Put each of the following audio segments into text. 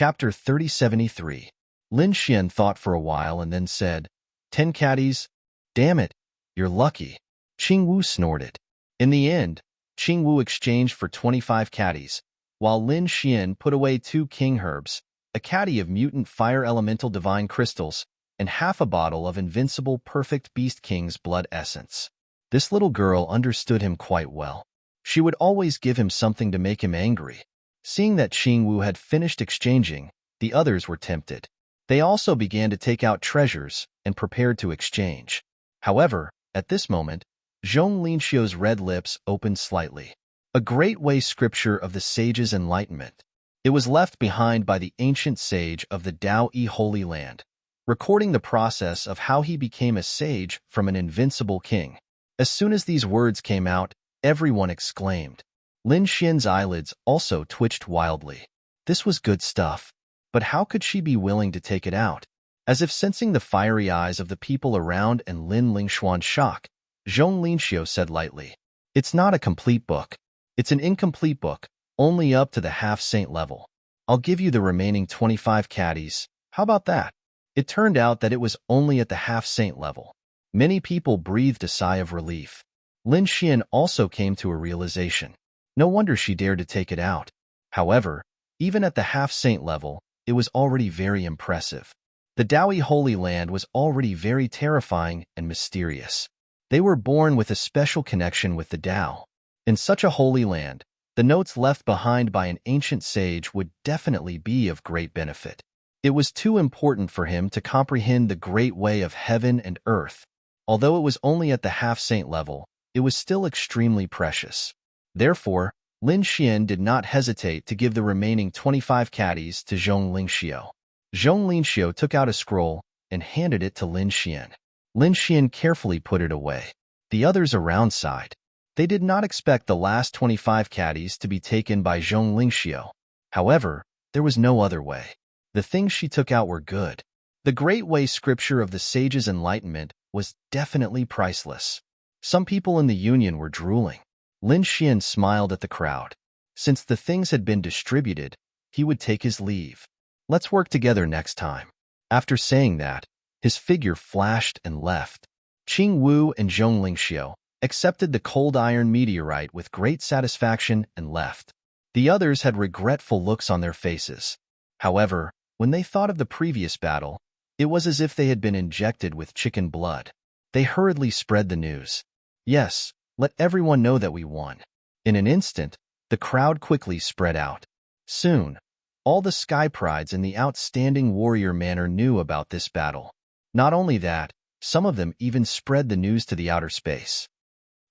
Chapter 3073. Lin Xian thought for a while and then said, 10 caddies? Damn it, you're lucky. Qing Wu snorted. In the end, Qing Wu exchanged for 25 caddies, while Lin Xian put away 2 king herbs, a caddy of mutant fire elemental divine crystals, and half a bottle of invincible perfect beast king's blood essence. This little girl understood him quite well. She would always give him something to make him angry. Seeing that Qing Wu had finished exchanging, the others were tempted. They also began to take out treasures and prepared to exchange. However, at this moment, Zhong Linxiu's red lips opened slightly. A great way scripture of the sage's enlightenment. It was left behind by the ancient sage of the Tao Yi Holy Land, recording the process of how he became a sage from an invincible king. As soon as these words came out, everyone exclaimed. Lin Xian's eyelids also twitched wildly. This was good stuff. But how could she be willing to take it out? As if sensing the fiery eyes of the people around and Lin Lingshuan's shock, Zhong Linxiu said lightly, "It's not a complete book. It's an incomplete book, only up to the half-saint level. I'll give you the remaining 25 caddies. How about that?" It turned out that it was only at the half-saint level. Many people breathed a sigh of relief. Lin Xian also came to a realization. No wonder she dared to take it out. However, even at the half-saint level, it was already very impressive. The Taoyi Holy Land was already very terrifying and mysterious. They were born with a special connection with the Tao. In such a holy land, the notes left behind by an ancient sage would definitely be of great benefit. It was too important for him to comprehend the great way of heaven and earth. Although it was only at the half-saint level, it was still extremely precious. Therefore, Lin Xian did not hesitate to give the remaining 25 caddies to Zhong Linxiu. Zhong Linxiu took out a scroll and handed it to Lin Xian. Lin Xian carefully put it away. The others around sighed. They did not expect the last 25 caddies to be taken by Zhong Linxiu. However, there was no other way. The things she took out were good. The great way scripture of the sage's enlightenment was definitely priceless. Some people in the union were drooling. Lin Xian smiled at the crowd. Since the things had been distributed, he would take his leave. Let's work together next time. After saying that, his figure flashed and left. Qing Wu and Zhong Linxiu accepted the cold iron meteorite with great satisfaction and left. The others had regretful looks on their faces. However, when they thought of the previous battle, it was as if they had been injected with chicken blood. They hurriedly spread the news. Yes, let everyone know that we won. In an instant, the crowd quickly spread out. Soon, all the Sky Prides in the outstanding warrior manor knew about this battle. Not only that, some of them even spread the news to the outer space.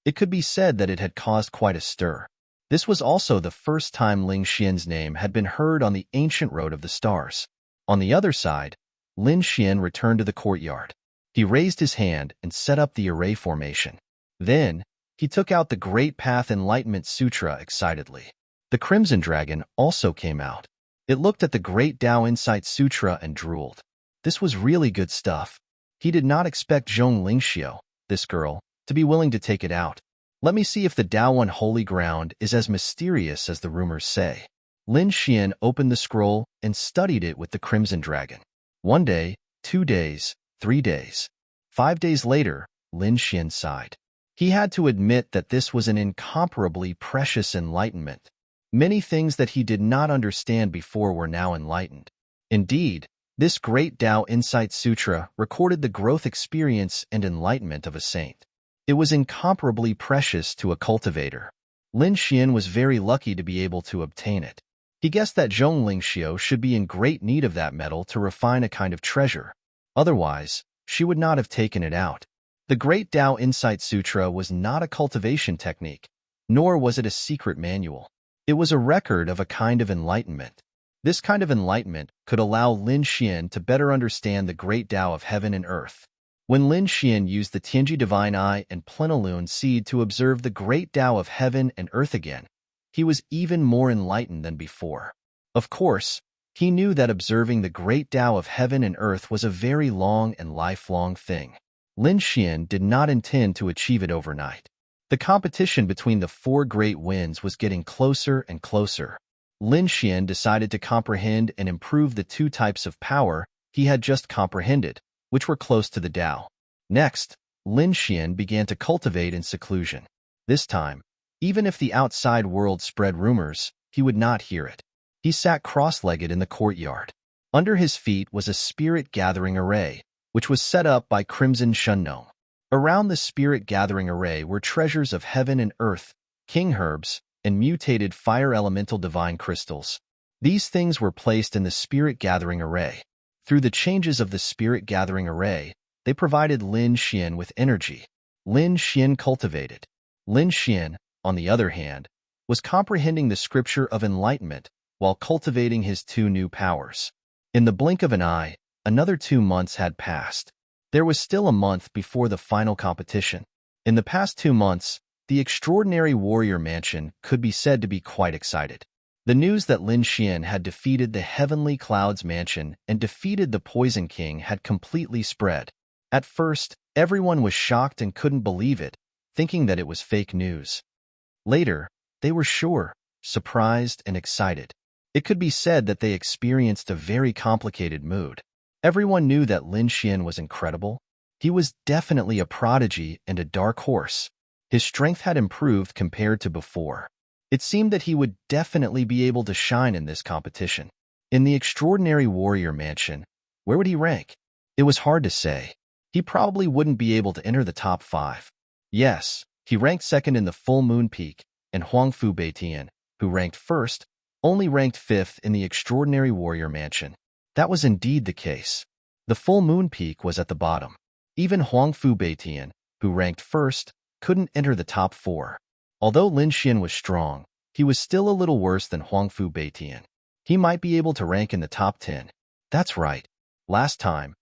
It could be said that it had caused quite a stir. This was also the first time Lin Xian's name had been heard on the ancient road of the stars. On the other side, Lin Xian returned to the courtyard. He raised his hand and set up the array formation. Then, he took out the Great Path Enlightenment Sutra excitedly. The Crimson Dragon also came out. It looked at the Great Tao Insight Sutra and drooled. This was really good stuff. He did not expect Zhong Linxiu, this girl, to be willing to take it out. Let me see if the Tao Unholy Ground is as mysterious as the rumors say. Lin Xian opened the scroll and studied it with the Crimson Dragon. 1 day, 2 days, 3 days. 5 days later, Lin Xian sighed. He had to admit that this was an incomparably precious enlightenment. Many things that he did not understand before were now enlightened. Indeed, this Great Tao Insight Sutra recorded the growth experience and enlightenment of a saint. It was incomparably precious to a cultivator. Lin Xian was very lucky to be able to obtain it. He guessed that Zhong Linxiu should be in great need of that metal to refine a kind of treasure. Otherwise, she would not have taken it out. The Great Tao Insight Sutra was not a cultivation technique, nor was it a secret manual. It was a record of a kind of enlightenment. This kind of enlightenment could allow Lin Xian to better understand the great Tao of heaven and earth. When Lin Xian used the Tianji Divine Eye and Plenilune Seed to observe the great Tao of heaven and earth again, he was even more enlightened than before. Of course, he knew that observing the great Tao of heaven and earth was a very long and lifelong thing. Lin Xian did not intend to achieve it overnight. The competition between the 4 great winds was getting closer and closer. Lin Xian decided to comprehend and improve the two types of power he had just comprehended, which were close to the Tao. Next, Lin Xian began to cultivate in seclusion. This time, even if the outside world spread rumors, he would not hear it. He sat cross-legged in the courtyard. Under his feet was a spirit-gathering array, which was set up by Crimson Shunnome. Around the spirit-gathering array were treasures of heaven and earth, king herbs, and mutated fire elemental divine crystals. These things were placed in the spirit-gathering array. Through the changes of the spirit-gathering array, they provided Lin Xian with energy. Lin Xian cultivated. Lin Xian, on the other hand, was comprehending the scripture of enlightenment while cultivating his two new powers. In the blink of an eye, another 2 months had passed. There was still a month before the final competition. In the past 2 months, the extraordinary warrior mansion could be said to be quite excited. The news that Lin Xian had defeated the Heavenly Clouds Mansion and defeated the Poison King had completely spread. At first, everyone was shocked and couldn't believe it, thinking that it was fake news. Later, they were sure, surprised, and excited. It could be said that they experienced a very complicated mood. Everyone knew that Lin Xian was incredible. He was definitely a prodigy and a dark horse. His strength had improved compared to before. It seemed that he would definitely be able to shine in this competition. In the extraordinary warrior mansion, where would he rank? It was hard to say. He probably wouldn't be able to enter the top 5. Yes, he ranked second in the Full Moon Peak, and Huangfu Beitian, who ranked first, only ranked 5th in the extraordinary warrior mansion. That was indeed the case. The Full Moon Peak was at the bottom. Even Huangfu Beitian, who ranked first, couldn't enter the top 4. Although Lin Xian was strong, he was still a little worse than Huangfu Beitian. He might be able to rank in the top 10. That's right. Last time,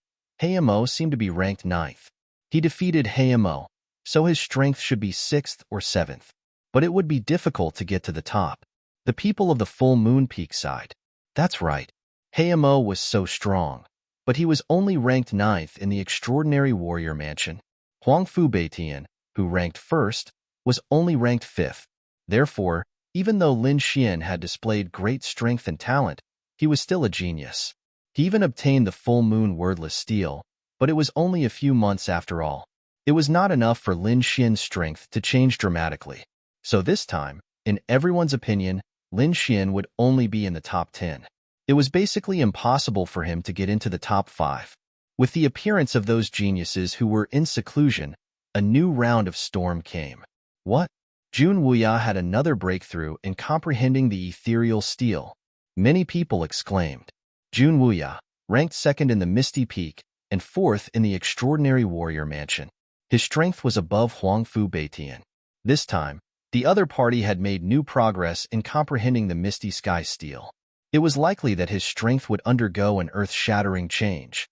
Heimo seemed to be ranked 9th. He defeated Heimo, so his strength should be 6th or 7th. But it would be difficult to get to the top. The people of the Full Moon Peak side. That's right. Heimo was so strong, but he was only ranked 9th in the extraordinary warrior mansion. Huangfu Beitian, who ranked first, was only ranked 5th. Therefore, even though Lin Xian had displayed great strength and talent, he was still a genius. He even obtained the Full Moon Wordless Steel, but it was only a few months after all. It was not enough for Lin Xian's strength to change dramatically. So this time, in everyone's opinion, Lin Xian would only be in the top 10. It was basically impossible for him to get into the top 5. With the appearance of those geniuses who were in seclusion, a new round of storm came. What? Jun Wuya had another breakthrough in comprehending the ethereal steel. Many people exclaimed. Jun Wuya, ranked second in the Misty Peak and 4th in the extraordinary warrior mansion. His strength was above Huangfu Beitian. This time, the other party had made new progress in comprehending the Misty Sky Steel. It was likely that his strength would undergo an earth-shattering change.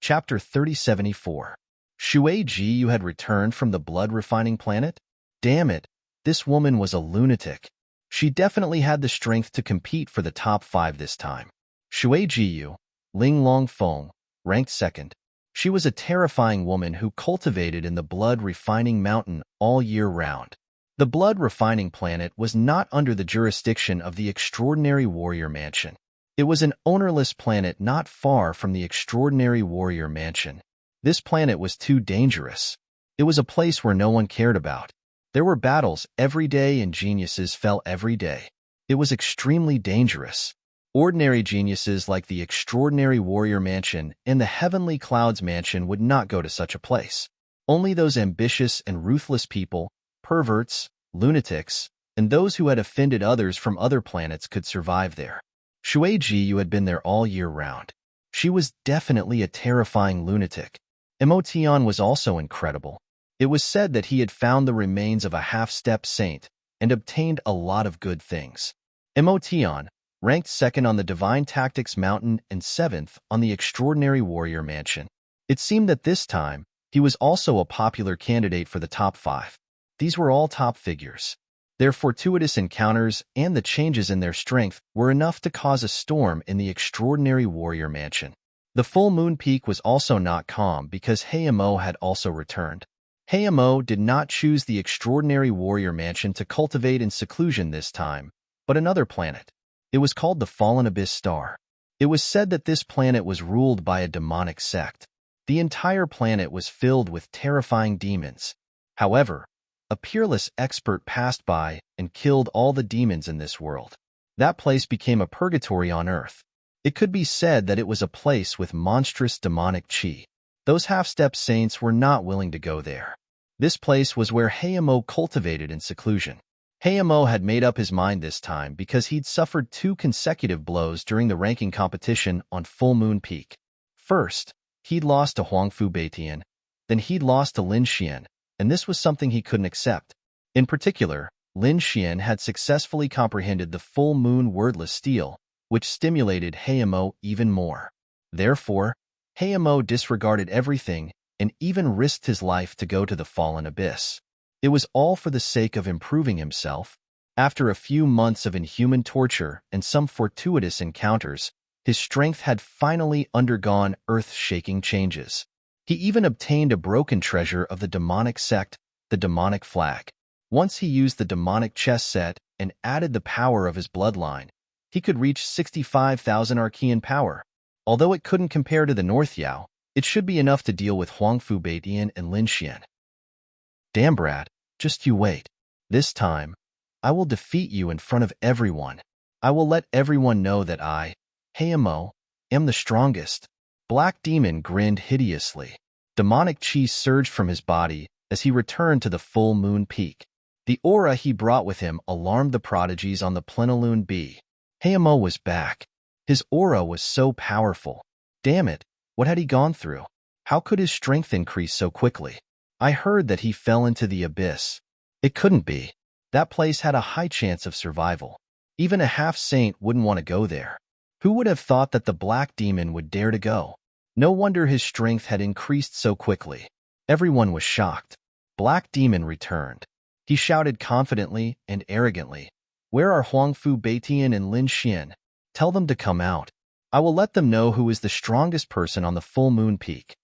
Chapter 3074. Shui Ji, you had returned from the blood-refining planet? Damn it, this woman was a lunatic. She definitely had the strength to compete for the top 5 this time. Shui Jiyu, Ling Longfeng, ranked second. She was a terrifying woman who cultivated in the blood-refining mountain all year round. The blood-refining planet was not under the jurisdiction of the extraordinary warrior mansion. It was an ownerless planet not far from the extraordinary warrior mansion. This planet was too dangerous. It was a place where no one cared about. There were battles every day and geniuses fell every day. It was extremely dangerous. Ordinary geniuses like the extraordinary warrior mansion and the Heavenly Clouds Mansion would not go to such a place. Only those ambitious and ruthless people, perverts, lunatics, and those who had offended others from other planets could survive there. Shui Ji had been there all year round. She was definitely a terrifying lunatic. Emotion was also incredible. It was said that he had found the remains of a half-step saint and obtained a lot of good things. Emotion, ranked second on the Divine Tactics Mountain and 7th on the Extraordinary Warrior Mansion. It seemed that this time, he was also a popular candidate for the top 5. These were all top figures. Their fortuitous encounters and the changes in their strength were enough to cause a storm in the Extraordinary Warrior Mansion. The Full Moon Peak was also not calm because Heimo had also returned. Heimo did not choose the Extraordinary Warrior Mansion to cultivate in seclusion this time, but another planet. It was called the Fallen Abyss Star. It was said that this planet was ruled by a demonic sect. The entire planet was filled with terrifying demons. However, a peerless expert passed by and killed all the demons in this world. That place became a purgatory on Earth. It could be said that it was a place with monstrous demonic chi. Those half-step saints were not willing to go there. This place was where Hayamo cultivated in seclusion. Hayamo had made up his mind this time because he'd suffered 2 consecutive blows during the ranking competition on Full Moon Peak. First, he'd lost to Huangfu Beitian, then he'd lost to Lin Xian, and this was something he couldn't accept. In particular, Lin Xian had successfully comprehended the full moon wordless steel, which stimulated Hayamo even more. Therefore, Hayamo disregarded everything and even risked his life to go to the Fallen Abyss. It was all for the sake of improving himself. After a few months of inhuman torture and some fortuitous encounters, his strength had finally undergone earth-shaking changes. He even obtained a broken treasure of the demonic sect, the demonic flag. Once he used the demonic chess set and added the power of his bloodline, he could reach 65,000 Archean power. Although it couldn't compare to the North Yao, it should be enough to deal with Huangfu Beitian and Lin Xian. Damn, brat, just you wait. This time, I will defeat you in front of everyone. I will let everyone know that I, Hayamo, am the strongest. Black Demon grinned hideously. Demonic chi surged from his body as he returned to the full moon peak. The aura he brought with him alarmed the prodigies on the plenilune B. Hayamo was back. His aura was so powerful. Damn it, what had he gone through? How could his strength increase so quickly? I heard that he fell into the abyss. It couldn't be. That place had a high chance of survival. Even a half-saint wouldn't want to go there. Who would have thought that the Black Demon would dare to go? No wonder his strength had increased so quickly. Everyone was shocked. Black Demon returned. He shouted confidently and arrogantly, "Where are Huangfu Beitian and Lin Xian? Tell them to come out. I will let them know who is the strongest person on the full moon peak."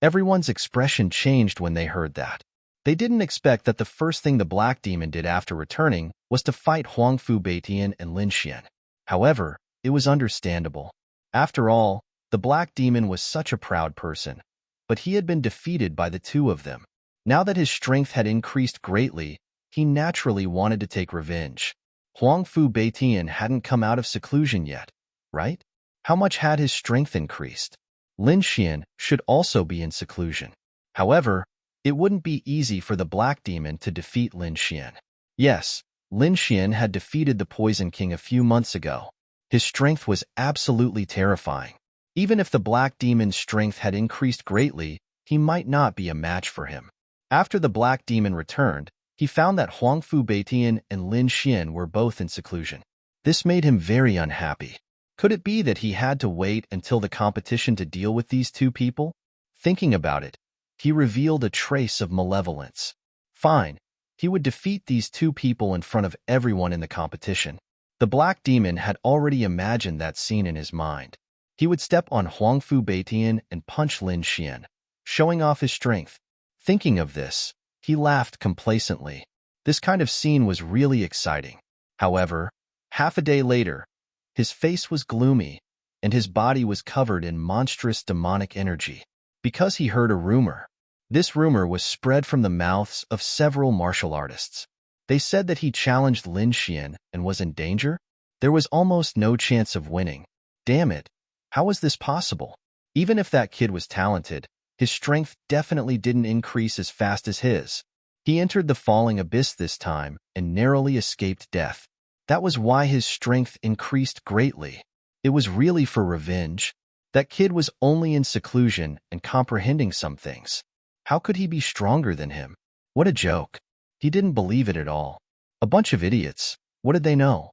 Everyone's expression changed when they heard that. They didn't expect that the first thing the Black Demon did after returning was to fight Huangfu Beitian and Lin Xian. However, it was understandable. After all, the Black Demon was such a proud person, but he had been defeated by the 2 of them. Now that his strength had increased greatly, he naturally wanted to take revenge. Huangfu Beitian hadn't come out of seclusion yet, right? How much had his strength increased? Lin Xian should also be in seclusion. However, it wouldn't be easy for the Black Demon to defeat Lin Xian. Yes, Lin Xian had defeated the Poison King a few months ago. His strength was absolutely terrifying. Even if the Black Demon's strength had increased greatly, he might not be a match for him. After the Black Demon returned, he found that Huangfu Beitian and Lin Xian were both in seclusion. This made him very unhappy. Could it be that he had to wait until the competition to deal with these 2 people? Thinking about it, he revealed a trace of malevolence. Fine, he would defeat these 2 people in front of everyone in the competition. The Black Demon had already imagined that scene in his mind. He would step on Huangfu Beitian and punch Lin Xian, showing off his strength. Thinking of this, he laughed complacently. This kind of scene was really exciting. However, half a day later, his face was gloomy, and his body was covered in monstrous demonic energy. Because he heard a rumor. This rumor was spread from the mouths of several martial artists. They said that he challenged Lin Xian and was in danger. There was almost no chance of winning. Damn it, how was this possible? Even if that kid was talented, his strength definitely didn't increase as fast as his. He entered the falling abyss this time and narrowly escaped death. That was why his strength increased greatly. It was really for revenge. That kid was only in seclusion and comprehending some things. How could he be stronger than him? What a joke. He didn't believe it at all. A bunch of idiots. What did they know?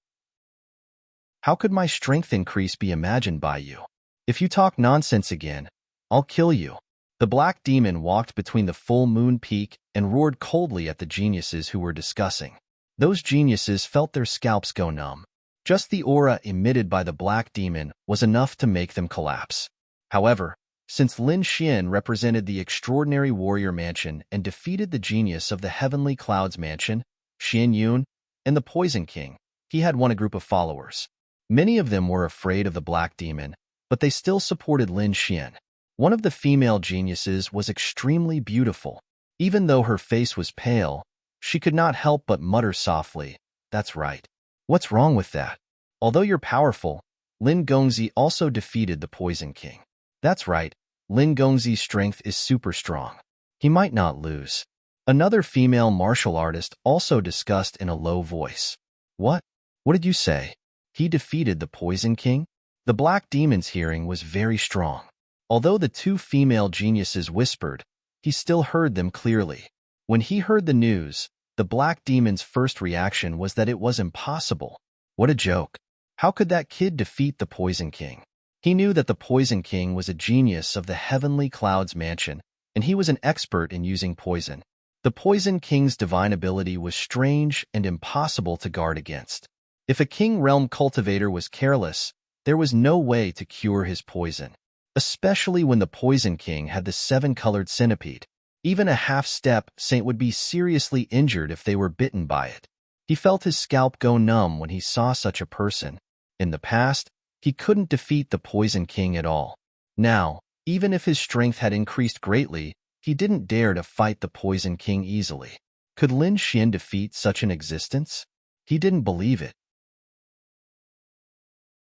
How could my strength increase be imagined by you? If you talk nonsense again, I'll kill you. The Black Demon walked between the full moon peak and roared coldly at the geniuses who were discussing. Those geniuses felt their scalps go numb. Just the aura emitted by the Black Demon was enough to make them collapse. However, since Lin Xian represented the extraordinary warrior mansion and defeated the genius of the Heavenly Clouds mansion, Xian Yun, and the Poison King, he had won a group of followers. Many of them were afraid of the black demon, but they still supported Lin Xian. One of the female geniuses was extremely beautiful. Even though her face was pale, she could not help but mutter softly, "That's right. What's wrong with that? Although you're powerful, Lin Gongzi also defeated the Poison King." That's right, Lin Gongzi's strength is super strong. He might not lose. Another female martial artist also discussed in a low voice. What? What did you say? He defeated the Poison King? The black demon's hearing was very strong. Although the two female geniuses whispered, he still heard them clearly. When he heard the news, the black demon's first reaction was that it was impossible. What a joke. How could that kid defeat the Poison King? He knew that the Poison King was a genius of the Heavenly Clouds Mansion, and he was an expert in using poison. The Poison King's divine ability was strange and impossible to guard against. If a King Realm cultivator was careless, there was no way to cure his poison. Especially when the Poison King had the 7-colored centipede. Even a half-step saint would be seriously injured if they were bitten by it. He felt his scalp go numb when he saw such a person. In the past, he couldn't defeat the Poison King at all. Now, even if his strength had increased greatly, he didn't dare to fight the Poison King easily. Could Lin Xian defeat such an existence? He didn't believe it.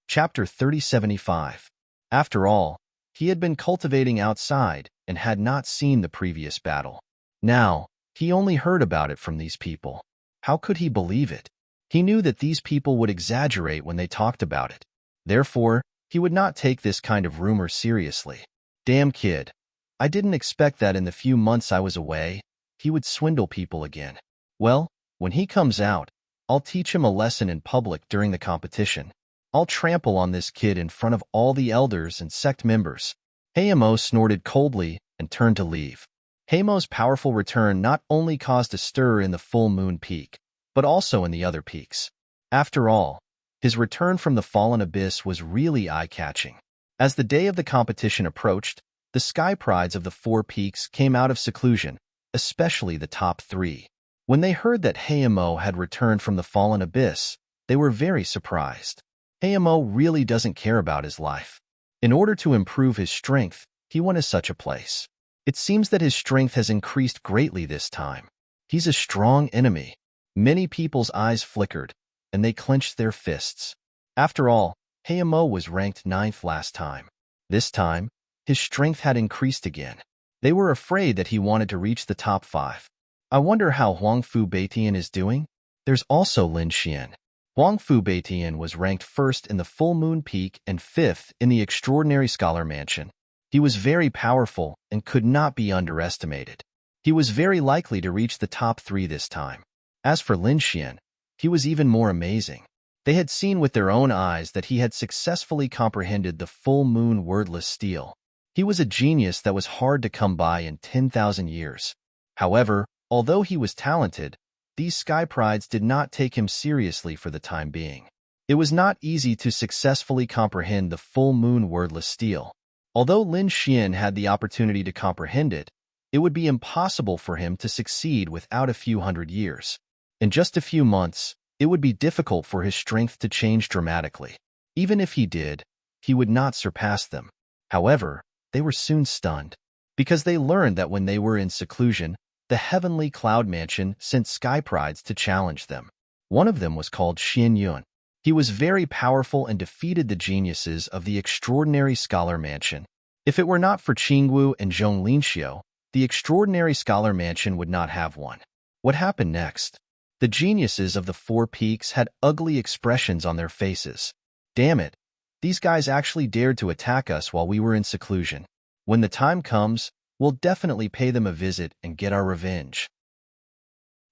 Chapter 3075. After all, he had been cultivating outside and had not seen the previous battle. Now, he only heard about it from these people. How could he believe it? He knew that these people would exaggerate when they talked about it. Therefore, he would not take this kind of rumor seriously. Damn kid. I didn't expect that in the few months I was away, he would swindle people again. Well, when he comes out, I'll teach him a lesson in public during the competition. I'll trample on this kid in front of all the elders and sect members. Heimo snorted coldly and turned to leave. Heimo's powerful return not only caused a stir in the Full Moon Peak, but also in the other peaks. After all, his return from the fallen abyss was really eye-catching. As the day of the competition approached, the sky prides of the 4 peaks came out of seclusion, especially the top 3. When they heard that Heimo had returned from the fallen abyss, they were very surprised. Heimo really doesn't care about his life. In order to improve his strength, he went to such a place. It seems that his strength has increased greatly this time. He's a strong enemy. Many people's eyes flickered, and they clenched their fists. After all, Heimo was ranked 9th last time. This time, his strength had increased again. They were afraid that he wanted to reach the top 5. I wonder how Huangfu Beitian is doing? There's also Lin Xian. Huangfu Beitian was ranked 1st in the Full Moon Peak and 5th in the Extraordinary Scholar Mansion. He was very powerful and could not be underestimated. He was very likely to reach the top 3 this time. As for Lin Xian, he was even more amazing. They had seen with their own eyes that he had successfully comprehended the full moon wordless steel. He was a genius that was hard to come by in 10,000 years. However, although he was talented, these sky prides did not take him seriously for the time being. It was not easy to successfully comprehend the full moon wordless steel. Although Lin Xian had the opportunity to comprehend it, it would be impossible for him to succeed without a few hundred years. In just a few months, it would be difficult for his strength to change dramatically. Even if he did, he would not surpass them. However, they were soon stunned, because they learned that when they were in seclusion, the Heavenly Cloud Mansion sent sky prides to challenge them. One of them was called Xin Yun. He was very powerful and defeated the geniuses of the Extraordinary Scholar Mansion. If it were not for Qingwu and Zhong Linxiu, the Extraordinary Scholar Mansion would not have one. What happened next? The geniuses of the 4 peaks had ugly expressions on their faces. Damn it, these guys actually dared to attack us while we were in seclusion. When the time comes, we'll definitely pay them a visit and get our revenge.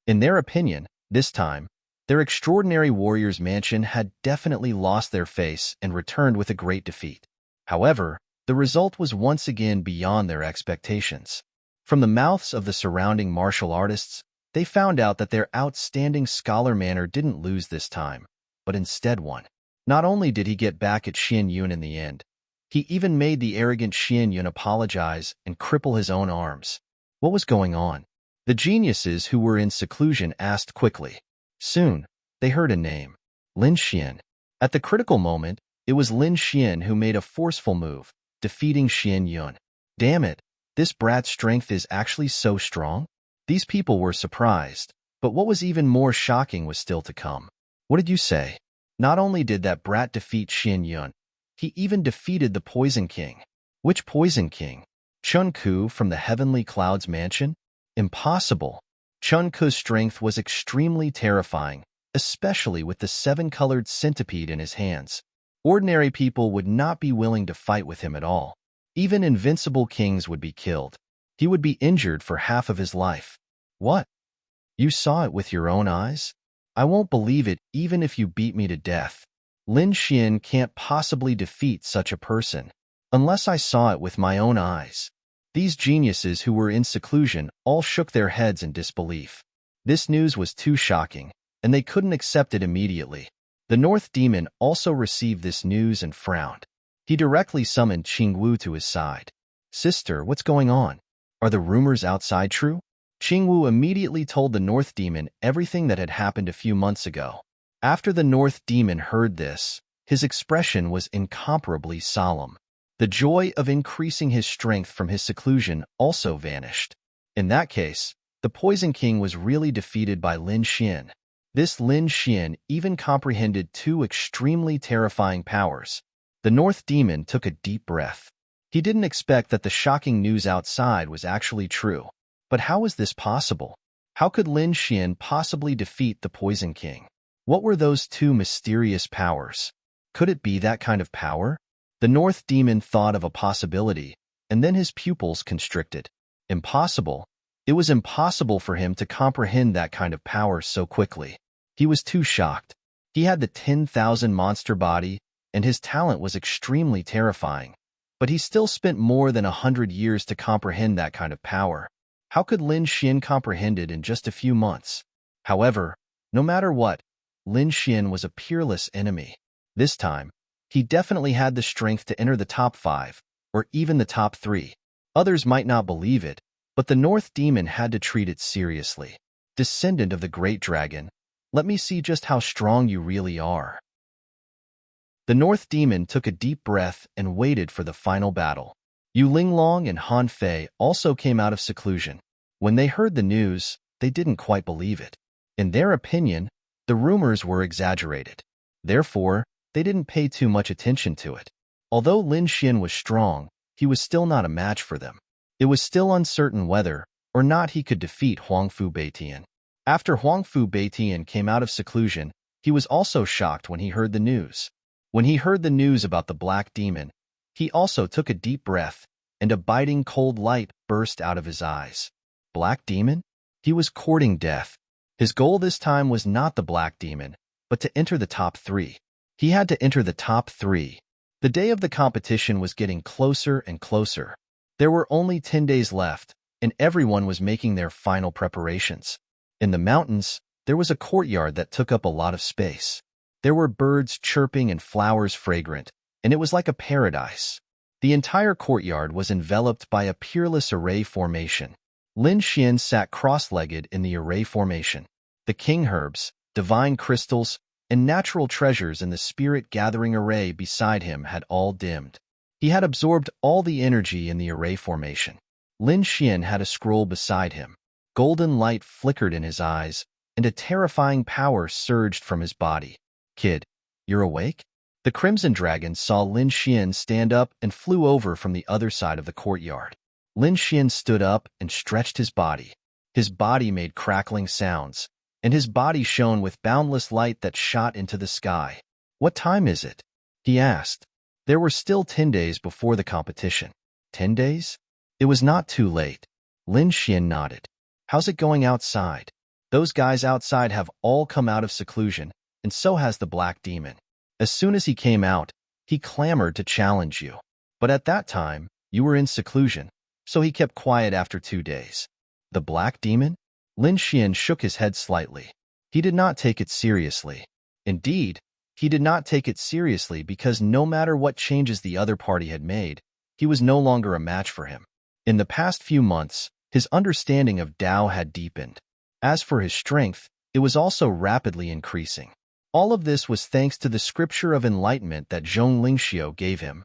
In their opinion, this time, their Extraordinary Warriors Mansion had definitely lost their face and returned with a great defeat. However, the result was once again beyond their expectations. From the mouths of the surrounding martial artists, they found out that their outstanding scholar manner didn't lose this time, but instead won. Not only did he get back at Xian Yun in the end, he even made the arrogant Xian Yun apologize and cripple his own arms. What was going on? The geniuses who were in seclusion asked quickly. Soon, they heard a name. Lin Xian. At the critical moment, it was Lin Xian who made a forceful move, defeating Xian Yun. Damn it, this brat's strength is actually so strong? These people were surprised, but what was even more shocking was still to come. What did you say? Not only did that brat defeat Xian Yun, he even defeated the Poison King. Which Poison King? Chun Ku from the Heavenly Clouds Mansion? Impossible. Chun Ku's strength was extremely terrifying, especially with the seven-colored centipede in his hands. Ordinary people would not be willing to fight with him at all. Even invincible kings would be killed. He would be injured for half of his life. What? You saw it with your own eyes? I won't believe it even if you beat me to death. Lin Xian can't possibly defeat such a person, unless I saw it with my own eyes. These geniuses who were in seclusion all shook their heads in disbelief. This news was too shocking, and they couldn't accept it immediately. The North Demon also received this news and frowned. He directly summoned Qingwu to his side. Sister, what's going on? Are the rumors outside true? Qingwu immediately told the North Demon everything that had happened a few months ago. After the North Demon heard this, his expression was incomparably solemn. The joy of increasing his strength from his seclusion also vanished. In that case, the Poison King was really defeated by Lin Xian. This Lin Xian even comprehended two extremely terrifying powers. The North Demon took a deep breath. He didn't expect that the shocking news outside was actually true. But how was this possible? How could Lin Xian possibly defeat the Poison King? What were those two mysterious powers? Could it be that kind of power? The North Demon thought of a possibility, and then his pupils constricted. Impossible. It was impossible for him to comprehend that kind of power so quickly. He was too shocked. He had the 10,000 monster body, and his talent was extremely terrifying. But he still spent more than 100 years to comprehend that kind of power. How could Lin Xian comprehend it in just a few months? However, no matter what, Lin Xian was a peerless enemy. This time, he definitely had the strength to enter the top 5, or even the top 3. Others might not believe it, but the North Demon had to treat it seriously. Descendant of the Great Dragon, let me see just how strong you really are. The North Demon took a deep breath and waited for the final battle. Yu Linglong and Han Fei also came out of seclusion. When they heard the news, they didn't quite believe it. In their opinion, the rumors were exaggerated. Therefore, they didn't pay too much attention to it. Although Lin Xian was strong, he was still not a match for them. It was still uncertain whether or not he could defeat Huangfu Beitian. After Huangfu Beitian came out of seclusion, he was also shocked when he heard the news. When he heard the news about the Black Demon, he also took a deep breath, and a biting cold light burst out of his eyes. Black Demon? He was courting death. His goal this time was not the Black Demon, but to enter the top 3. He had to enter the top 3. The day of the competition was getting closer and closer. There were only 10 days left, and everyone was making their final preparations. In the mountains, there was a courtyard that took up a lot of space. There were birds chirping and flowers fragrant, and it was like a paradise. The entire courtyard was enveloped by a peerless array formation. Lin Xian sat cross-legged in the array formation. The king herbs, divine crystals, and natural treasures in the spirit-gathering array beside him had all dimmed. He had absorbed all the energy in the array formation. Lin Xian had a scroll beside him. Golden light flickered in his eyes, and a terrifying power surged from his body. Kid, you're awake? The Crimson Dragon saw Lin Xian stand up and flew over from the other side of the courtyard. Lin Xian stood up and stretched his body. His body made crackling sounds, and his body shone with boundless light that shot into the sky. What time is it? He asked. There were still 10 days before the competition. 10 days? It was not too late. Lin Xian nodded. How's it going outside? Those guys outside have all come out of seclusion, and so has the Black Demon. As soon as he came out, he clamored to challenge you. But at that time, you were in seclusion, so he kept quiet after 2 days. The Black Demon? Lin Xian shook his head slightly. He did not take it seriously. Indeed, he did not take it seriously because no matter what changes the other party had made, he was no longer a match for him. In the past few months, his understanding of Tao had deepened. As for his strength, it was also rapidly increasing. All of this was thanks to the scripture of enlightenment that Zhong Lingxiu gave him.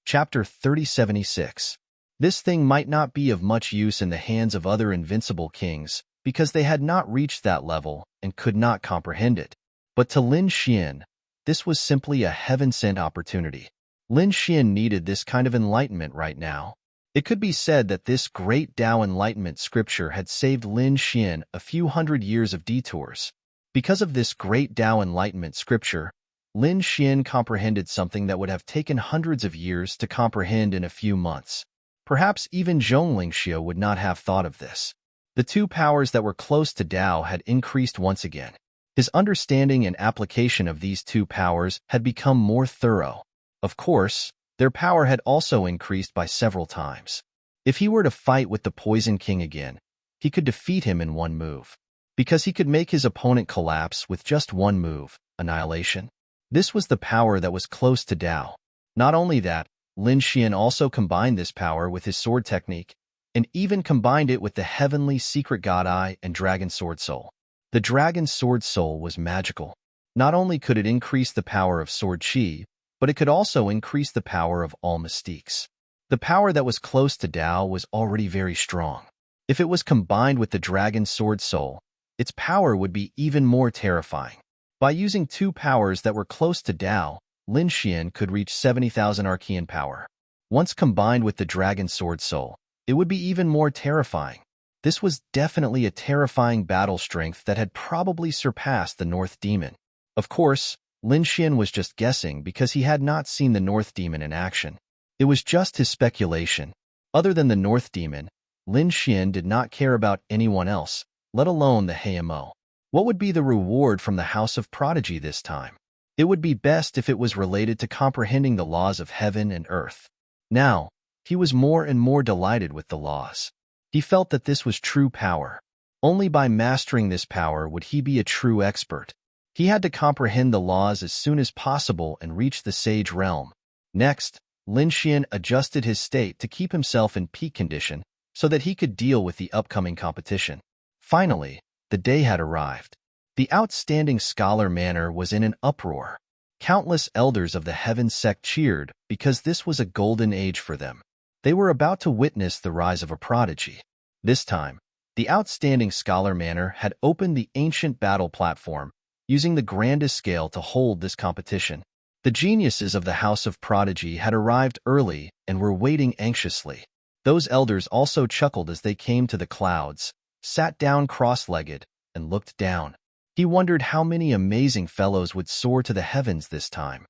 Chapter 3076. This thing might not be of much use in the hands of other invincible kings, because they had not reached that level and could not comprehend it. But to Lin Xian, this was simply a heaven-sent opportunity. Lin Xian needed this kind of enlightenment right now. It could be said that this great Tao enlightenment scripture had saved Lin Xian a few hundred years of detours. Because of this great Tao enlightenment scripture, Lin Xian comprehended something that would have taken hundreds of years to comprehend in a few months. Perhaps even Zhong Lingxiu would not have thought of this. The two powers that were close to Tao had increased once again. His understanding and application of these two powers had become more thorough. Of course, their power had also increased by several times. If he were to fight with the Poison King again, he could defeat him in one move. Because he could make his opponent collapse with just one move, annihilation. This was the power that was close to Tao. Not only that, Lin Xian also combined this power with his sword technique, and even combined it with the heavenly secret god eye and dragon sword soul. The dragon sword soul was magical. Not only could it increase the power of sword chi, but it could also increase the power of all mystiques. The power that was close to Tao was already very strong. If it was combined with the dragon sword soul, its power would be even more terrifying. By using two powers that were close to Tao, Lin Xian could reach 70,000 arcane power. Once combined with the dragon sword soul, it would be even more terrifying. This was definitely a terrifying battle strength that had probably surpassed the North Demon. Of course, Lin Xian was just guessing because he had not seen the North Demon in action. It was just his speculation. Other than the North Demon, Lin Xian did not care about anyone else, let alone the HMO. What would be the reward from the House of Prodigy this time? It would be best if it was related to comprehending the laws of heaven and earth. Now, he was more and more delighted with the laws. He felt that this was true power. Only by mastering this power would he be a true expert. He had to comprehend the laws as soon as possible and reach the Sage Realm. Next, Lin Xian adjusted his state to keep himself in peak condition so that he could deal with the upcoming competition. Finally, the day had arrived. The outstanding scholar manor was in an uproar. Countless elders of the Heaven sect cheered because this was a golden age for them. They were about to witness the rise of a prodigy. This time, the outstanding scholar manor had opened the ancient battle platform, using the grandest scale to hold this competition. The geniuses of the House of Prodigy had arrived early and were waiting anxiously. Those elders also chuckled as they came to the clouds, sat down cross-legged, and looked down. He wondered how many amazing fellows would soar to the heavens this time.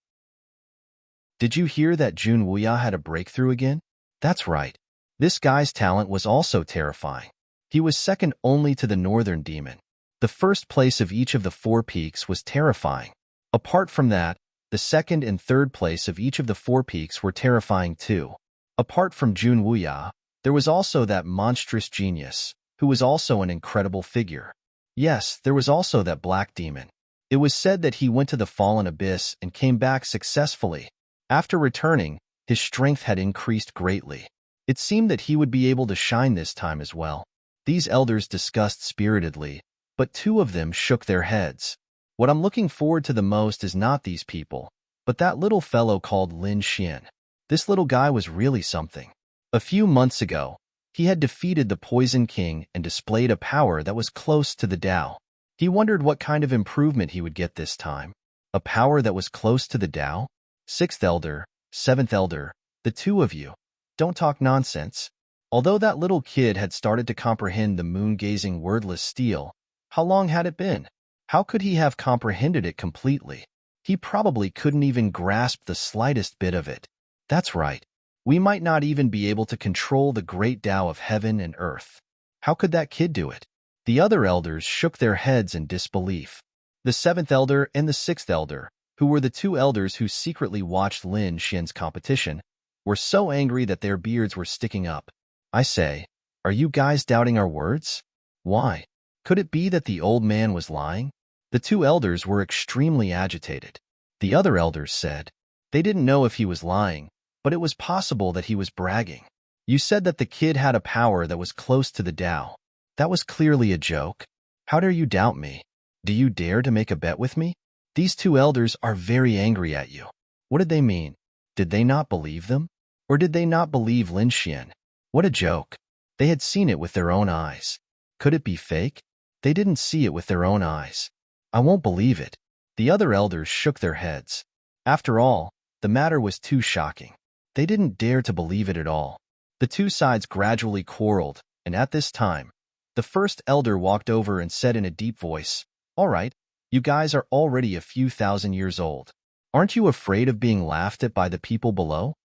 Did you hear that Jun Wuya had a breakthrough again? That's right. This guy's talent was also terrifying. He was second only to the Northern Demon. The first place of each of the four peaks was terrifying. Apart from that, the second and third place of each of the four peaks were terrifying too. Apart from Jun Wuya, there was also that monstrous genius, who was also an incredible figure. Yes, there was also that black demon. It was said that he went to the fallen abyss and came back successfully. After returning, his strength had increased greatly. It seemed that he would be able to shine this time as well. These elders discussed spiritedly, but two of them shook their heads. What I'm looking forward to the most is not these people, but that little fellow called Lin Xian. This little guy was really something. A few months ago, he had defeated the Poison King and displayed a power that was close to the Tao. He wondered what kind of improvement he would get this time. A power that was close to the Tao? Sixth Elder, Seventh Elder, the two of you. Don't talk nonsense. Although that little kid had started to comprehend the moon-gazing wordless steel, how long had it been? How could he have comprehended it completely? He probably couldn't even grasp the slightest bit of it. That's right. We might not even be able to control the great Tao of heaven and earth. How could that kid do it? The other elders shook their heads in disbelief. The seventh elder and the sixth elder, who were the two elders who secretly watched Lin Xian's competition, were so angry that their beards were sticking up. I say, are you guys doubting our words? Why? Could it be that the old man was lying? The two elders were extremely agitated. The other elders said they didn't know if he was lying, but it was possible that he was bragging. You said that the kid had a power that was close to the Tao. That was clearly a joke. How dare you doubt me? Do you dare to make a bet with me? These two elders are very angry at you. What did they mean? Did they not believe them? Or did they not believe Lin Xian? What a joke. They had seen it with their own eyes. Could it be fake? They didn't see it with their own eyes. I won't believe it. The other elders shook their heads. After all, the matter was too shocking. They didn't dare to believe it at all. The two sides gradually quarreled, and at this time, the first elder walked over and said in a deep voice, "All right, you guys are already a few thousand years old. Aren't you afraid of being laughed at by the people below?"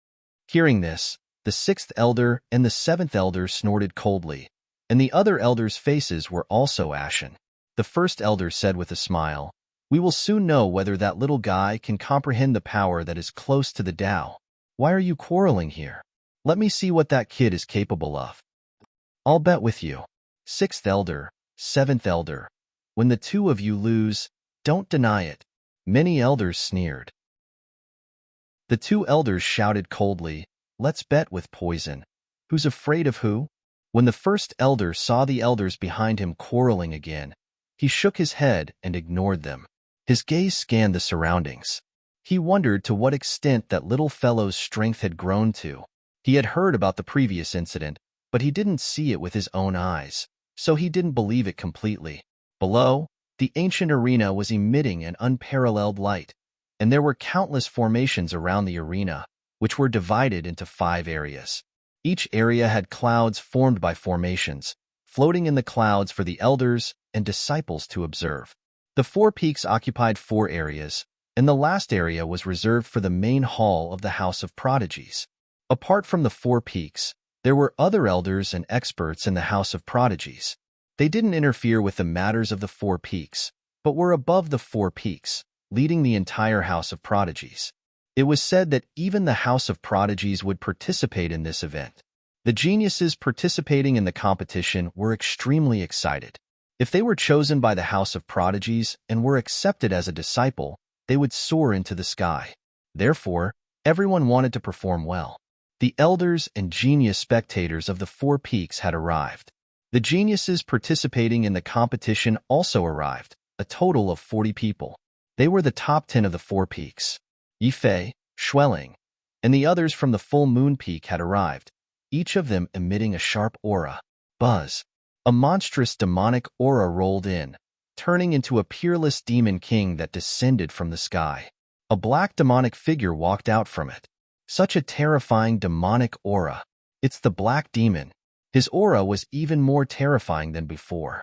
Hearing this, the sixth elder and the seventh elder snorted coldly, and the other elders' faces were also ashen. The first elder said with a smile, "We will soon know whether that little guy can comprehend the power that is close to the Tao. Why are you quarreling here? Let me see what that kid is capable of." "I'll bet with you." Sixth elder, seventh elder, "When the two of you lose, don't deny it." Many elders sneered. The two elders shouted coldly, "Let's bet with poison. Who's afraid of who?" When the first elder saw the elders behind him quarreling again, he shook his head and ignored them. His gaze scanned the surroundings. He wondered to what extent that little fellow's strength had grown to. He had heard about the previous incident, but he didn't see it with his own eyes, so he didn't believe it completely. Below, the ancient arena was emitting an unparalleled light, and there were countless formations around the arena, which were divided into 5 areas. Each area had clouds formed by formations, floating in the clouds for the elders and disciples to observe. The 4 peaks occupied 4 areas, and the last area was reserved for the main hall of the House of Prodigies. Apart from the 4 peaks, there were other elders and experts in the House of Prodigies. They didn't interfere with the matters of the 4 peaks, but were above the 4 peaks, leading the entire House of Prodigies. It was said that even the House of Prodigies would participate in this event. The geniuses participating in the competition were extremely excited. If they were chosen by the House of Prodigies and were accepted as a disciple, they would soar into the sky. Therefore, everyone wanted to perform well. The elders and genius spectators of the 4 peaks had arrived. The geniuses participating in the competition also arrived, a total of 40 people. They were the top 10 of the 4 peaks. Yifei, Xueling, and the others from the full moon peak had arrived, each of them emitting a sharp aura. Buzz. A monstrous demonic aura rolled in, turning into a peerless demon king that descended from the sky. A black demonic figure walked out from it. Such a terrifying demonic aura. It's the black demon. His aura was even more terrifying than before.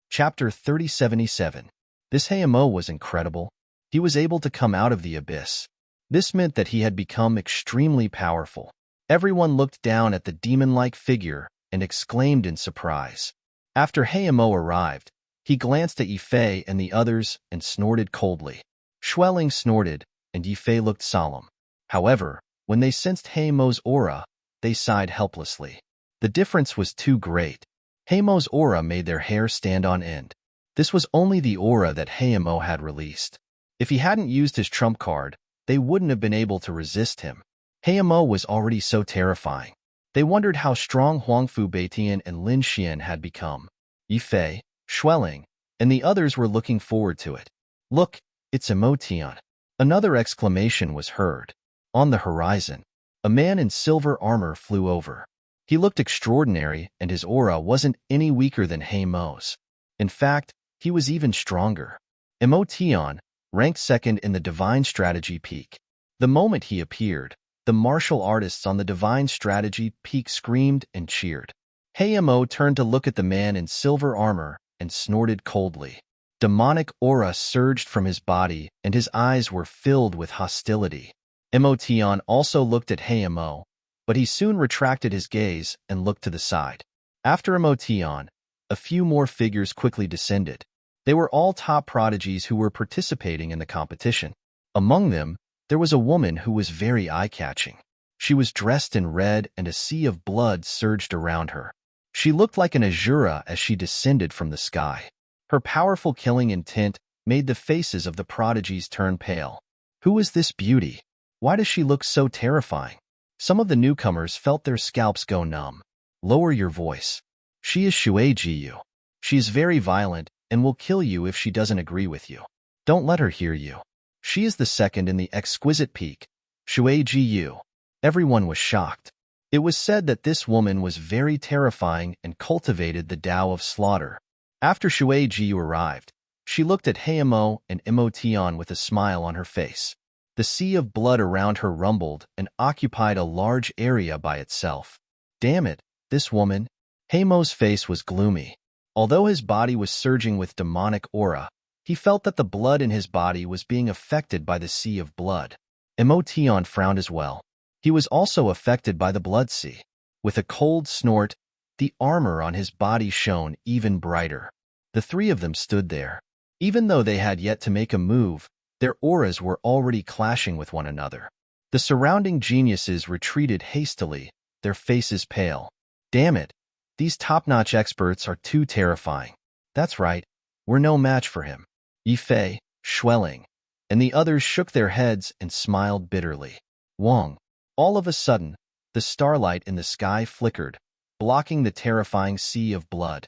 Chapter 3077. This Heimo was incredible. He was able to come out of the abyss. This meant that he had become extremely powerful. Everyone looked down at the demon-like figure and exclaimed in surprise. After Heimo arrived, he glanced at Yifei and the others and snorted coldly. Xueling snorted, and Yifei looked solemn. However, when they sensed Heimo's aura, they sighed helplessly. The difference was too great. Heimo's aura made their hair stand on end. This was only the aura that Heimo had released. If he hadn't used his trump card, they wouldn't have been able to resist him. Heimo was already so terrifying. They wondered how strong Huangfu Beitian and Lin Xian had become. Yifei, Xueling, and the others were looking forward to it. "Look, it's Emotion." Another exclamation was heard. On the horizon, a man in silver armor flew over. He looked extraordinary, and his aura wasn't any weaker than Heimo's. In fact, he was even stronger. Emotion ranked second in the Divine Strategy Peak. The moment he appeared, the martial artists on the Divine Strategy Peak screamed and cheered. Heimo turned to look at the man in silver armor and snorted coldly. Demonic aura surged from his body, and his eyes were filled with hostility. Emotion also looked at Heimo, but he soon retracted his gaze and looked to the side. After Emotion, a few more figures quickly descended. They were all top prodigies who were participating in the competition. Among them, there was a woman who was very eye-catching. She was dressed in red, and a sea of blood surged around her. She looked like an Azura as she descended from the sky. Her powerful killing intent made the faces of the prodigies turn pale. Who is this beauty? Why does she look so terrifying? Some of the newcomers felt their scalps go numb. "Lower your voice." She is Shui Jiyu. She is very violent and will kill you if she doesn't agree with you. Don't let her hear you. She is the second in the exquisite peak, Shui Jiyu. Everyone was shocked. It was said that this woman was very terrifying and cultivated the Tao of slaughter. After Shui Jiyu arrived, she looked at Heimo and Emotion with a smile on her face. The sea of blood around her rumbled and occupied a large area by itself. Damn it, this woman. Heimo's face was gloomy. Although his body was surging with demonic aura, he felt that the blood in his body was being affected by the sea of blood. Emotion frowned as well. He was also affected by the blood sea. With a cold snort, the armor on his body shone even brighter. The three of them stood there. Even though they had yet to make a move, their auras were already clashing with one another. The surrounding geniuses retreated hastily, their faces pale. Damn it, these top-notch experts are too terrifying. That's right, we're no match for him. Yifei, Schwelling, and the others shook their heads and smiled bitterly. Wong. All of a sudden, the starlight in the sky flickered, blocking the terrifying sea of blood.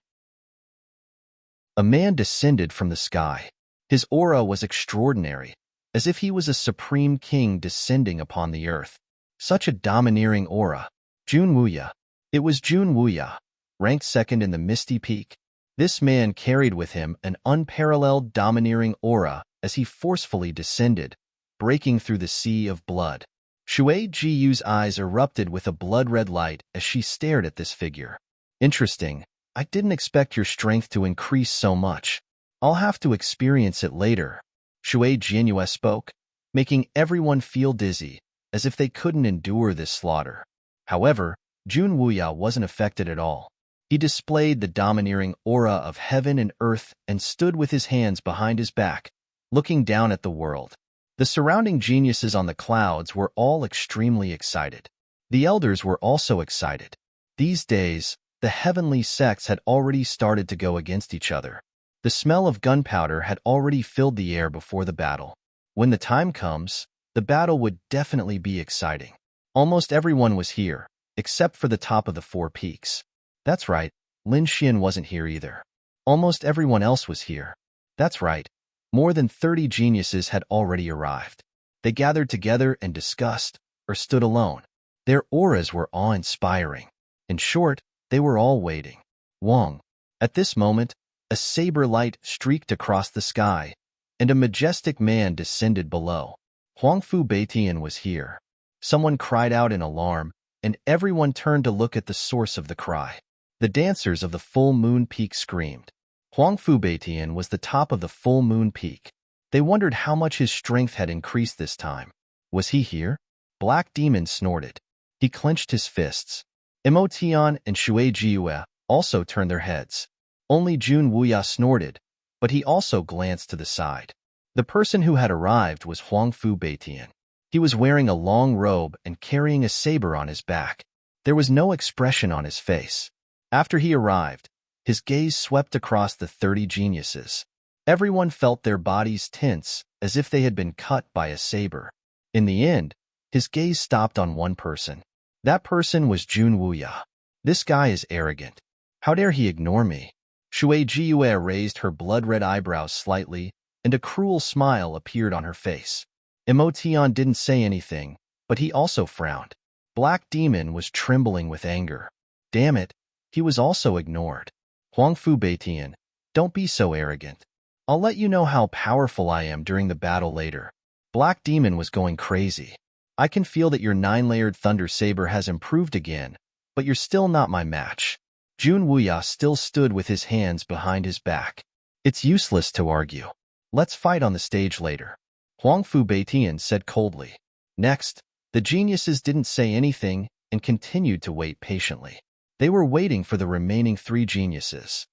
A man descended from the sky. His aura was extraordinary, as if he was a supreme king descending upon the earth. Such a domineering aura. Jun Wuya. It was Jun Wuya, ranked second in the Misty Peak. This man carried with him an unparalleled domineering aura as he forcefully descended, breaking through the sea of blood. Shui Jiyu's eyes erupted with a blood-red light as she stared at this figure. Interesting. I didn't expect your strength to increase so much. I'll have to experience it later. Shui Jianyu spoke, making everyone feel dizzy, as if they couldn't endure this slaughter. However, Jun Wuya wasn't affected at all. He displayed the domineering aura of heaven and earth and stood with his hands behind his back, looking down at the world. The surrounding geniuses on the clouds were all extremely excited. The elders were also excited. These days, the heavenly sects had already started to go against each other. The smell of gunpowder had already filled the air before the battle. When the time comes, the battle would definitely be exciting. Almost everyone was here, except for the top of the four peaks. That's right, Lin Xian wasn't here either. Almost everyone else was here. That's right, more than 30 geniuses had already arrived. They gathered together and discussed, or stood alone. Their auras were awe-inspiring. In short, they were all waiting. Wong. At this moment, a saber light streaked across the sky, and a majestic man descended below. Huangfu Beitian was here. Someone cried out in alarm, and everyone turned to look at the source of the cry. The dancers of the full moon peak screamed. Huangfu Beitian was the top of the full moon peak. They wondered how much his strength had increased this time. Was he here? Black Demon snorted. He clenched his fists. Emotion and Shui Jiue also turned their heads. Only Jun Wuya snorted, but he also glanced to the side. The person who had arrived was Huangfu Beitian. He was wearing a long robe and carrying a saber on his back. There was no expression on his face. After he arrived, his gaze swept across the 30 geniuses. Everyone felt their bodies tense, as if they had been cut by a saber. In the end, his gaze stopped on one person. That person was Jun Wuya. This guy is arrogant. How dare he ignore me? Shui Jiue raised her blood-red eyebrows slightly, and a cruel smile appeared on her face. Emotion didn't say anything, but he also frowned. Black Demon was trembling with anger. Damn it, he was also ignored. Huangfu Beitian, don't be so arrogant. I'll let you know how powerful I am during the battle later. Black Demon was going crazy. I can feel that your 9-layered thunder saber has improved again, but you're still not my match. Jun Wuya still stood with his hands behind his back. It's useless to argue. Let's fight on the stage later. Huangfu Beitian said coldly. Next, the geniuses didn't say anything and continued to wait patiently. They were waiting for the remaining 3 geniuses.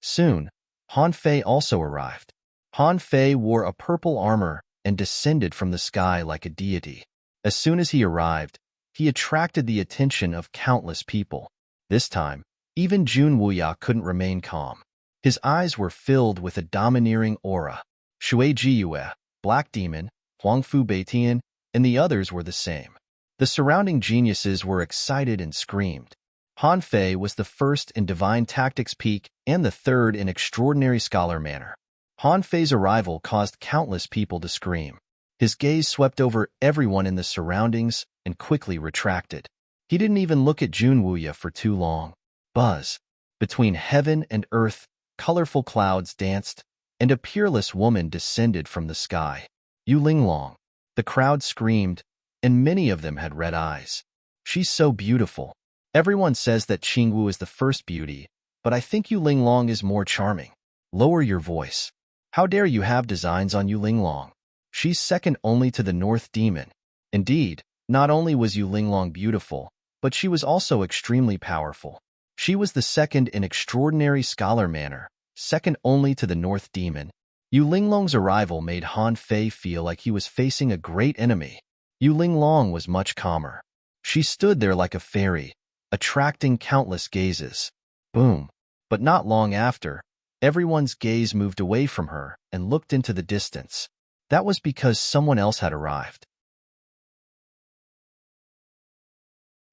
Soon, Han Fei also arrived. Han Fei wore a purple armor and descended from the sky like a deity. As soon as he arrived, he attracted the attention of countless people. This time, even Jun Wuya couldn't remain calm. His eyes were filled with a domineering aura. Shui Jiue, Black Demon, Huangfu Beitian, and the others were the same. The surrounding geniuses were excited and screamed. Han Fei was the first in divine tactics peak and the third in extraordinary scholar manner. Han Fei's arrival caused countless people to scream. His gaze swept over everyone in the surroundings and quickly retracted. He didn't even look at Junwuya for too long. Buzz. Between heaven and earth, colorful clouds danced, and a peerless woman descended from the sky. Yu Linglong. The crowd screamed, and many of them had red eyes. She's so beautiful. Everyone says that Qingwu is the first beauty, but I think Yu Linglong is more charming. Lower your voice. How dare you have designs on Yu Linglong? She's second only to the North Demon. Indeed, not only was Yu Linglong beautiful, but she was also extremely powerful. She was the second in extraordinary scholar manner, second only to the North Demon. Yu Linglong's arrival made Han Fei feel like he was facing a great enemy. Yu Linglong was much calmer. She stood there like a fairy, attracting countless gazes. Boom. But not long after, everyone's gaze moved away from her and looked into the distance. That was because someone else had arrived.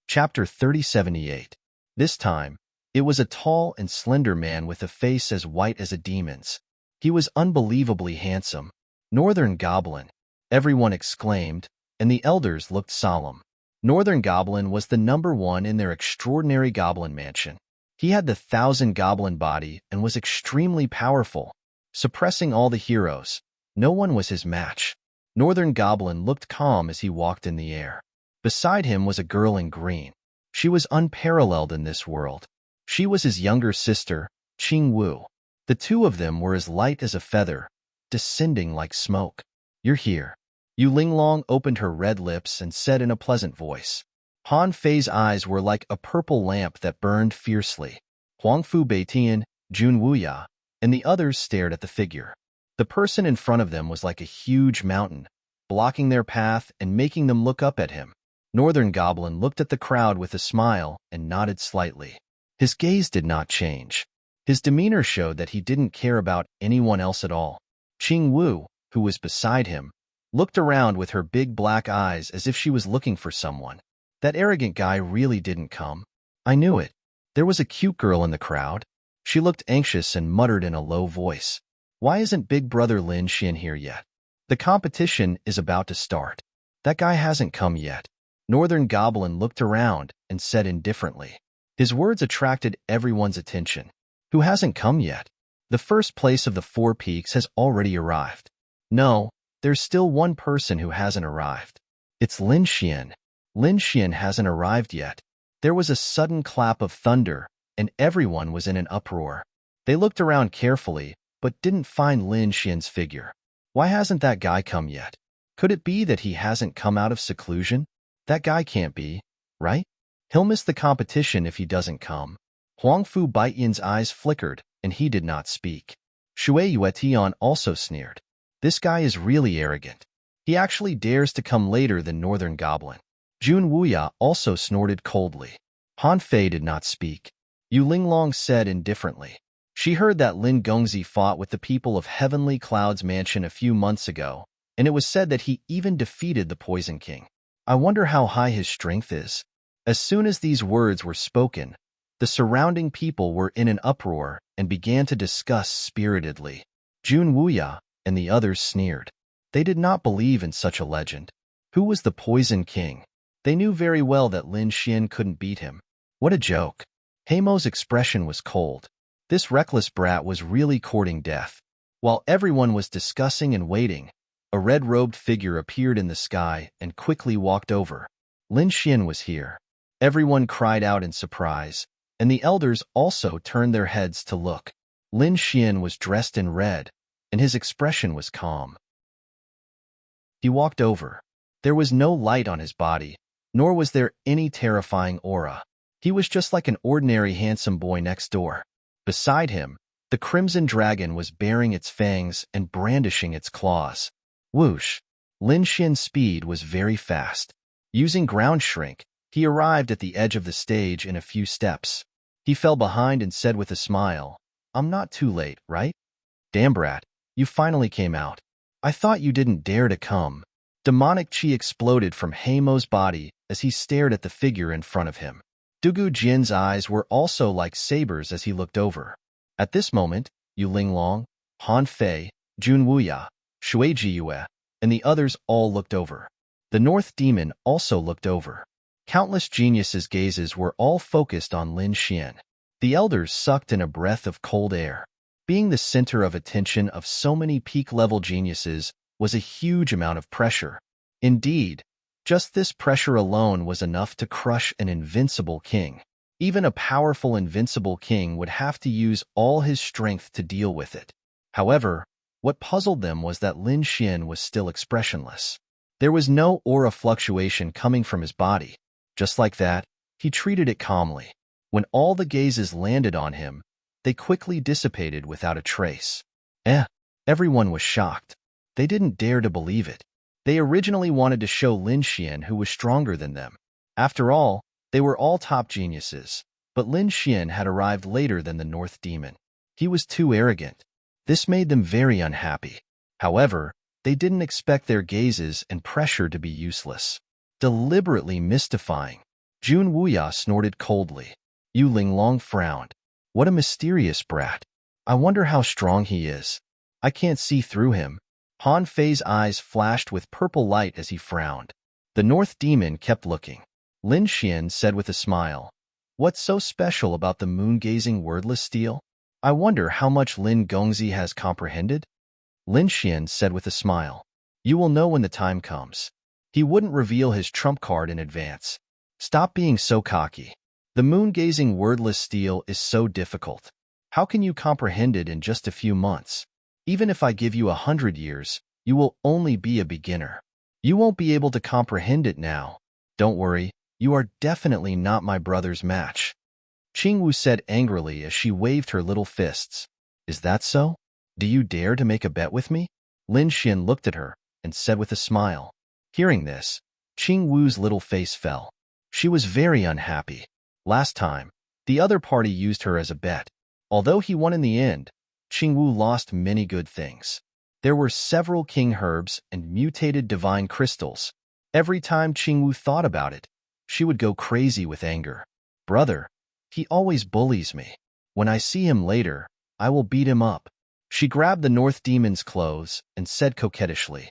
Chapter 3078. This time, it was a tall and slender man with a face as white as a demon's. He was unbelievably handsome. Northern Goblin, everyone exclaimed, and the elders looked solemn. Northern Goblin was the #1 in their extraordinary goblin mansion. He had the 1,000 goblin body and was extremely powerful, suppressing all the heroes. No one was his match. Northern Goblin looked calm as he walked in the air. Beside him was a girl in green. She was unparalleled in this world. She was his younger sister, Qingwu. The two of them were as light as a feather, descending like smoke. You're here. Yu Linglong opened her red lips and said in a pleasant voice. Han Fei's eyes were like a purple lamp that burned fiercely. Huangfu Beitian, Junwuya, and the others stared at the figure. The person in front of them was like a huge mountain, blocking their path and making them look up at him. Northern Goblin looked at the crowd with a smile and nodded slightly. His gaze did not change. His demeanor showed that he didn't care about anyone else at all. Qingwu, who was beside him, looked around with her big black eyes as if she was looking for someone. That arrogant guy really didn't come. I knew it. There was a cute girl in the crowd. She looked anxious and muttered in a low voice. Why isn't Big Brother Lin Xin here yet? The competition is about to start. That guy hasn't come yet. Northern Goblin looked around and said indifferently. His words attracted everyone's attention. Who hasn't come yet? The first place of the 4 peaks has already arrived. No, there's still one person who hasn't arrived. It's Lin Xian. Lin Xian hasn't arrived yet. There was a sudden clap of thunder, and everyone was in an uproar. They looked around carefully, but didn't find Lin Xian's figure. Why hasn't that guy come yet? Could it be that he hasn't come out of seclusion? That guy can't be, right? He'll miss the competition if he doesn't come. Huangfu Baiyan's eyes flickered, and he did not speak. Shui Yuetian also sneered. This guy is really arrogant. He actually dares to come later than Northern Goblin. Junwuya also snorted coldly. Han Fei did not speak. Yu Linglong said indifferently. She heard that Lin Gongzi fought with the people of Heavenly Cloud's mansion a few months ago, and it was said that he even defeated the Poison King. I wonder how high his strength is. As soon as these words were spoken, the surrounding people were in an uproar and began to discuss spiritedly. Junwuya and the others sneered. They did not believe in such a legend. Who was the Poison King? They knew very well that Lin Xian couldn't beat him. What a joke. Heimo's expression was cold. This reckless brat was really courting death. While everyone was discussing and waiting, a red-robed figure appeared in the sky and quickly walked over. Lin Xian was here. Everyone cried out in surprise, and the elders also turned their heads to look. Lin Xian was dressed in red, and his expression was calm. He walked over. There was no light on his body, nor was there any terrifying aura. He was just like an ordinary handsome boy next door. Beside him, the crimson dragon was baring its fangs and brandishing its claws. Whoosh! Lin Xian's speed was very fast. Using ground shrink, he arrived at the edge of the stage in a few steps. He fell behind and said with a smile, I'm not too late, right? Damn brat, you finally came out. I thought you didn't dare to come. Demonic chi exploded from Heimo's body as he stared at the figure in front of him. Dugu Jin's eyes were also like sabers as he looked over. At this moment, Yu Linglong, Han Fei, Jun Wuya, Shui Jiyue, and the others all looked over. The North Demon also looked over. Countless geniuses' gazes were all focused on Lin Xian. The elders sucked in a breath of cold air. Being the center of attention of so many peak-level geniuses was a huge amount of pressure. Indeed, just this pressure alone was enough to crush an invincible king. Even a powerful invincible king would have to use all his strength to deal with it. However, what puzzled them was that Lin Xian was still expressionless. There was no aura fluctuation coming from his body. Just like that, he treated it calmly. When all the gazes landed on him, they quickly dissipated without a trace. Everyone was shocked. They didn't dare to believe it. They originally wanted to show Lin Xian who was stronger than them. After all, they were all top geniuses, but Lin Xian had arrived later than the North Demon. He was too arrogant. This made them very unhappy. However, they didn't expect their gazes and pressure to be useless. Deliberately mystifying. Jun Wuya snorted coldly. Yu Linglong frowned. What a mysterious brat. I wonder how strong he is. I can't see through him. Han Fei's eyes flashed with purple light as he frowned. The North Demon kept looking. Lin Xian said with a smile, "What's so special about the moon-gazing wordless steel? I wonder how much Lin Gongzi has comprehended?" Lin Xian said with a smile, "You will know when the time comes." He wouldn't reveal his trump card in advance. Stop being so cocky. The moon-gazing wordless steel is so difficult. How can you comprehend it in just a few months? Even if I give you 100 years, you will only be a beginner. You won't be able to comprehend it now. Don't worry, you are definitely not my brother's match. Qingwu said angrily as she waved her little fists. Is that so? Do you dare to make a bet with me? Lin Xian looked at her and said with a smile. Hearing this, Qingwu's little face fell. She was very unhappy. Last time, the other party used her as a bet. Although he won in the end, Qingwu lost many good things. There were several king herbs and mutated divine crystals. Every time Qingwu thought about it, she would go crazy with anger. Brother, he always bullies me. When I see him later, I will beat him up. She grabbed the North Demon's clothes and said coquettishly.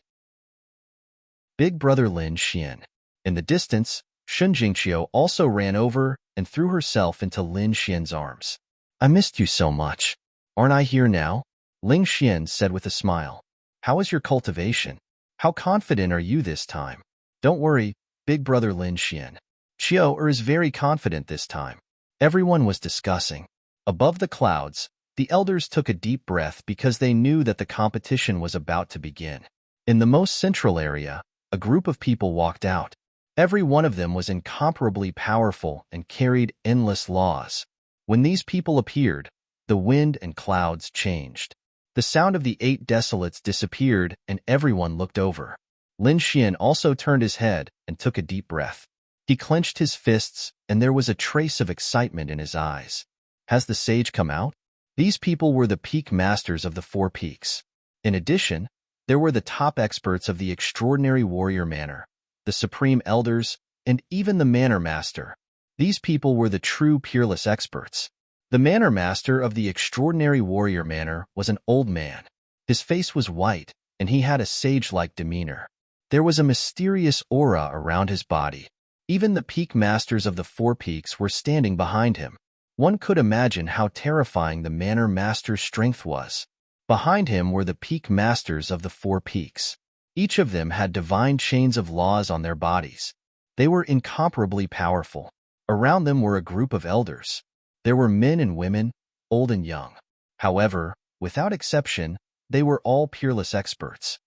Big brother Lin Xian. In the distance, Shun Jingqiu also ran over and threw herself into Lin Xian's arms. I missed you so much. Aren't I here now? Ling Xian said with a smile. How is your cultivation? How confident are you this time? Don't worry, big brother Lin Xian. Qiu is very confident this time. Everyone was discussing. Above the clouds, the elders took a deep breath because they knew that the competition was about to begin. In the most central area, a group of people walked out. Every one of them was incomparably powerful and carried endless laws. When these people appeared, the wind and clouds changed. The sound of the 8 desolates disappeared and everyone looked over. Lin Xian also turned his head and took a deep breath. He clenched his fists and there was a trace of excitement in his eyes. Has the sage come out? These people were the peak masters of the 4 peaks. In addition, there were the top experts of the extraordinary warrior manor, the supreme elders, and even the manor master. These people were the true peerless experts. The manor master of the extraordinary warrior manor was an old man. His face was white, and he had a sage-like demeanor. There was a mysterious aura around his body. Even the peak masters of the 4 peaks were standing behind him. One could imagine how terrifying the manor master's strength was. Behind him were the peak masters of the 4 peaks. Each of them had divine chains of laws on their bodies. They were incomparably powerful. Around them were a group of elders. There were men and women, old and young. However, without exception, they were all peerless experts.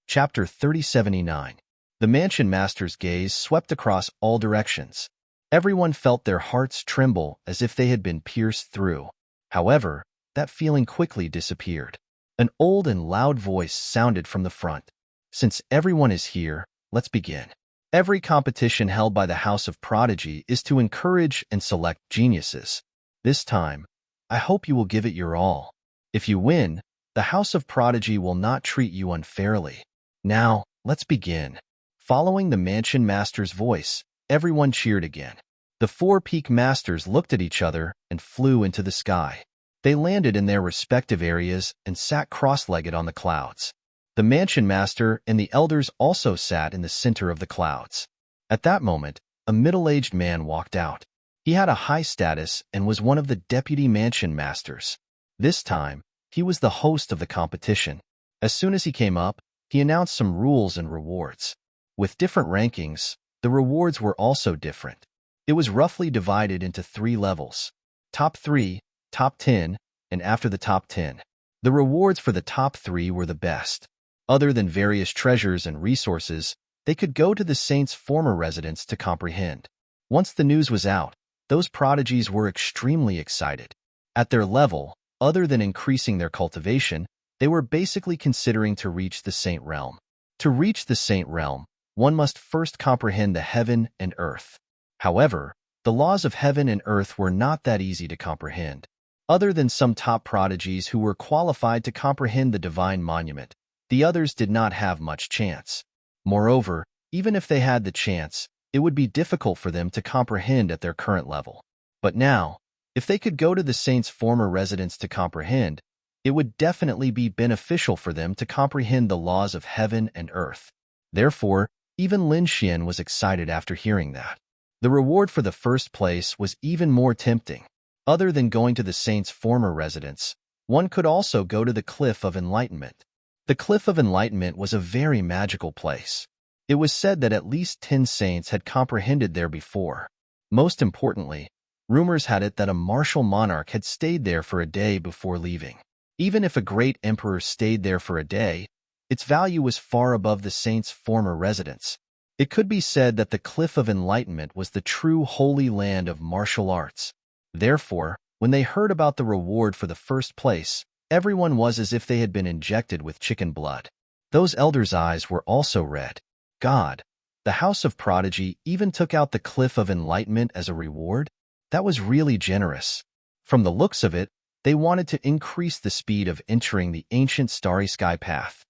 Chapter 3079. The mansion master's gaze swept across all directions. Everyone felt their hearts tremble as if they had been pierced through. However, that feeling quickly disappeared. An old and loud voice sounded from the front. Since everyone is here, let's begin. Every competition held by the House of Prodigy is to encourage and select geniuses. This time, I hope you will give it your all. If you win, the House of Prodigy will not treat you unfairly. Now, let's begin. Following the mansion master's voice, everyone cheered again. The four peak masters looked at each other and flew into the sky. They landed in their respective areas and sat cross-legged on the clouds. The mansion master and the elders also sat in the center of the clouds. At that moment, a middle-aged man walked out. He had a high status and was one of the deputy mansion masters. This time, he was the host of the competition. As soon as he came up, he announced some rules and rewards. With different rankings, the rewards were also different. It was roughly divided into 3 levels: top 3, top 10, and after the top 10. The rewards for the top 3 were the best. Other than various treasures and resources, they could go to the saint's former residence to comprehend. Once the news was out, those prodigies were extremely excited. At their level, other than increasing their cultivation, they were basically considering to reach the saint realm. To reach the saint realm, one must first comprehend the heaven and earth. However, the laws of heaven and earth were not that easy to comprehend. Other than some top prodigies who were qualified to comprehend the divine monument, the others did not have much chance. Moreover, even if they had the chance, it would be difficult for them to comprehend at their current level. But now, if they could go to the saint's former residence to comprehend, it would definitely be beneficial for them to comprehend the laws of heaven and earth. Therefore, even Lin Xian was excited after hearing that. The reward for the first place was even more tempting. Other than going to the saint's former residence, one could also go to the Cliff of Enlightenment. The Cliff of Enlightenment was a very magical place. It was said that at least 10 saints had comprehended there before. Most importantly, rumors had it that a martial monarch had stayed there for a day before leaving. Even if a great emperor stayed there for a day, its value was far above the saint's former residence. It could be said that the Cliff of Enlightenment was the true holy land of martial arts. Therefore, when they heard about the reward for the first place, everyone was as if they had been injected with chicken blood. Those elders' eyes were also red. God, the House of Prodigy even took out the Cliff of Enlightenment as a reward? That was really generous. From the looks of it, they wanted to increase the speed of entering the ancient starry sky path.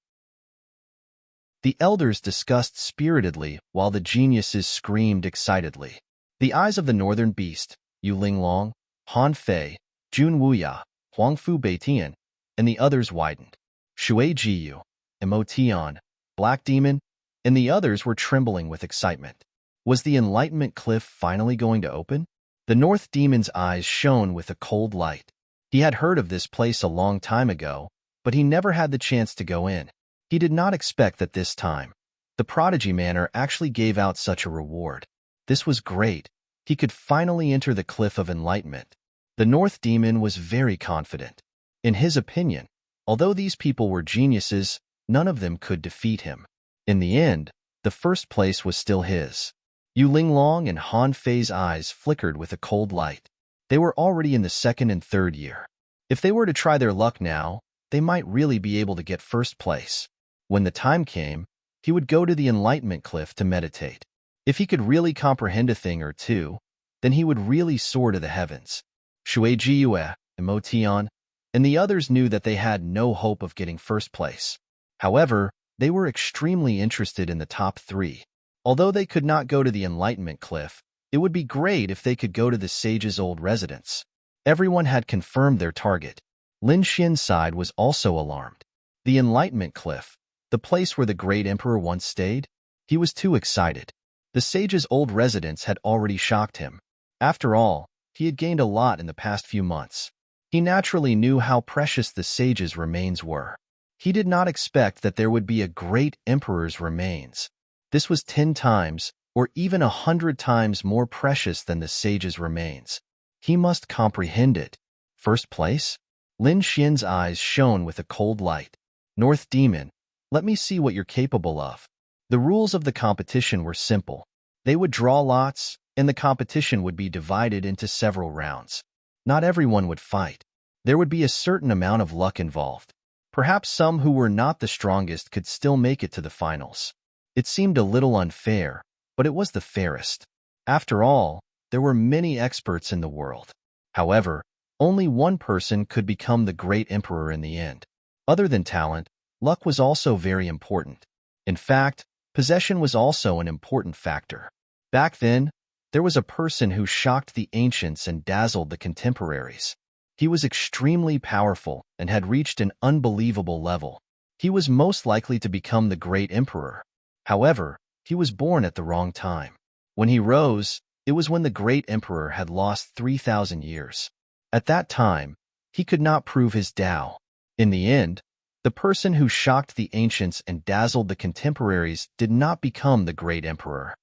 The elders discussed spiritedly while the geniuses screamed excitedly. The eyes of the northern beast, Yu Linglong, Han Fei, Jun Wuya, Huangfu Beitian, and the others widened. Shui Jiyu, Emotion, Black Demon, and the others were trembling with excitement. Was the Enlightenment Cliff finally going to open? The North Demon's eyes shone with a cold light. He had heard of this place a long time ago, but he never had the chance to go in. He did not expect that this time, the Prodigy Manor actually gave out such a reward. This was great. He could finally enter the Cliff of Enlightenment. The North Demon was very confident. In his opinion, although these people were geniuses, none of them could defeat him. In the end, the first place was still his. Yu Linglong and Han Fei's eyes flickered with a cold light. They were already in the 2nd and 3rd year. If they were to try their luck now, they might really be able to get first place. When the time came, he would go to the Enlightenment Cliff to meditate. If he could really comprehend a thing or two, then he would really soar to the heavens. Shui Jiue, Emotion, and the others knew that they had no hope of getting first place. However, they were extremely interested in the top 3. Although they could not go to the Enlightenment Cliff, it would be great if they could go to the sage's old residence. Everyone had confirmed their target. Lin Xian's side was also alarmed. The Enlightenment Cliff, the place where the great emperor once stayed? He was too excited. The sage's old residence had already shocked him. After all, he had gained a lot in the past few months. He naturally knew how precious the sage's remains were. He did not expect that there would be a great emperor's remains. This was 10 times, or even 100 times more precious than the sage's remains. He must comprehend it. First place? Lin Xian's eyes shone with a cold light. North Demon, let me see what you're capable of. The rules of the competition were simple. They would draw lots, and the competition would be divided into several rounds. Not everyone would fight. There would be a certain amount of luck involved. Perhaps some who were not the strongest could still make it to the finals. It seemed a little unfair, but it was the fairest. After all, there were many experts in the world. However, only one person could become the great emperor in the end. Other than talent, luck was also very important. In fact, Possession was also an important factor. Back then, there was a person who shocked the ancients and dazzled the contemporaries. He was extremely powerful and had reached an unbelievable level. He was most likely to become the great emperor. However, he was born at the wrong time. When he rose, it was when the great emperor had lost 3,000 years. At that time, he could not prove his Tao. In the end, the person who shocked the ancients and dazzled the contemporaries did not become the great emperor.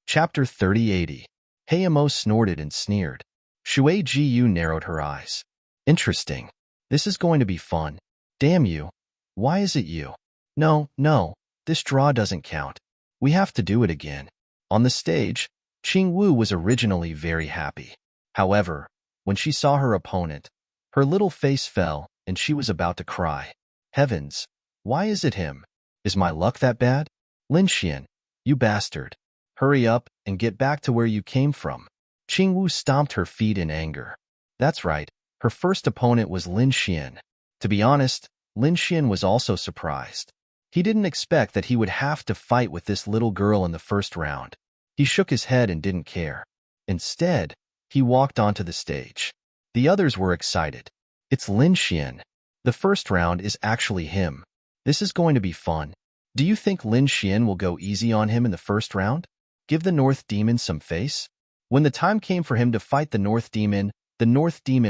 Chapter 3080. Hayamo snorted and sneered. Shui Jiyu narrowed her eyes. Interesting. This is going to be fun. Damn you. Why is it you? No, this draw doesn't count. We have to do it again. On the stage, Qingwu was originally very happy. However, when she saw her opponent, her little face fell and she was about to cry. Heavens, why is it him? Is my luck that bad? Lin Xian, you bastard. Hurry up and get back to where you came from. Qingwu stomped her feet in anger. That's right, her first opponent was Lin Xian. To be honest, Lin Xian was also surprised. He didn't expect that he would have to fight with this little girl in the first round. He shook his head and didn't care. Instead, he walked onto the stage. The others were excited. It's Lin Xian. The first round is actually him. This is going to be fun. Do you think Lin Xian will go easy on him in the first round? Give the North Demon some face? When the time came for him to fight the North Demon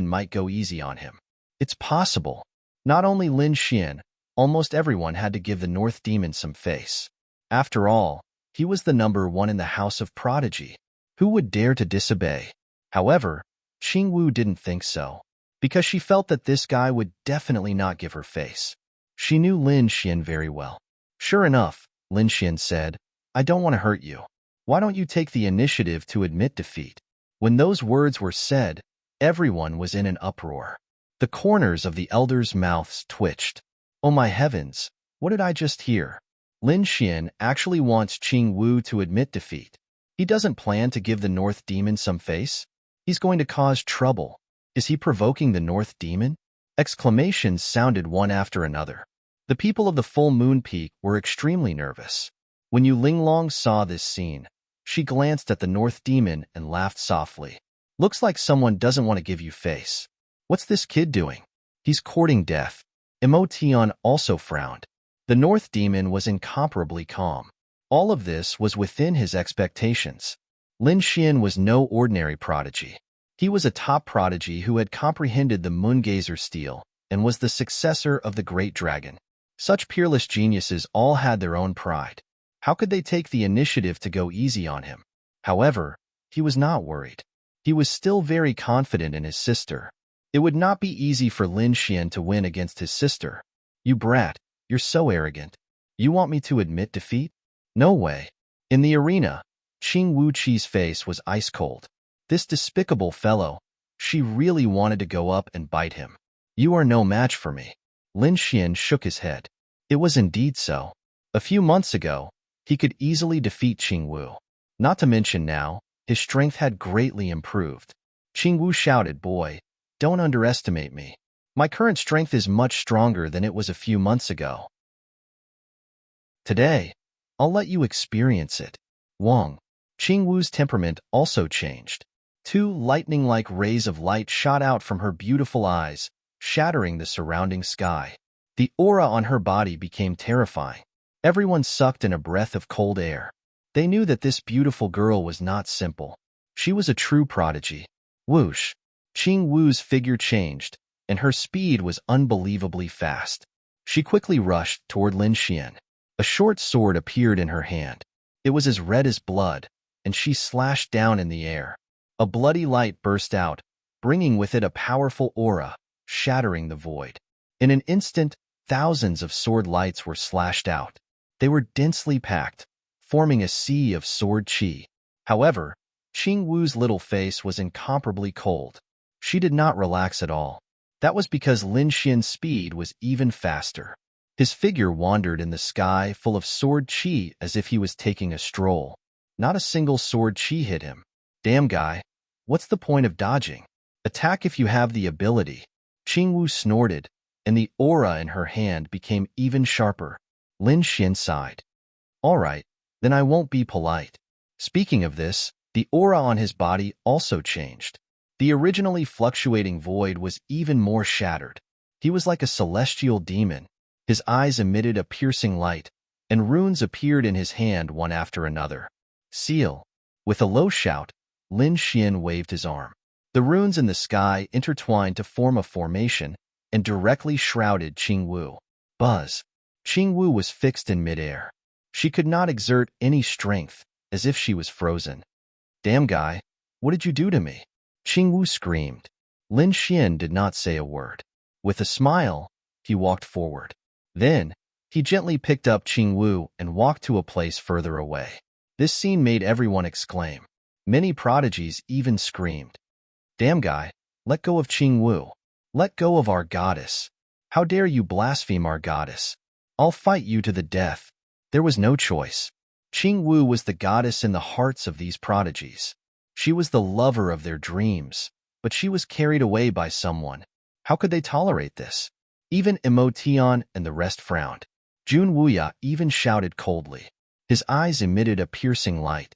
might go easy on him. It's possible. Not only Lin Xian, almost everyone had to give the North Demon some face. After all, he was the #1 in the House of Prodigy. Who would dare to disobey? However, Qingwu didn't think so, because she felt that this guy would definitely not give her face. She knew Lin Xian very well. Sure enough, Lin Xian said, I don't want to hurt you. Why don't you take the initiative to admit defeat? When those words were said, everyone was in an uproar. The corners of the elders' mouths twitched. Oh my heavens, what did I just hear? Lin Xian actually wants Qingwu to admit defeat. He doesn't plan to give the North Demon some face. He's going to cause trouble. Is he provoking the North Demon? Exclamations sounded one after another. The people of the Full Moon Peak were extremely nervous. When Yu Linglong saw this scene, she glanced at the North Demon and laughed softly. Looks like someone doesn't want to give you face. What's this kid doing? He's courting death. Mo Tian also frowned. The North Demon was incomparably calm. All of this was within his expectations. Lin Xian was no ordinary prodigy. He was a top prodigy who had comprehended the Moongazer steel and was the successor of the Great Dragon. Such peerless geniuses all had their own pride. How could they take the initiative to go easy on him? However, he was not worried. He was still very confident in his sister. It would not be easy for Lin Xian to win against his sister. You brat, you're so arrogant. You want me to admit defeat? No way. In the arena, Qing Wuqi's face was ice cold. This despicable fellow, she really wanted to go up and bite him. You are no match for me. Lin Xian shook his head. It was indeed so. A few months ago, he could easily defeat Qingwu. Not to mention now, his strength had greatly improved. Qingwu shouted, Boy, don't underestimate me. My current strength is much stronger than it was a few months ago. Today, I'll let you experience it. Wang. Qingwu's temperament also changed. 2 lightning-like rays of light shot out from her beautiful eyes, shattering the surrounding sky. The aura on her body became terrifying. Everyone sucked in a breath of cold air. They knew that this beautiful girl was not simple. She was a true prodigy. Whoosh! Qingwu's figure changed, and her speed was unbelievably fast. She quickly rushed toward Lin Xian. A short sword appeared in her hand. It was as red as blood, and she slashed down in the air. A bloody light burst out, bringing with it a powerful aura, shattering the void. In an instant, thousands of sword lights were slashed out. They were densely packed, forming a sea of sword chi. However, Qingwu's little face was incomparably cold. She did not relax at all. That was because Lin Xian's speed was even faster. His figure wandered in the sky full of sword chi as if he was taking a stroll. Not a single sword chi hit him. Damn guy, what's the point of dodging? Attack if you have the ability. Qingwu snorted, and the aura in her hand became even sharper. Lin Xian sighed. All right, then I won't be polite. Speaking of this, the aura on his body also changed. The originally fluctuating void was even more shattered. He was like a celestial demon. His eyes emitted a piercing light, and runes appeared in his hand one after another. Seal. With a low shout, Lin Xian waved his arm. The runes in the sky intertwined to form a formation and directly shrouded Qingwu. Buzz. Qingwu was fixed in midair. She could not exert any strength, as if she was frozen. Damn guy, what did you do to me? Qingwu screamed. Lin Xian did not say a word. With a smile, he walked forward. Then, he gently picked up Qingwu and walked to a place further away. This scene made everyone exclaim. Many prodigies even screamed. Damn guy, let go of Qingwu. Let go of our goddess. How dare you blaspheme our goddess? I'll fight you to the death. There was no choice. Qingwu was the goddess in the hearts of these prodigies. She was the lover of their dreams, but she was carried away by someone. How could they tolerate this? Even Emotion and the rest frowned. Jun Wuya even shouted coldly. His eyes emitted a piercing light.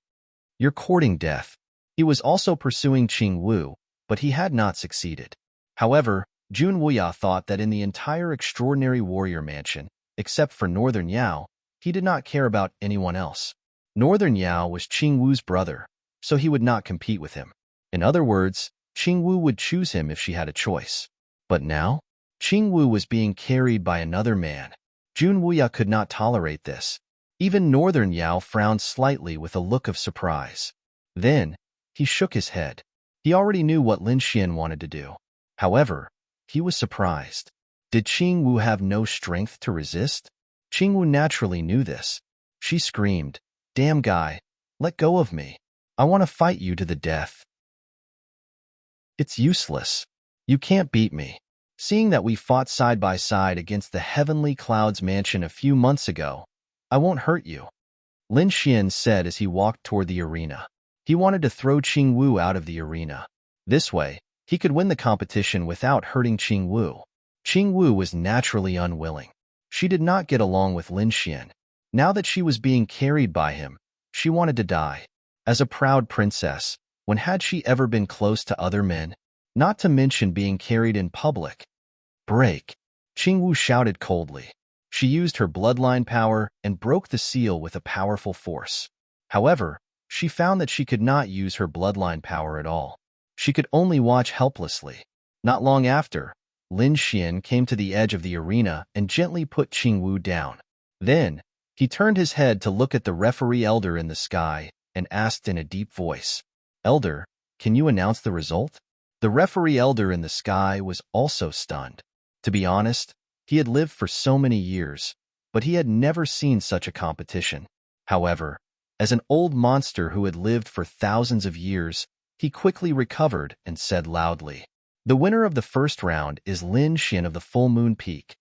You're courting death. He was also pursuing Qingwu, but he had not succeeded. However, Jun Wuya thought that in the entire extraordinary warrior mansion, except for Northern Yao, he did not care about anyone else. Northern Yao was Qingwu's brother, so he would not compete with him. In other words, Qingwu would choose him if she had a choice. But now, Qingwu was being carried by another man. Jun Wuya could not tolerate this. Even Northern Yao frowned slightly with a look of surprise. Then, he shook his head. He already knew what Lin Xian wanted to do. However, he was surprised. Did Qingwu have no strength to resist? Qingwu naturally knew this. She screamed, Damn guy, let go of me. I want to fight you to the death. It's useless. You can't beat me. Seeing that we fought side by side against the Heavenly Clouds mansion a few months ago, I won't hurt you. Lin Xian said as he walked toward the arena. He wanted to throw Qingwu out of the arena. This way, he could win the competition without hurting Qingwu. Qingwu was naturally unwilling. She did not get along with Lin Xian. Now that she was being carried by him, she wanted to die. As a proud princess, when had she ever been close to other men? Not to mention being carried in public. Break! Qingwu shouted coldly. She used her bloodline power and broke the seal with a powerful force. However, she found that she could not use her bloodline power at all. She could only watch helplessly. Not long after, Lin Xian came to the edge of the arena and gently put Qingwu down. Then, he turned his head to look at the referee elder in the sky and asked in a deep voice, Elder, can you announce the result? The referee elder in the sky was also stunned. To be honest, he had lived for so many years, but he had never seen such a competition. However, as an old monster who had lived for thousands of years, he quickly recovered and said loudly, The winner of the first round is Lin Xian of the Full Moon Peak.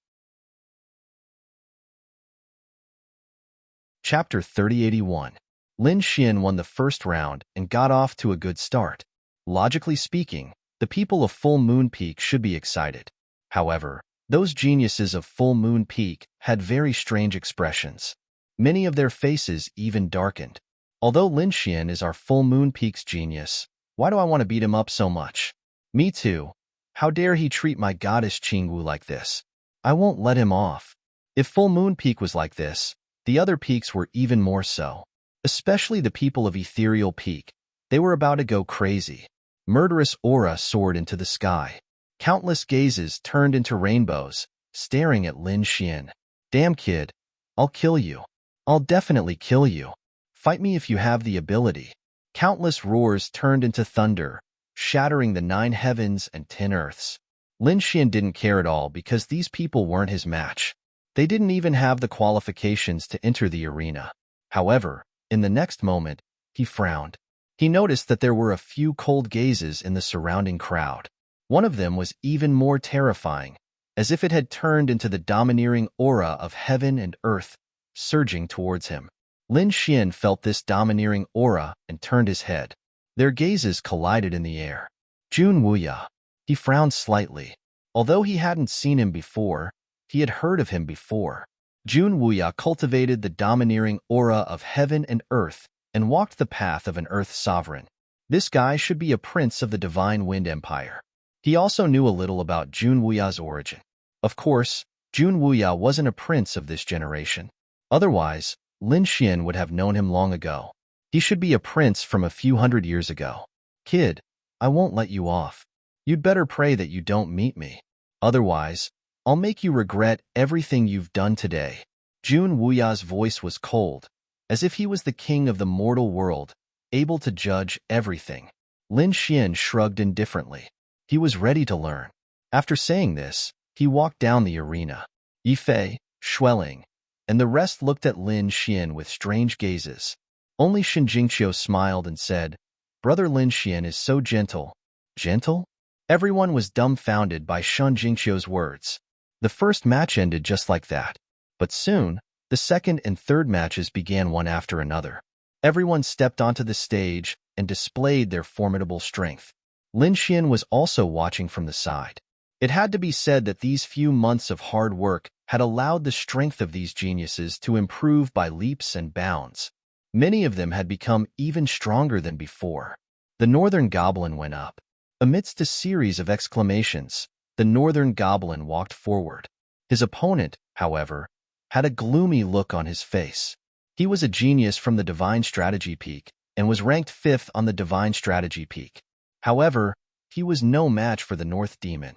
Chapter 3081. Lin Xian won the first round and got off to a good start. Logically speaking, the people of Full Moon Peak should be excited. However, those geniuses of Full Moon Peak had very strange expressions. Many of their faces even darkened. Although Lin Xian is our Full Moon Peak's genius, why do I want to beat him up so much? Me too. How dare he treat my goddess Qingwu like this? I won't let him off. If Full Moon Peak was like this, the other peaks were even more so. Especially the people of Ethereal Peak. They were about to go crazy. Murderous aura soared into the sky. Countless gazes turned into rainbows, staring at Lin Xian. Damn kid, I'll kill you. I'll definitely kill you. Fight me if you have the ability. Countless roars turned into thunder, shattering the 9 heavens and 10 earths. Lin Xian didn't care at all because these people weren't his match. They didn't even have the qualifications to enter the arena. However, in the next moment, he frowned. He noticed that there were a few cold gazes in the surrounding crowd. One of them was even more terrifying, as if it had turned into the domineering aura of heaven and earth, surging towards him. Lin Xian felt this domineering aura and turned his head. Their gazes collided in the air. Jun Wuya. He frowned slightly. Although he hadn't seen him before, he had heard of him before. Jun Wuya cultivated the domineering aura of heaven and earth and walked the path of an earth sovereign. This guy should be a prince of the divine wind empire. He also knew a little about Jun Wuya's origin. Of course, Jun Wuya wasn't a prince of this generation. Otherwise, Lin Xian would have known him long ago. He should be a prince from a few hundred years ago. Kid, I won't let you off. You'd better pray that you don't meet me. Otherwise, I'll make you regret everything you've done today. Jun Wuya's voice was cold, as if he was the king of the mortal world, able to judge everything. Lin Xian shrugged indifferently. He was ready to learn. After saying this, he walked down the arena. Yifei, Xueling, and the rest looked at Lin Xian with strange gazes. Only Shen Jingqiu smiled and said, Brother Lin Xian is so gentle. Gentle? Everyone was dumbfounded by Shen Jingqiu's words. The first match ended just like that. But soon, the second and third matches began one after another. Everyone stepped onto the stage and displayed their formidable strength. Lin Xian was also watching from the side. It had to be said that these few months of hard work had allowed the strength of these geniuses to improve by leaps and bounds. Many of them had become even stronger than before. The Northern Goblin went up. Amidst a series of exclamations, the Northern Goblin walked forward. His opponent, however, had a gloomy look on his face. He was a genius from the Divine Strategy Peak and was ranked 5th on the Divine Strategy Peak. However, he was no match for the North Demon.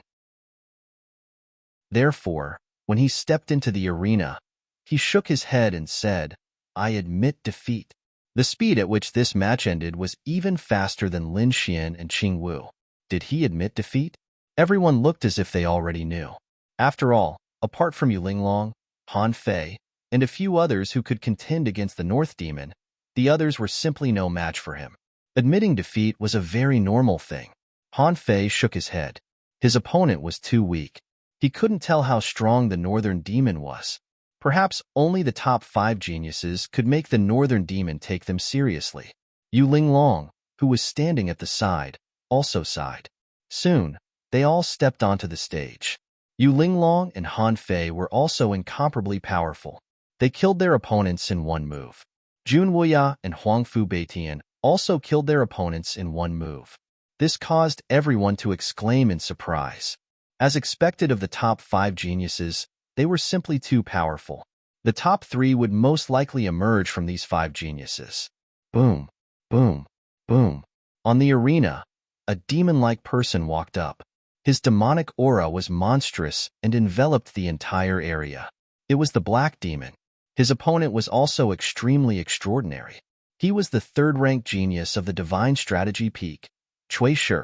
Therefore, when he stepped into the arena, he shook his head and said, I admit defeat. The speed at which this match ended was even faster than Lin Xian and Qing Wu. Did he admit defeat? Everyone looked as if they already knew. After all, apart from Yu Linglong, Han Fei, and a few others who could contend against the North Demon, the others were simply no match for him. Admitting defeat was a very normal thing. Han Fei shook his head. His opponent was too weak. He couldn't tell how strong the Northern Demon was. Perhaps only the top 5 geniuses could make the Northern Demon take them seriously. Yu Linglong, who was standing at the side, also sighed. Soon, they all stepped onto the stage. Yu Linglong and Han Fei were also incomparably powerful. They killed their opponents in one move. Jun Wuya and Huangfu Beitian also killed their opponents in one move. This caused everyone to exclaim in surprise. As expected of the top 5 geniuses, they were simply too powerful. The top 3 would most likely emerge from these 5 geniuses. Boom, boom, boom. On the arena, a demon-like person walked up. His demonic aura was monstrous and enveloped the entire area. It was the Black Demon. His opponent was also extremely extraordinary. He was the 3rd-ranked genius of the Divine Strategy Peak, Cui Shi.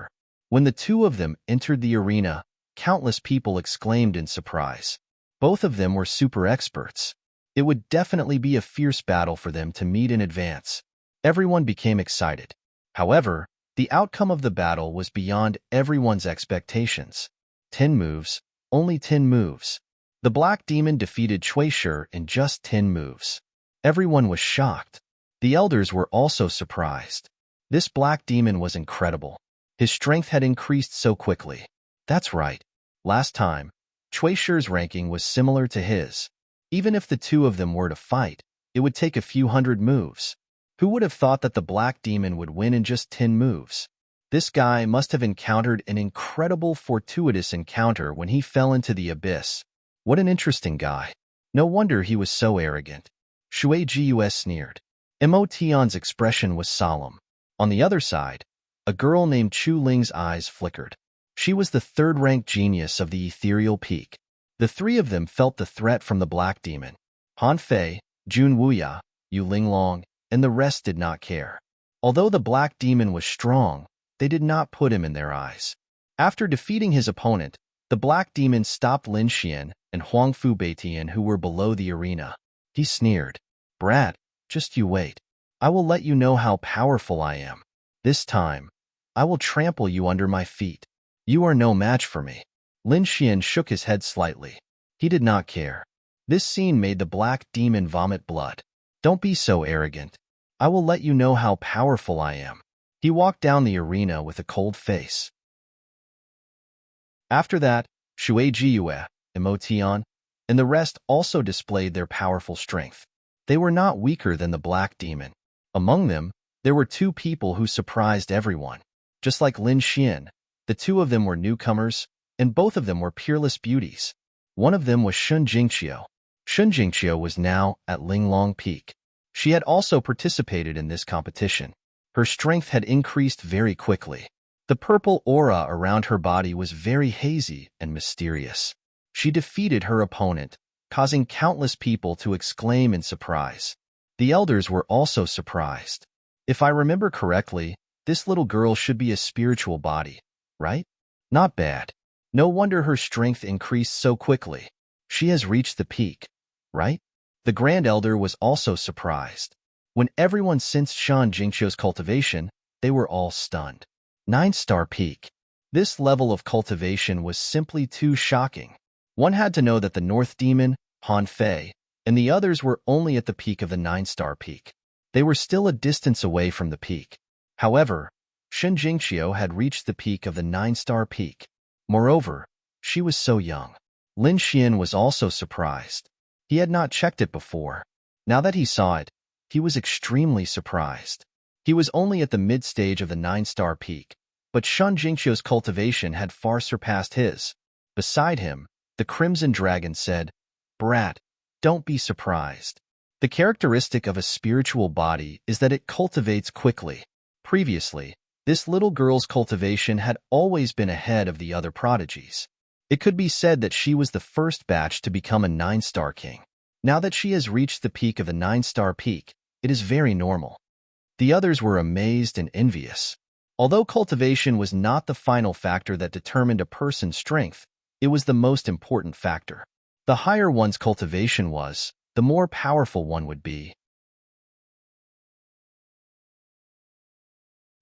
When the two of them entered the arena, countless people exclaimed in surprise. Both of them were super experts. It would definitely be a fierce battle for them to meet in advance. Everyone became excited. However, the outcome of the battle was beyond everyone's expectations. 10 moves, only 10 moves. The Black Demon defeated Cui Shi in just 10 moves. Everyone was shocked. The elders were also surprised. This Black Demon was incredible. His strength had increased so quickly. That's right. Last time, Cui Shi's ranking was similar to his. Even if the two of them were to fight, it would take a few hundred moves. Who would have thought that the Black Demon would win in just 10 moves? This guy must have encountered an incredible fortuitous encounter when he fell into the abyss. What an interesting guy. No wonder he was so arrogant. Shui Gus sneered. Mo Tian's expression was solemn. On the other side, a girl named Chu Ling's eyes flickered. She was the 3rd-ranked genius of the Ethereal Peak. The 3 of them felt the threat from the Black Demon. Han Fei, Jun Wuya, Yu Linglong, and the rest did not care. Although the Black Demon was strong, they did not put him in their eyes. After defeating his opponent, the Black Demon stopped Lin Xian and Huangfu Beitian, who were below the arena. He sneered. Brat, just you wait. I will let you know how powerful I am. This time, I will trample you under my feet. You are no match for me. Lin Xian shook his head slightly. He did not care. This scene made the Black Demon vomit blood. Don't be so arrogant. I will let you know how powerful I am. He walked down the arena with a cold face. After that, Shui Jiyue, Emotion, and the rest also displayed their powerful strength. They were not weaker than the Black Demon. Among them, there were two people who surprised everyone. Just like Lin Xian, the two of them were newcomers, and both of them were peerless beauties. One of them was Shun Jingqiu. Shun Jingqiu was now at Linglong Peak. She had also participated in this competition. Her strength had increased very quickly. The purple aura around her body was very hazy and mysterious. She defeated her opponent, causing countless people to exclaim in surprise. The elders were also surprised. If I remember correctly, this little girl should be a spiritual body, right? Not bad. No wonder her strength increased so quickly. She has reached the peak, right? The Grand Elder was also surprised. When everyone sensed Shan Jingqiu's cultivation, they were all stunned. 9-star peak. This level of cultivation was simply too shocking. One had to know that the North Demon, Han Fei, and the others were only at the peak of the 9-star peak. They were still a distance away from the peak. However, Shun Jingqiu had reached the peak of the 9-star peak. Moreover, she was so young. Lin Xian was also surprised. He had not checked it before. Now that he saw it, he was extremely surprised. He was only at the mid-stage of the 9-star peak, but Shun Jingqiu's cultivation had far surpassed his. Beside him, the Crimson Dragon said, "Brat, don't be surprised. The characteristic of a spiritual body is that it cultivates quickly. Previously, this little girl's cultivation had always been ahead of the other prodigies. It could be said that she was the first batch to become a 9-star king. Now that she has reached the peak of the 9-star peak, it is very normal." The others were amazed and envious. Although cultivation was not the final factor that determined a person's strength, it was the most important factor. The higher one's cultivation was, the more powerful one would be.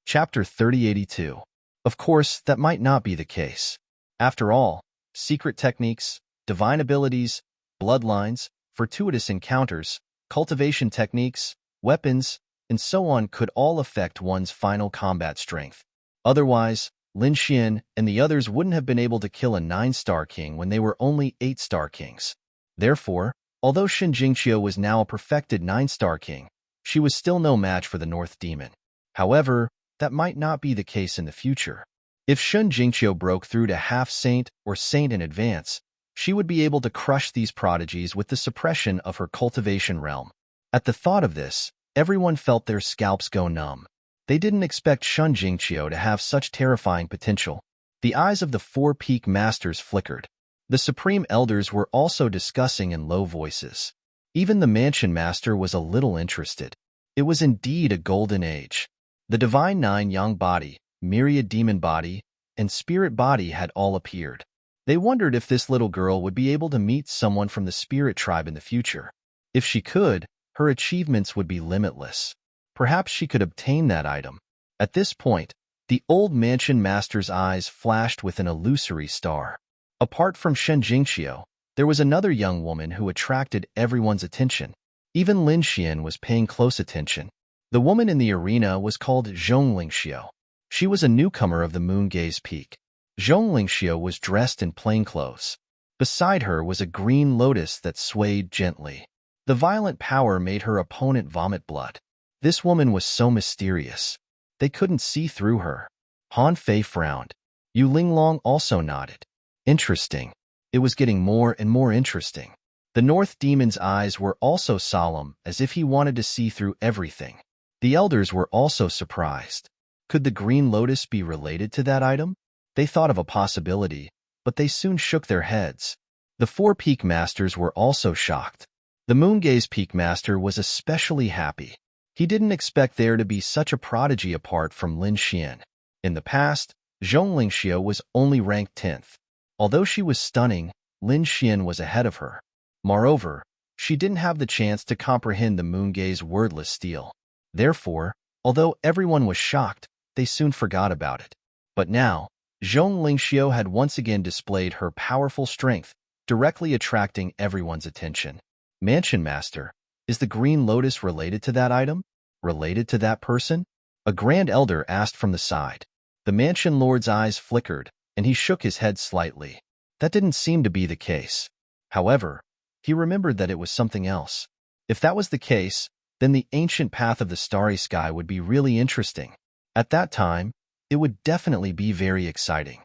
Chapter 3082. Of course, that might not be the case. After all, secret techniques, divine abilities, bloodlines, fortuitous encounters, cultivation techniques, weapons, and so on could all affect one's final combat strength. Otherwise, Lin Xian and the others wouldn't have been able to kill a 9-star king when they were only 8-star kings. Therefore, although Shun Jingqiu was now a perfected 9-star king, she was still no match for the North Demon. However, that might not be the case in the future. If Shun Jingqiu broke through to half-saint or saint in advance, she would be able to crush these prodigies with the suppression of her cultivation realm. At the thought of this, everyone felt their scalps go numb. They didn't expect Shun Jingqiu to have such terrifying potential. The eyes of the 4 peak masters flickered. The supreme elders were also discussing in low voices. Even the mansion master was a little interested. It was indeed a golden age. The divine 9 yang body, myriad demon body, and spirit body had all appeared. They wondered if this little girl would be able to meet someone from the spirit tribe in the future. If she could, her achievements would be limitless. Perhaps she could obtain that item. At this point, the old mansion master's eyes flashed with an illusory star. Apart from Shun Jingqiu, there was another young woman who attracted everyone's attention. Even Lin Xian was paying close attention. The woman in the arena was called Zhong Lingxiu. She was a newcomer of the Moon Gaze Peak. Zhong Lingxiu was dressed in plain clothes. Beside her was a green lotus that swayed gently. The violent power made her opponent vomit blood. This woman was so mysterious. They couldn't see through her. Han Fei frowned. Yu Linglong also nodded. Interesting. It was getting more and more interesting. The North Demon's eyes were also solemn, as if he wanted to see through everything. The elders were also surprised. Could the green lotus be related to that item? They thought of a possibility, but they soon shook their heads. The 4 peak masters were also shocked. The Moon Gaze Peak Master was especially happy. He didn't expect there to be such a prodigy apart from Lin Xian. In the past, Zhong Lingxiu was only ranked 10th. Although she was stunning, Lin Xian was ahead of her. Moreover, she didn't have the chance to comprehend the Moon Gaze wordless steel. Therefore, although everyone was shocked, they soon forgot about it. But now, Zhong Lingxiu had once again displayed her powerful strength, directly attracting everyone's attention. Mansion Master, is the green lotus related to that item? Related to that person? A Grand Elder asked from the side. The Mansion Lord's eyes flickered, and he shook his head slightly. That didn't seem to be the case. However, he remembered that it was something else. If that was the case, then the ancient path of the starry sky would be really interesting. At that time, it would definitely be very exciting.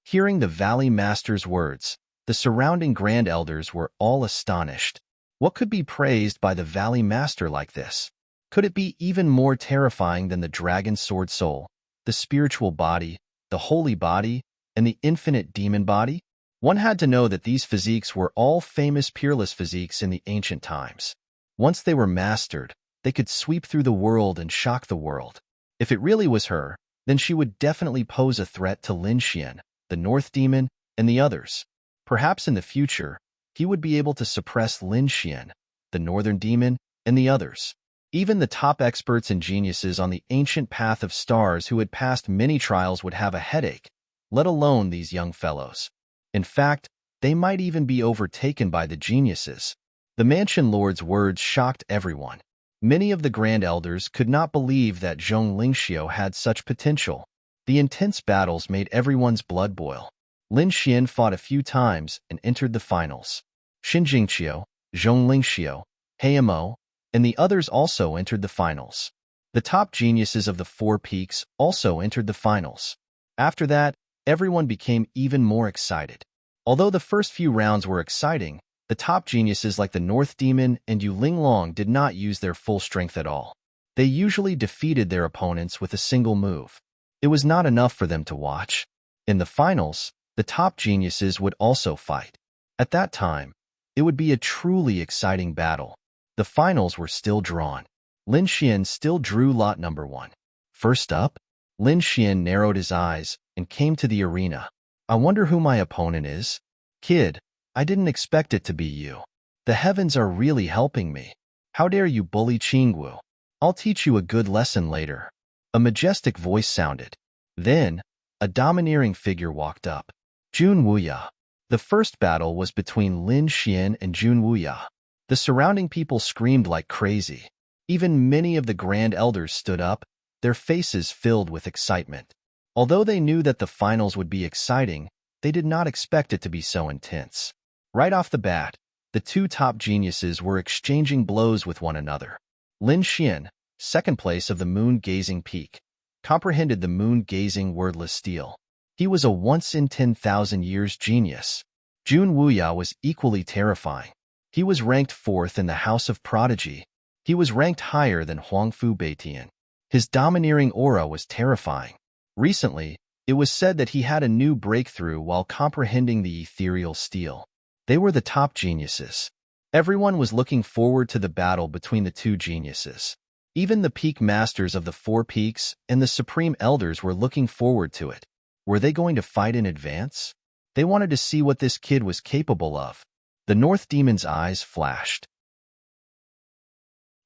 Hearing the Valley Master's words, the surrounding Grand Elders were all astonished. What could be praised by the Valley Master like this? Could it be even more terrifying than the Dragon Sword Soul, the spiritual body, the holy body, and the infinite demon body? One had to know that these physiques were all famous peerless physiques in the ancient times. Once they were mastered, they could sweep through the world and shock the world. If it really was her, then she would definitely pose a threat to Lin Xian, the North Demon, and the others. Perhaps in the future, he would be able to suppress Lin Xian, the Northern Demon, and the others. Even the top experts and geniuses on the ancient path of stars who had passed many trials would have a headache, let alone these young fellows. In fact, they might even be overtaken by the geniuses. The Mansion Lord's words shocked everyone. Many of the Grand Elders could not believe that Zhong Lingxiu had such potential. The intense battles made everyone's blood boil. Lin Xian fought a few times and entered the finals. Xin Jingqiu, Zhong Lingxiu, Heimo, and the others also entered the finals. The top geniuses of the Four Peaks also entered the finals. After that, everyone became even more excited. Although the first few rounds were exciting, the top geniuses like the North Demon and Yu Linglong did not use their full strength at all. They usually defeated their opponents with a single move. It was not enough for them to watch. In the finals, the top geniuses would also fight. At that time, it would be a truly exciting battle. The finals were still drawn. Lin Xian still drew lot number 1. First up, Lin Xian narrowed his eyes and came to the arena. I wonder who my opponent is. Kid, I didn't expect it to be you. The heavens are really helping me. How dare you bully Qingwu? I'll teach you a good lesson later. A majestic voice sounded. Then, a domineering figure walked up. Jun Wuya. The first battle was between Lin Xian and Jun Wuya. The surrounding people screamed like crazy. Even many of the Grand Elders stood up, their faces filled with excitement. Although they knew that the finals would be exciting, they did not expect it to be so intense. Right off the bat, the two top geniuses were exchanging blows with one another. Lin Xian, second place of the moon-gazing peak, comprehended the moon-gazing wordless steel. He was a once-in-10,000 years genius. Jun Wuya was equally terrifying. He was ranked 4th in the House of Prodigy. He was ranked higher than Huangfu Beitian. His domineering aura was terrifying. Recently, it was said that he had a new breakthrough while comprehending the ethereal steel. They were the top geniuses. Everyone was looking forward to the battle between the two geniuses. Even the peak masters of the Four Peaks and the Supreme Elders were looking forward to it. Were they going to fight in advance? They wanted to see what this kid was capable of. The North Demon's eyes flashed.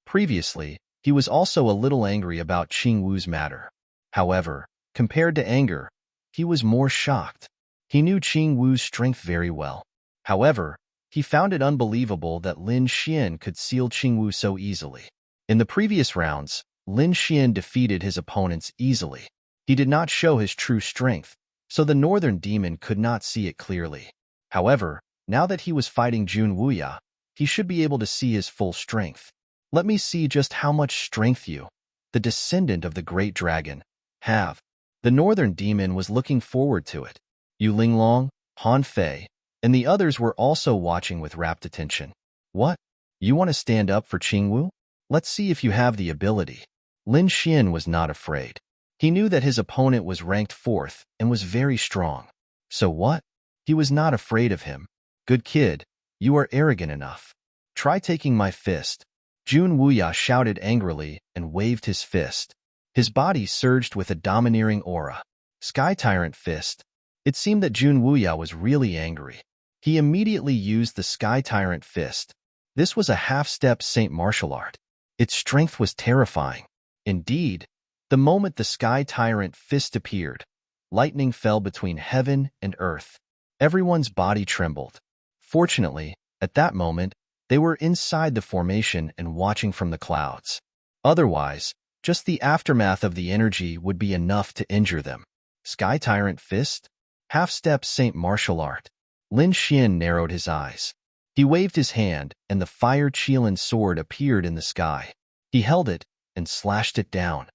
Previously, he was also a little angry about Qingwu's matter. However, compared to anger, he was more shocked. He knew Qingwu's strength very well. However, he found it unbelievable that Lin Xian could seal Qingwu so easily. In the previous rounds, Lin Xian defeated his opponents easily. He did not show his true strength, so the Northern Demon could not see it clearly. However, now that he was fighting Jun Wuya, he should be able to see his full strength. Let me see just how much strength you, the descendant of the great dragon, have. The Northern Demon was looking forward to it. Yu Linglong, Han Fei, and the others were also watching with rapt attention. What? You want to stand up for Qingwu? Let's see if you have the ability. Lin Xian was not afraid. He knew that his opponent was ranked 4th and was very strong. So what? He was not afraid of him. Good kid, you are arrogant enough. Try taking my fist. Jun Wuya shouted angrily and waved his fist. His body surged with a domineering aura. Sky Tyrant Fist. It seemed that Jun Wuya was really angry. He immediately used the Sky Tyrant Fist. This was a half-step Saint martial art. Its strength was terrifying. Indeed, the moment the Sky Tyrant Fist appeared, lightning fell between heaven and earth. Everyone's body trembled. Fortunately, at that moment, they were inside the formation and watching from the clouds. Otherwise, just the aftermath of the energy would be enough to injure them. Sky Tyrant Fist? Half-step Saint martial art. Lin Xian narrowed his eyes. He waved his hand, and the fire Qilin sword appeared in the sky. He held it and slashed it down.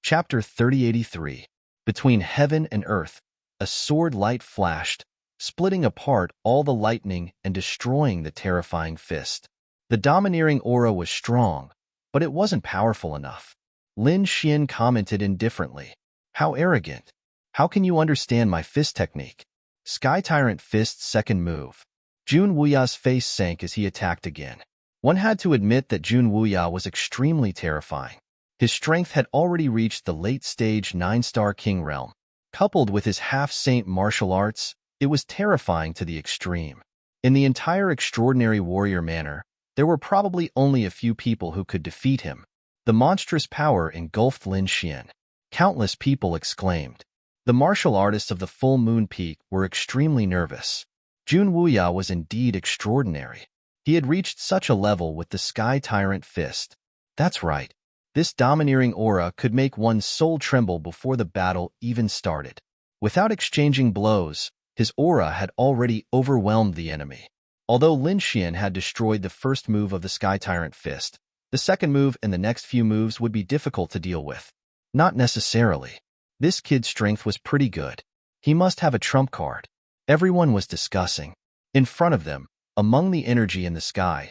Chapter 3083. Between heaven and earth, a sword light flashed, splitting apart all the lightning and destroying the terrifying fist. The domineering aura was strong, but it wasn't powerful enough. Lin Xian commented indifferently. How arrogant. How can you understand my fist technique? Sky Tyrant Fist's second move. Jun Wuya's face sank as he attacked again. One had to admit that Jun Wuya was extremely terrifying. His strength had already reached the late-stage 9-star king realm. Coupled with his half-saint martial arts, it was terrifying to the extreme. In the entire extraordinary warrior manor, there were probably only a few people who could defeat him. The monstrous power engulfed Lin Xian. Countless people exclaimed. The martial artists of the Full Moon Peak were extremely nervous. Jun Wuya was indeed extraordinary. He had reached such a level with the Sky Tyrant Fist. That's right. This domineering aura could make one's soul tremble before the battle even started. Without exchanging blows, his aura had already overwhelmed the enemy. Although Lin Xian had destroyed the first move of the Sky Tyrant Fist, the second move and the next few moves would be difficult to deal with. Not necessarily. This kid's strength was pretty good. He must have a trump card. Everyone was discussing. In front of them, among the energy in the sky,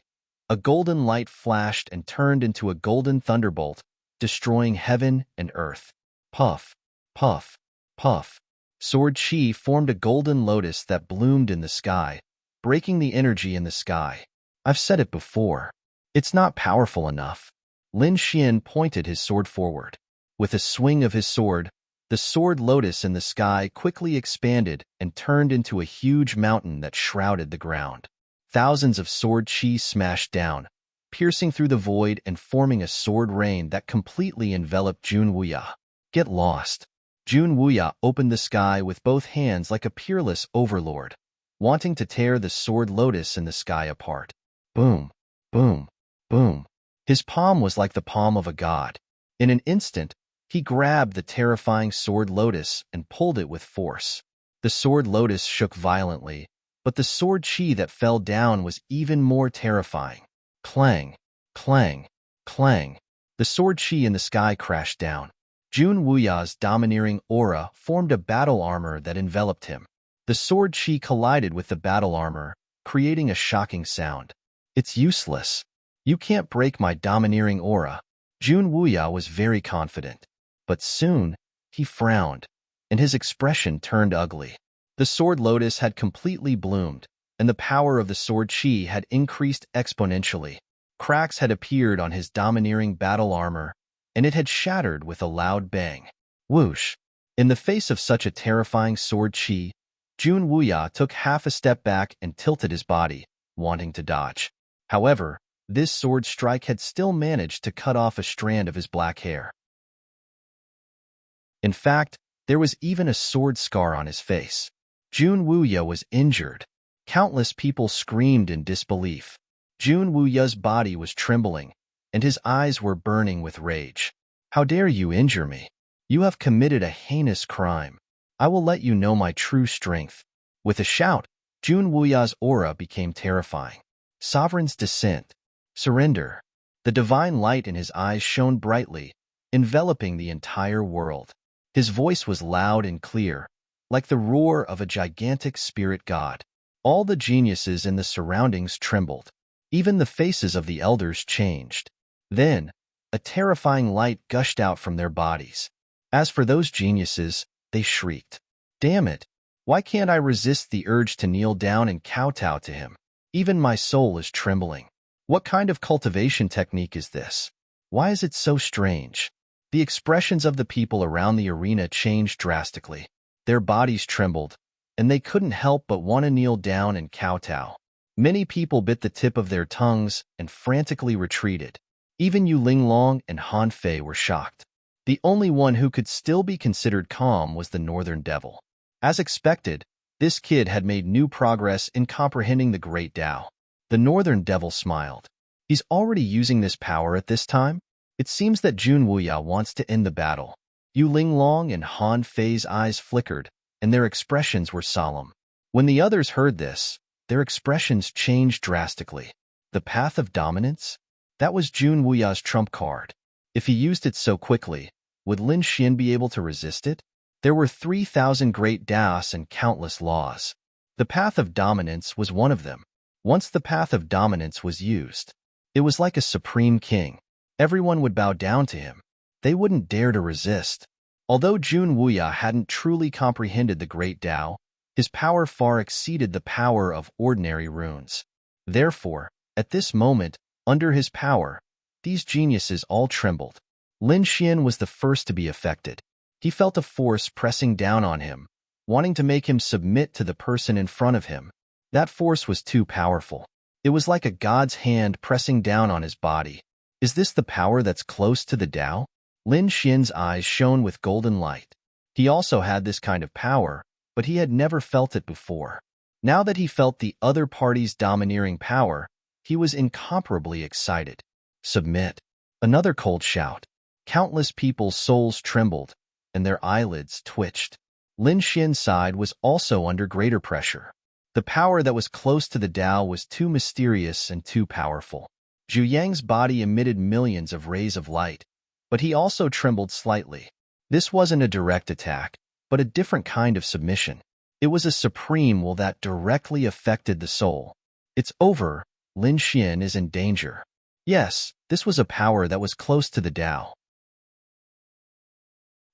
a golden light flashed and turned into a golden thunderbolt, destroying heaven and earth. Puff, puff, puff. Sword Chi formed a golden lotus that bloomed in the sky, breaking the energy in the sky. I've said it before. It's not powerful enough. Lin Xian pointed his sword forward. With a swing of his sword, the sword lotus in the sky quickly expanded and turned into a huge mountain that shrouded the ground. Thousands of sword chi smashed down, piercing through the void and forming a sword rain that completely enveloped Jun Wuya. Get lost. Jun Wuya opened the sky with both hands like a peerless overlord, wanting to tear the sword lotus in the sky apart. Boom, boom, boom. His palm was like the palm of a god. In an instant, he grabbed the terrifying sword lotus and pulled it with force. The sword lotus shook violently, but the sword chi that fell down was even more terrifying. Clang, clang, clang. The sword chi in the sky crashed down. Jun Wuya's domineering aura formed a battle armor that enveloped him. The sword chi collided with the battle armor, creating a shocking sound. It's useless. You can't break my domineering aura. Jun Wuya was very confident. But soon, he frowned, and his expression turned ugly. The sword lotus had completely bloomed, and the power of the sword chi had increased exponentially. Cracks had appeared on his domineering battle armor, and it had shattered with a loud bang. Whoosh! In the face of such a terrifying sword chi, Jun Wuya took half a step back and tilted his body, wanting to dodge. However, this sword strike had still managed to cut off a strand of his black hair. In fact, there was even a sword scar on his face. Jun Wuya was injured. Countless people screamed in disbelief. Jun Wuya's body was trembling, and his eyes were burning with rage. How dare you injure me? You have committed a heinous crime. I will let you know my true strength. With a shout, Jun Wuya's aura became terrifying. Sovereign's descent. Surrender. The divine light in his eyes shone brightly, enveloping the entire world. His voice was loud and clear, like the roar of a gigantic spirit god. All the geniuses in the surroundings trembled. Even the faces of the elders changed. Then, a terrifying light gushed out from their bodies. As for those geniuses, they shrieked. Damn it! Why can't I resist the urge to kneel down and kowtow to him? Even my soul is trembling. What kind of cultivation technique is this? Why is it so strange? The expressions of the people around the arena changed drastically. Their bodies trembled, and they couldn't help but want to kneel down and kowtow. Many people bit the tip of their tongues and frantically retreated. Even Yu Linglong and Han Fei were shocked. The only one who could still be considered calm was the Northern Devil. As expected, this kid had made new progress in comprehending the Great Tao. The Northern Devil smiled. He's already using this power at this time? It seems that Jun Wuya wants to end the battle. Yu Linglong and Han Fei's eyes flickered, and their expressions were solemn. When the others heard this, their expressions changed drastically. The path of dominance? That was Jun Wuya's trump card. If he used it so quickly, would Lin Xian be able to resist it? There were 3,000 great Daos and countless laws. The path of dominance was one of them. Once the path of dominance was used, it was like a supreme king. Everyone would bow down to him. They wouldn't dare to resist. Although Jun Wuya hadn't truly comprehended the great Tao, his power far exceeded the power of ordinary runes. Therefore, at this moment, under his power, these geniuses all trembled. Lin Xian was the first to be affected. He felt a force pressing down on him, wanting to make him submit to the person in front of him. That force was too powerful. It was like a god's hand pressing down on his body. Is this the power that's close to the Tao? Lin Xian's eyes shone with golden light. He also had this kind of power, but he had never felt it before. Now that he felt the other party's domineering power, he was incomparably excited. Submit. Another cold shout. Countless people's souls trembled, and their eyelids twitched. Lin Xian's side was also under greater pressure. The power that was close to the Tao was too mysterious and too powerful. Zhu Yang's body emitted millions of rays of light, but he also trembled slightly. This wasn't a direct attack, but a different kind of submission. It was a supreme will that directly affected the soul. It's over. Lin Xian is in danger. Yes, this was a power that was close to the Tao.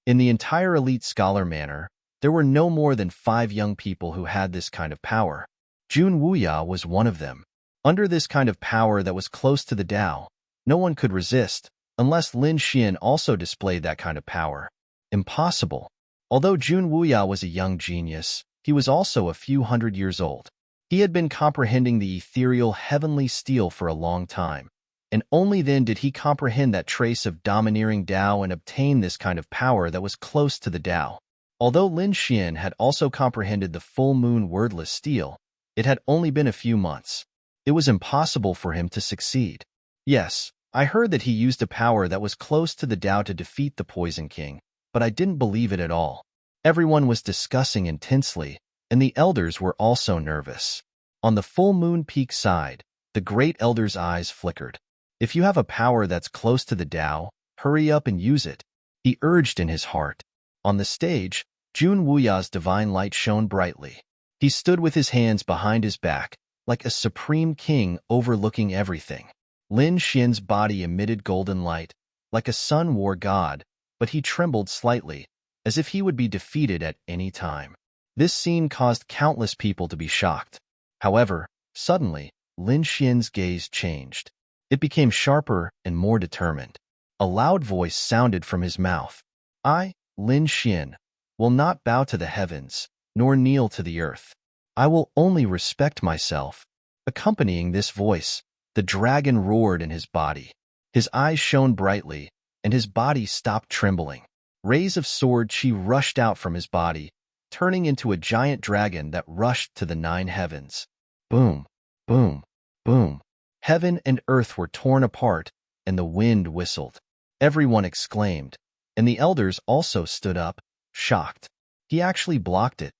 In the entire elite scholar manor, there were no more than 5 young people who had this kind of power. Jun Wuya was one of them. Under this kind of power that was close to the Tao, no one could resist, unless Lin Xian also displayed that kind of power. Impossible. Although Jun Wuya was a young genius, he was also a few hundred years old. He had been comprehending the ethereal heavenly steel for a long time, and only then did he comprehend that trace of domineering Tao and obtain this kind of power that was close to the Tao. Although Lin Xian had also comprehended the full moon wordless steel, it had only been a few months. It was impossible for him to succeed. Yes, I heard that he used a power that was close to the Tao to defeat the Poison King, but I didn't believe it at all. Everyone was discussing intensely, and the elders were also nervous. On the full moon peak side, the great elder's eyes flickered. If you have a power that's close to the Tao, hurry up and use it, he urged in his heart. On the stage, Jun Wuya's divine light shone brightly. He stood with his hands behind his back, like a supreme king overlooking everything. Lin Xian's body emitted golden light, like a sun war god, but he trembled slightly, as if he would be defeated at any time. This scene caused countless people to be shocked. However, suddenly, Lin Xian's gaze changed. It became sharper and more determined. A loud voice sounded from his mouth. I, Lin Xian, will not bow to the heavens, nor kneel to the earth. I will only respect myself. Accompanying this voice, the dragon roared in his body. His eyes shone brightly, and his body stopped trembling. Rays of sword chi rushed out from his body, turning into a giant dragon that rushed to the 9 heavens. Boom, boom, boom. Heaven and earth were torn apart, and the wind whistled. Everyone exclaimed, and the elders also stood up, shocked. He actually blocked it.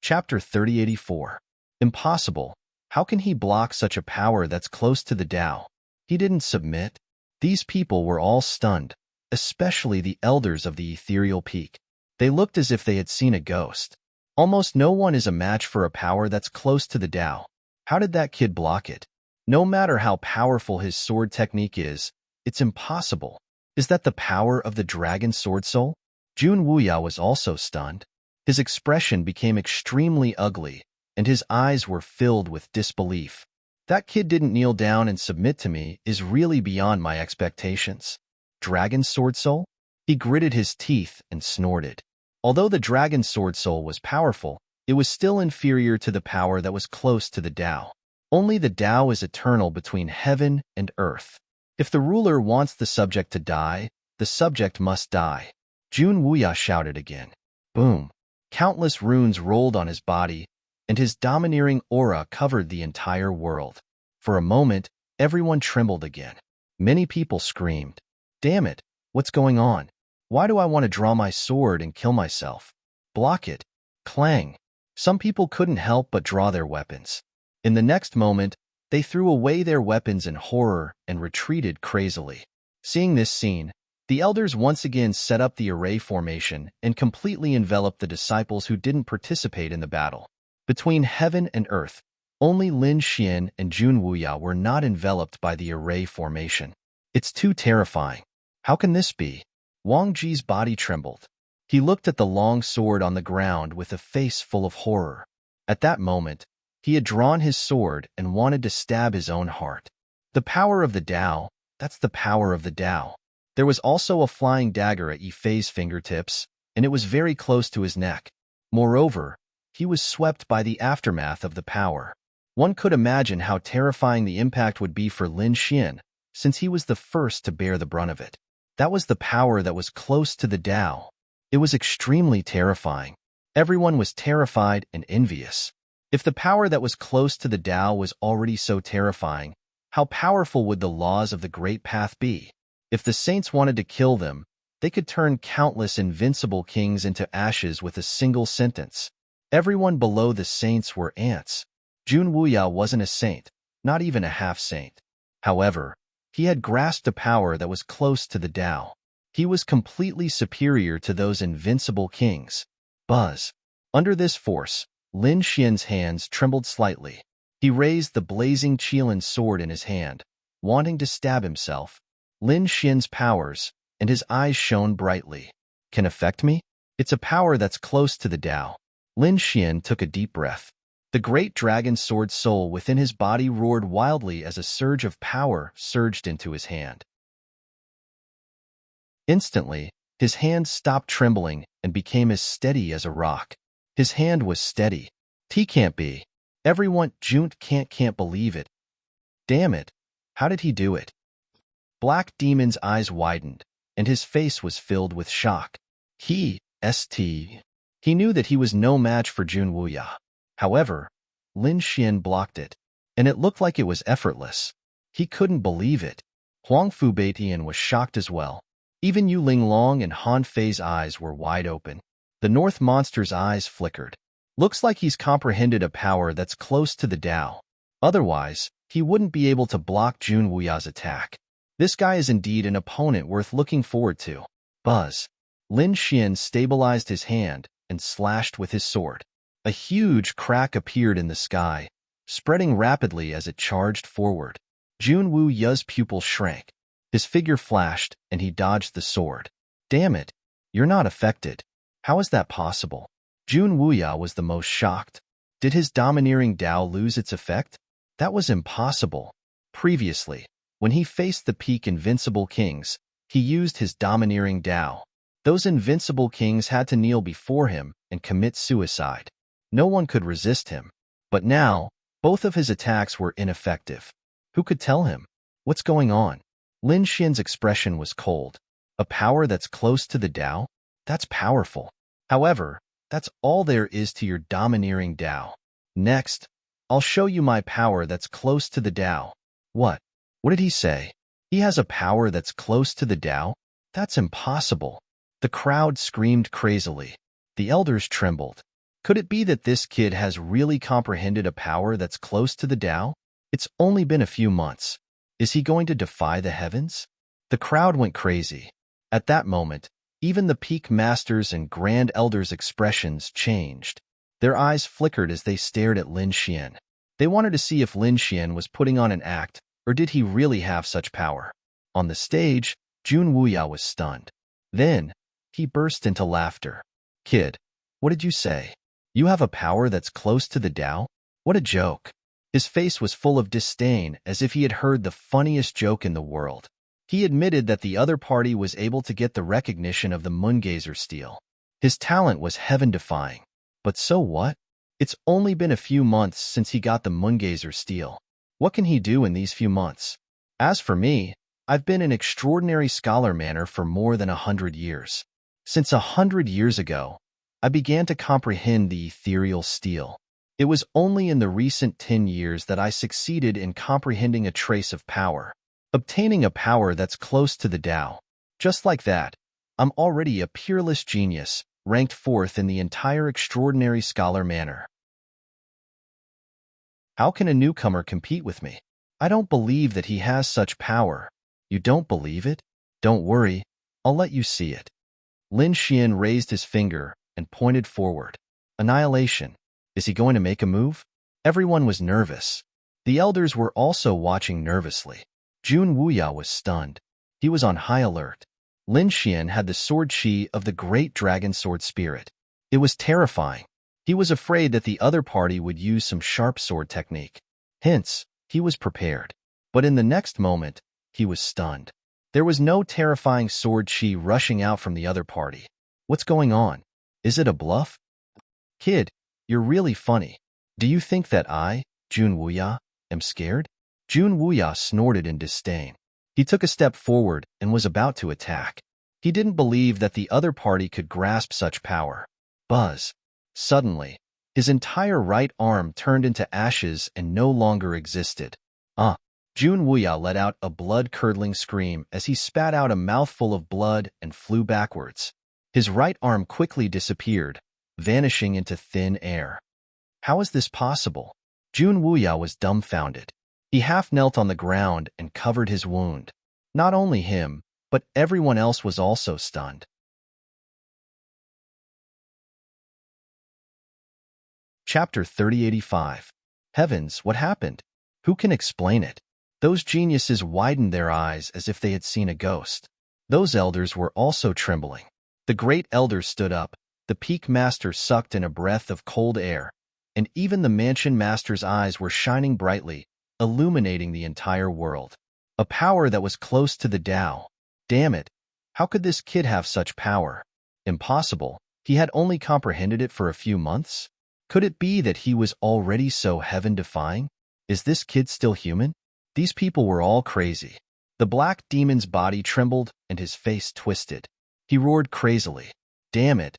Chapter 3084. Impossible. How can he block such a power that's close to the Tao? He didn't submit. These people were all stunned, especially the elders of the ethereal peak. They looked as if they had seen a ghost. Almost no one is a match for a power that's close to the Tao. How did that kid block it? No matter how powerful his sword technique is, it's impossible. Is that the power of the dragon sword soul? Jun Wuya was also stunned. His expression became extremely ugly, and his eyes were filled with disbelief. That kid didn't kneel down and submit to me is really beyond my expectations. Dragon sword soul? He gritted his teeth and snorted. Although the dragon sword soul was powerful, it was still inferior to the power that was close to the Tao. Only the Tao is eternal between heaven and earth. If the ruler wants the subject to die, the subject must die. Jun Wuya shouted again. Boom. Countless runes rolled on his body, and his domineering aura covered the entire world. For a moment, everyone trembled again. Many people screamed, "Damn it, what's going on? Why do I want to draw my sword and kill myself? Block it." Clang. Some people couldn't help but draw their weapons. In the next moment, they threw away their weapons in horror and retreated crazily. Seeing this scene, the elders once again set up the array formation and completely enveloped the disciples who didn't participate in the battle. Between heaven and earth, only Lin Xian and Jun Wuya were not enveloped by the array formation. It's too terrifying. How can this be? Wang Ji's body trembled. He looked at the long sword on the ground with a face full of horror. At that moment, he had drawn his sword and wanted to stab his own heart. The power of the Tao, that's the power of the Tao. There was also a flying dagger at Yifei's fingertips, and it was very close to his neck. Moreover, he was swept by the aftermath of the power. One could imagine how terrifying the impact would be for Lin Xian, since he was the first to bear the brunt of it. That was the power that was close to the Tao. It was extremely terrifying. Everyone was terrified and envious. If the power that was close to the Tao was already so terrifying, how powerful would the laws of the Great Path be? If the saints wanted to kill them, they could turn countless invincible kings into ashes with a single sentence. Everyone below the saints were ants. Jun Wuya wasn't a saint, not even a half-saint. However, he had grasped a power that was close to the Tao. He was completely superior to those invincible kings. Buzz. Under this force, Lin Xian's hands trembled slightly. He raised the blazing Qilin sword in his hand, wanting to stab himself. Lin Xian's powers, and his eyes shone brightly. Can affect me? It's a power that's close to the Tao. Lin Xian took a deep breath. The great dragon sword soul within his body roared wildly as a surge of power surged into his hand. Instantly, his hand stopped trembling and became as steady as a rock. His hand was steady. T can't be. Everyone Junt can't believe it. Damn it. How did he do it? Black Demon's eyes widened, and his face was filled with shock. He knew that he was no match for Jun Wuya. However, Lin Xian blocked it, and it looked like it was effortless. He couldn't believe it. Huang Fubetian was shocked as well. Even Yu Linglong and Han Fei's eyes were wide open. The North Monster's eyes flickered. Looks like he's comprehended a power that's close to the Tao. Otherwise, he wouldn't be able to block Jun Wuya's attack. This guy is indeed an opponent worth looking forward to. Buzz. Lin Xian stabilized his hand and slashed with his sword. A huge crack appeared in the sky, spreading rapidly as it charged forward. Jun Wuya's pupil shrank. His figure flashed, and he dodged the sword. Damn it, you're not affected. How is that possible? Jun Wuya was the most shocked. Did his domineering Tao lose its effect? That was impossible. Previously, when he faced the peak invincible kings, he used his domineering Tao. Those invincible kings had to kneel before him and commit suicide. No one could resist him. But now, both of his attacks were ineffective. Who could tell him? What's going on? Lin Xian's expression was cold. A power that's close to the Tao? That's powerful. However, that's all there is to your domineering Tao. Next, I'll show you my power that's close to the Tao. What? What did he say? He has a power that's close to the Tao? That's impossible. The crowd screamed crazily. The elders trembled. Could it be that this kid has really comprehended a power that's close to the Tao? It's only been a few months. Is he going to defy the heavens? The crowd went crazy. At that moment, even the peak masters and grand elders' expressions changed. Their eyes flickered as they stared at Lin Xian. They wanted to see if Lin Xian was putting on an act, or did he really have such power? On the stage, Jun Wuya was stunned. Then, he burst into laughter. Kid, what did you say? You have a power that's close to the Tao? What a joke. His face was full of disdain, as if he had heard the funniest joke in the world. He admitted that the other party was able to get the recognition of the Moongazer steel. His talent was heaven-defying. But so what? It's only been a few months since he got the Moongazer steel. What can he do in these few months? As for me, I've been an extraordinary scholar manner for more than 100 years. Since 100 years ago, I began to comprehend the ethereal steel. It was only in the recent 10 years that I succeeded in comprehending a trace of power. obtaining a power that's close to the Tao. Just like that, I'm already a peerless genius, ranked fourth in the entire extraordinary scholar manner. How can a newcomer compete with me? I don't believe that he has such power. You don't believe it? Don't worry, I'll let you see it. Lin Xian raised his finger and pointed forward. Annihilation. Is he going to make a move? Everyone was nervous. The elders were also watching nervously. Jun Wuya was stunned. He was on high alert. Lin Xian had the sword chi of the great dragon sword spirit. It was terrifying. He was afraid that the other party would use some sharp sword technique. Hence, he was prepared. But in the next moment, he was stunned. There was no terrifying sword chi rushing out from the other party. What's going on? Is it a bluff? Kid, you're really funny. Do you think that I, Jun Wuya, am scared? Jun Wuya snorted in disdain. He took a step forward and was about to attack. He didn't believe that the other party could grasp such power. Buzz. Suddenly, his entire right arm turned into ashes and no longer existed. Jun Wuya let out a blood-curdling scream as he spat out a mouthful of blood and flew backwards. His right arm quickly disappeared, vanishing into thin air. How is this possible? Jun Wuya was dumbfounded. He half knelt on the ground and covered his wound. Not only him, but everyone else was also stunned. Chapter 3085. Heavens, what happened? Who can explain it? Those geniuses widened their eyes as if they had seen a ghost. Those elders were also trembling. The great elder stood up. The peak master sucked in a breath of cold air, and even the mansion master's eyes were shining brightly, illuminating the entire world. A power that was close to the Tao. Damn it! How could this kid have such power? Impossible. He had only comprehended it for a few months? Could it be that he was already so heaven-defying? Is this kid still human? These people were all crazy. The black demon's body trembled and his face twisted. He roared crazily. Damn it!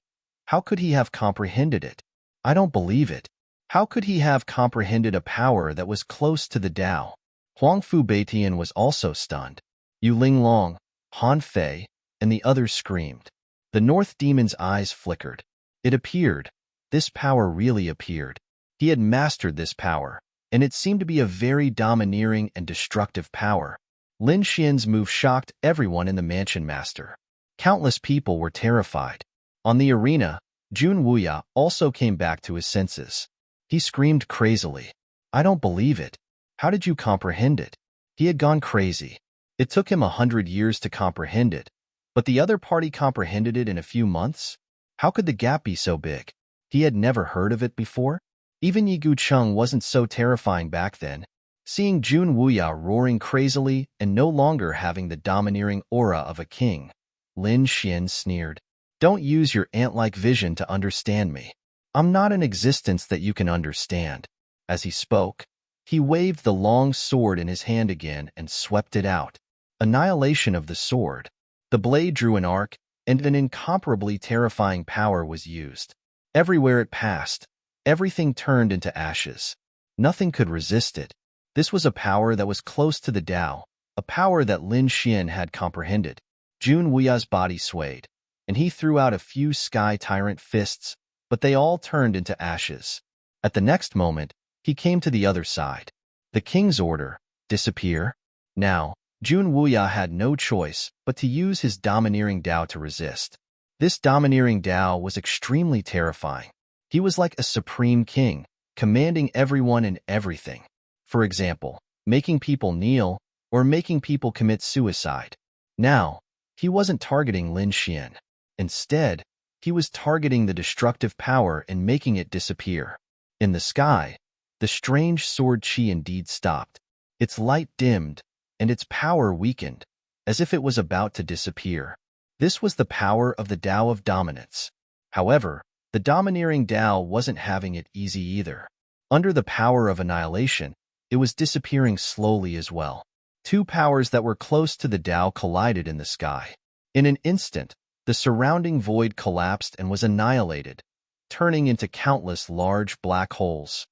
How could he have comprehended it? I don't believe it. How could he have comprehended a power that was close to the Tao? Huangfu Beitian was also stunned. Yu Linglong, Han Fei, and the others screamed. The North Demon's eyes flickered. It appeared. This power really appeared. He had mastered this power, and it seemed to be a very domineering and destructive power. Lin Xian's move shocked everyone in the mansion master. Countless people were terrified. On the arena, Jun Wuya also came back to his senses. He screamed crazily. I don't believe it. How did you comprehend it? He had gone crazy. It took him 100 years to comprehend it, but the other party comprehended it in a few months? How could the gap be so big? He had never heard of it before? Even Yi Gucheng wasn't so terrifying back then. Seeing Jun Wuya roaring crazily and no longer having the domineering aura of a king, Lin Xian sneered. Don't use your ant-like vision to understand me. I'm not an existence that you can understand. As he spoke, he waved the long sword in his hand again and swept it out. Annihilation of the sword. The blade drew an arc, and an incomparably terrifying power was used. Everywhere it passed, everything turned into ashes. Nothing could resist it. This was a power that was close to the Tao, a power that Lin Xian had comprehended. Jun Wuya's body swayed, and he threw out a few sky tyrant fists, but they all turned into ashes. At the next moment, he came to the other side. The king's order, disappear. Now, Jun Wuya had no choice but to use his domineering Tao to resist. This domineering Tao was extremely terrifying. He was like a supreme king, commanding everyone and everything. For example, making people kneel or making people commit suicide. Now, he wasn't targeting Lin Xian. Instead, he was targeting the destructive power and making it disappear. In the sky, the strange sword chi indeed stopped. Its light dimmed, and its power weakened, as if it was about to disappear. This was the power of the Tao of dominance. However, the domineering Tao wasn't having it easy either. Under the power of annihilation, it was disappearing slowly as well. Two powers that were close to the Tao collided in the sky. In an instant, the surrounding void collapsed and was annihilated, turning into countless large black holes.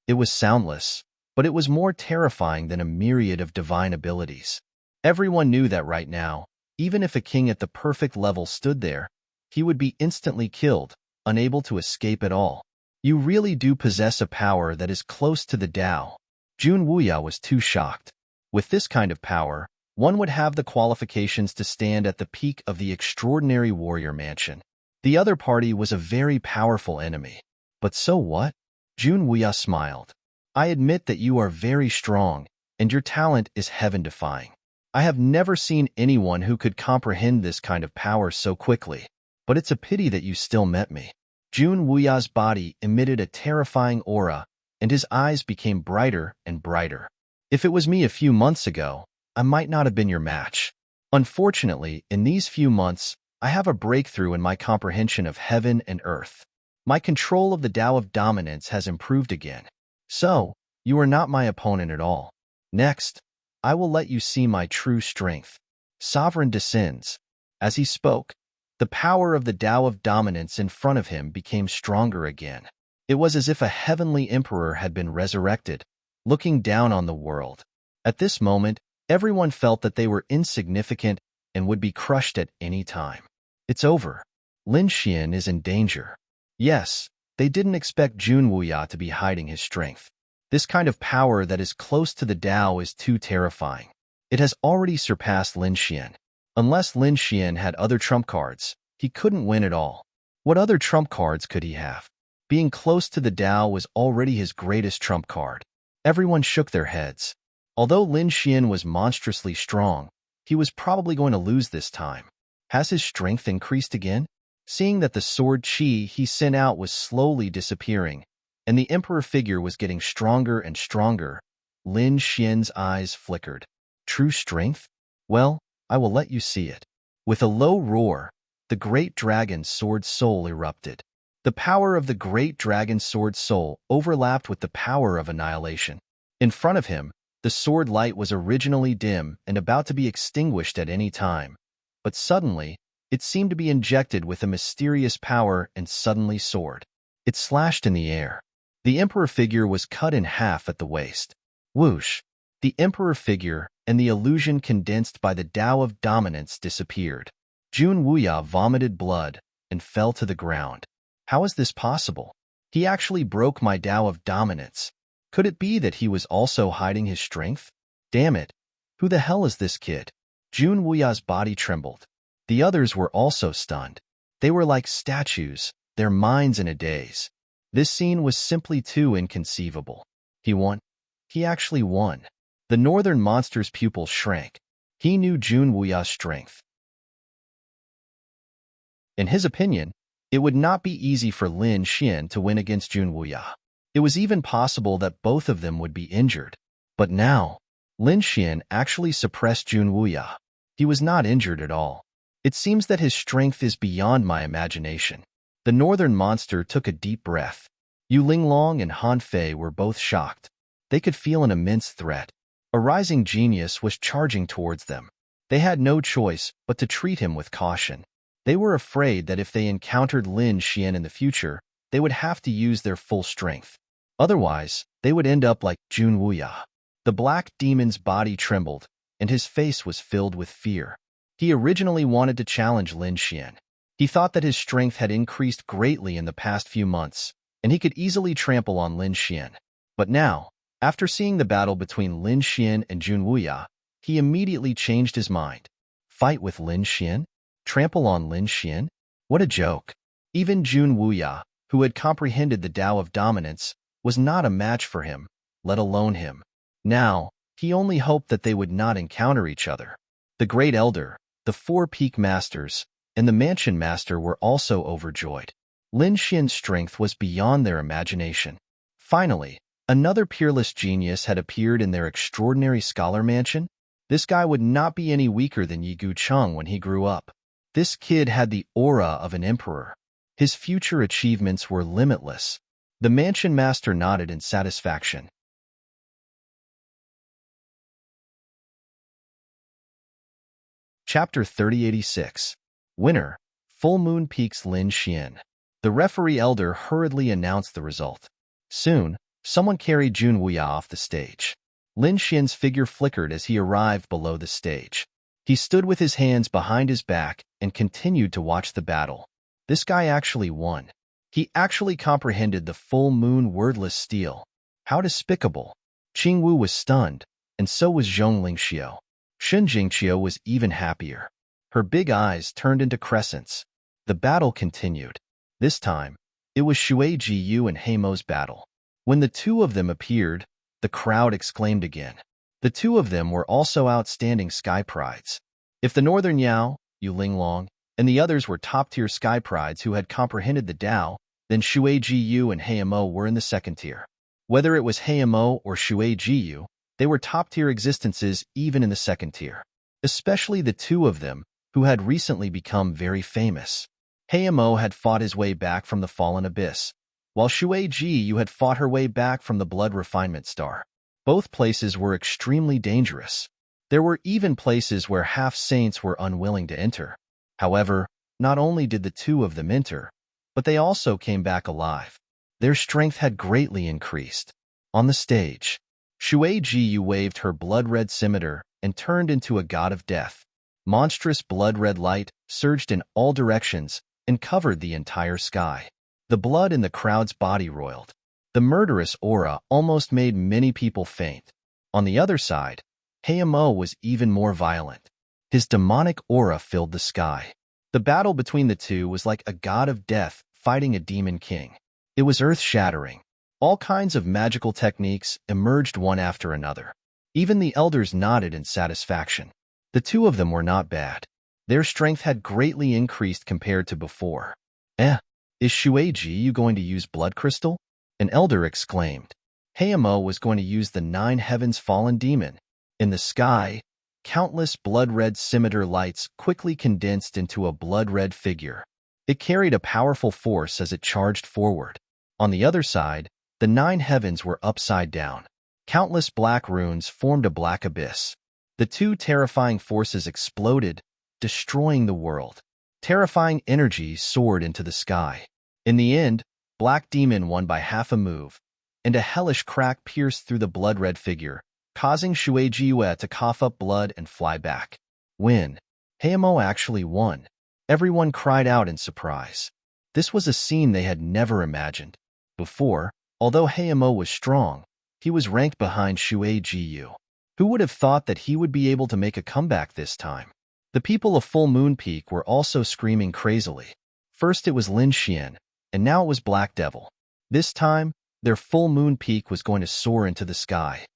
It was soundless. but it was more terrifying than a myriad of divine abilities. Everyone knew that right now, even if a king at the perfect level stood there, he would be instantly killed, unable to escape at all. You really do possess a power that is close to the Tao. Jun Wuya was too shocked. With this kind of power, one would have the qualifications to stand at the peak of the extraordinary warrior mansion. The other party was a very powerful enemy. But so what? Jun Wuya smiled. I admit that you are very strong, and your talent is heaven-defying. I have never seen anyone who could comprehend this kind of power so quickly. But it's a pity that you still met me. Jun Wuya's body emitted a terrifying aura, and his eyes became brighter and brighter. If it was me a few months ago, I might not have been your match. Unfortunately, in these few months, I have a breakthrough in my comprehension of heaven and earth. My control of the Tao of Dominance has improved again. So, you are not my opponent at all. Next, I will let you see my true strength. Sovereign descends. As he spoke, the power of the Tao of Dominance in front of him became stronger again. It was as if a heavenly emperor had been resurrected, looking down on the world. At this moment, everyone felt that they were insignificant and would be crushed at any time. It's over. Lin Xian is in danger. Yes, they didn't expect Jun Wuya to be hiding his strength. This kind of power that is close to the Tao is too terrifying. It has already surpassed Lin Xian. Unless Lin Xian had other trump cards, he couldn't win at all. What other trump cards could he have? Being close to the Tao was already his greatest trump card. Everyone shook their heads. Although Lin Xian was monstrously strong, he was probably going to lose this time. Has his strength increased again? Seeing that the sword qi he sent out was slowly disappearing, and the emperor figure was getting stronger and stronger, Lin Xian's eyes flickered. True strength? Well, I will let you see it. With a low roar, the great dragon sword soul erupted. The power of the great dragon sword soul overlapped with the power of annihilation. In front of him, the sword light was originally dim and about to be extinguished at any time, but suddenly, it seemed to be injected with a mysterious power and suddenly soared. It slashed in the air. The emperor figure was cut in half at the waist. Whoosh! The emperor figure and the illusion condensed by the Tao of Dominance disappeared. Jun Wuya vomited blood and fell to the ground. How is this possible? He actually broke my Tao of Dominance. Could it be that he was also hiding his strength? Damn it! Who the hell is this kid? Jun Wuya's body trembled. The others were also stunned. They were like statues, their minds in a daze. This scene was simply too inconceivable. He won. He actually won. The northern monster's pupil shrank. He knew Jun Wuya's strength. In his opinion, it would not be easy for Lin Xian to win against Jun Wuya. It was even possible that both of them would be injured. But now, Lin Xian actually suppressed Jun Wuya. He was not injured at all. It seems that his strength is beyond my imagination. The northern monster took a deep breath. Yu Linglong and Han Fei were both shocked. They could feel an immense threat. A rising genius was charging towards them. They had no choice but to treat him with caution. They were afraid that if they encountered Lin Xian in the future, they would have to use their full strength. Otherwise, they would end up like Jun Wuya. The black demon's body trembled, and his face was filled with fear. He originally wanted to challenge Lin Xian. He thought that his strength had increased greatly in the past few months, and he could easily trample on Lin Xian. But now, after seeing the battle between Lin Xian and Jun Wuya, he immediately changed his mind. Fight with Lin Xian? Trample on Lin Xian? What a joke. Even Jun Wuya, who had comprehended the Tao of Dominance, was not a match for him, let alone him. Now, he only hoped that they would not encounter each other. The Great Elder, the Four Peak Masters, and the Mansion Master were also overjoyed. Lin Xian's strength was beyond their imagination. Finally, another peerless genius had appeared in their extraordinary scholar mansion. This guy would not be any weaker than Yi Gucheng when he grew up. This kid had the aura of an emperor. His future achievements were limitless. The Mansion Master nodded in satisfaction. Chapter 3086. Winner, Full Moon Peaks Lin Xian. The referee elder hurriedly announced the result. Soon, Someone carried Jun Wuya off the stage. Lin Xian's figure flickered as he arrived below the stage. He stood with his hands behind his back and continued to watch the battle. This guy actually won. He actually comprehended the full moon wordless steel. How despicable. Qingwu was stunned, and so was Zhong Lingxiu. Shen Jingqiu was even happier. Her big eyes turned into crescents. The battle continued. This time, it was Shui Jiyu and Heimo's battle. When the two of them appeared, the crowd exclaimed again. The two of them were also outstanding sky prides. If the Northern Yao, Yu Linglong, and the others were top-tier sky prides who had comprehended the Tao, then Shui Jiyu and Heimo were in the second tier. Whether it was Heimo or Shui Jiyu, they were top-tier existences even in the second tier. Especially the two of them, who had recently become very famous. Heimo had fought his way back from the fallen abyss, while Shui Jiyu had fought her way back from the blood refinement star. Both places were extremely dangerous. There were even places where half-saints were unwilling to enter. However, not only did the two of them enter, but they also came back alive. Their strength had greatly increased. On the stage, Shui Jiyu waved her blood-red scimitar and turned into a god of death. Monstrous blood-red light surged in all directions and covered the entire sky. The blood in the crowd's body roiled. The murderous aura almost made many people faint. On the other side, Heimo was even more violent. His demonic aura filled the sky. The battle between the two was like a god of death fighting a demon king. It was earth-shattering. All kinds of magical techniques emerged one after another. Even the elders nodded in satisfaction. The two of them were not bad. Their strength had greatly increased compared to before. Is Shui Jiyu going to use blood crystal? An elder exclaimed. Heimo was going to use the 9 heavens fallen demon. In the sky, countless blood-red scimitar lights quickly condensed into a blood-red figure. It carried a powerful force as it charged forward. On the other side, the 9 heavens were upside down. Countless black runes formed a black abyss. The two terrifying forces exploded, destroying the world. Terrifying energy soared into the sky. In the end, Black Demon won by half a move, and a hellish crack pierced through the blood-red figure, causing Shui Jiyu to cough up blood and fly back. Win. Heimo actually won. Everyone cried out in surprise. This was a scene they had never imagined. Before, although Heimo was strong, he was ranked behind Shui Jiyu. Who would have thought that he would be able to make a comeback this time? The people of Full Moon Peak were also screaming crazily. First it was Lin Xian, and now it was Black Devil. This time, their Full Moon Peak was going to soar into the sky.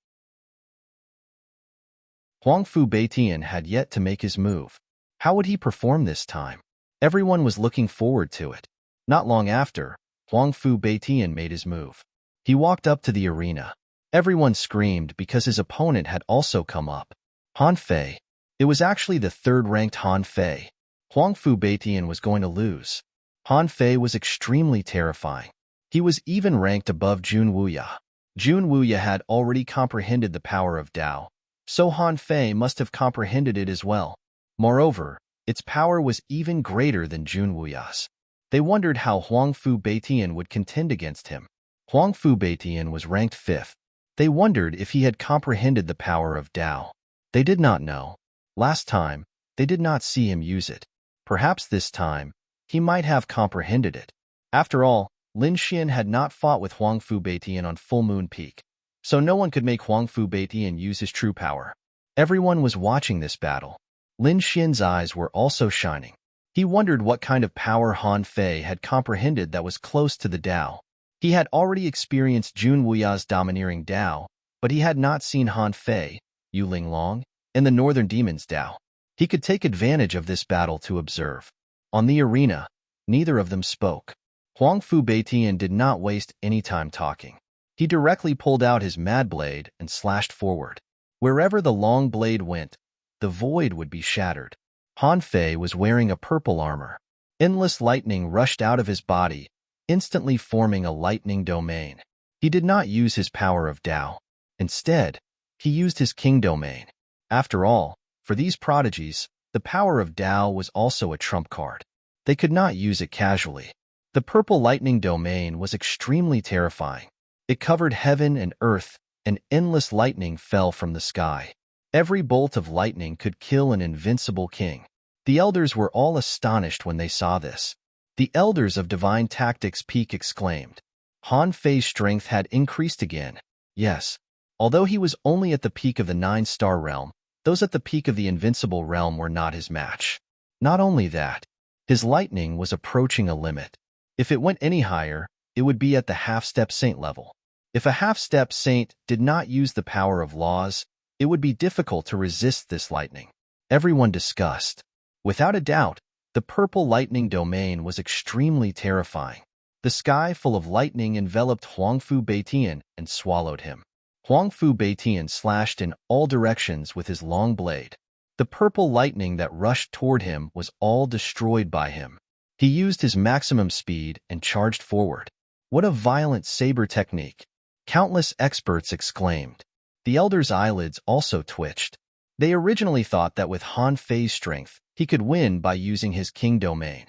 Huangfu Beitian had yet to make his move. How would he perform this time? Everyone was looking forward to it. Not long after, Huangfu Beitian made his move. He walked up to the arena. Everyone screamed because his opponent had also come up. Han Fei. It was actually the third-ranked Han Fei. Huangfu Beitian was going to lose. Han Fei was extremely terrifying. He was even ranked above Jun Wuya. Jun Wuya had already comprehended the power of Tao, so Han Fei must have comprehended it as well. Moreover, its power was even greater than Jun Wuya's. They wondered how Huangfu Beitian would contend against him. Huangfu Beitian was ranked 5th. They wondered if he had comprehended the power of Tao. They did not know. Last time, they did not see him use it. Perhaps this time, he might have comprehended it. After all, Lin Xian had not fought with Huangfu Beitian on Full Moon Peak, so no one could make Huangfu Beitian use his true power. Everyone was watching this battle. Lin Xian's eyes were also shining. He wondered what kind of power Han Fei had comprehended that was close to the Tao. He had already experienced Jun Wuya's domineering Tao, but he had not seen Han Fei, Yu Linglong, and the Northern Demon's Tao. He could take advantage of this battle to observe. On the arena, neither of them spoke. Huangfu Beitian did not waste any time talking. He directly pulled out his mad blade and slashed forward. Wherever the long blade went, the void would be shattered. Han Fei was wearing a purple armor. Endless lightning rushed out of his body, instantly forming a lightning domain. He did not use his power of Tao. Instead, he used his king domain. After all, for these prodigies, the power of Tao was also a trump card. They could not use it casually. The purple lightning domain was extremely terrifying. It covered heaven and earth, and endless lightning fell from the sky. Every bolt of lightning could kill an invincible king. The elders were all astonished when they saw this. The elders of Divine Tactics Peak exclaimed. Han Fei's strength had increased again. Yes, although he was only at the peak of the 9-star realm, those at the peak of the invincible realm were not his match. Not only that, his lightning was approaching a limit. If it went any higher, it would be at the half-step saint level. If a half-step saint did not use the power of laws, it would be difficult to resist this lightning. Everyone discussed. Without a doubt, the purple lightning domain was extremely terrifying. The sky full of lightning enveloped Huangfu Beitian and swallowed him. Huangfu Beitian slashed in all directions with his long blade. The purple lightning that rushed toward him was all destroyed by him. He used his maximum speed and charged forward. What a violent saber technique! Countless experts exclaimed. The elder's eyelids also twitched. They originally thought that with Han Fei's strength, he could win by using his king domain.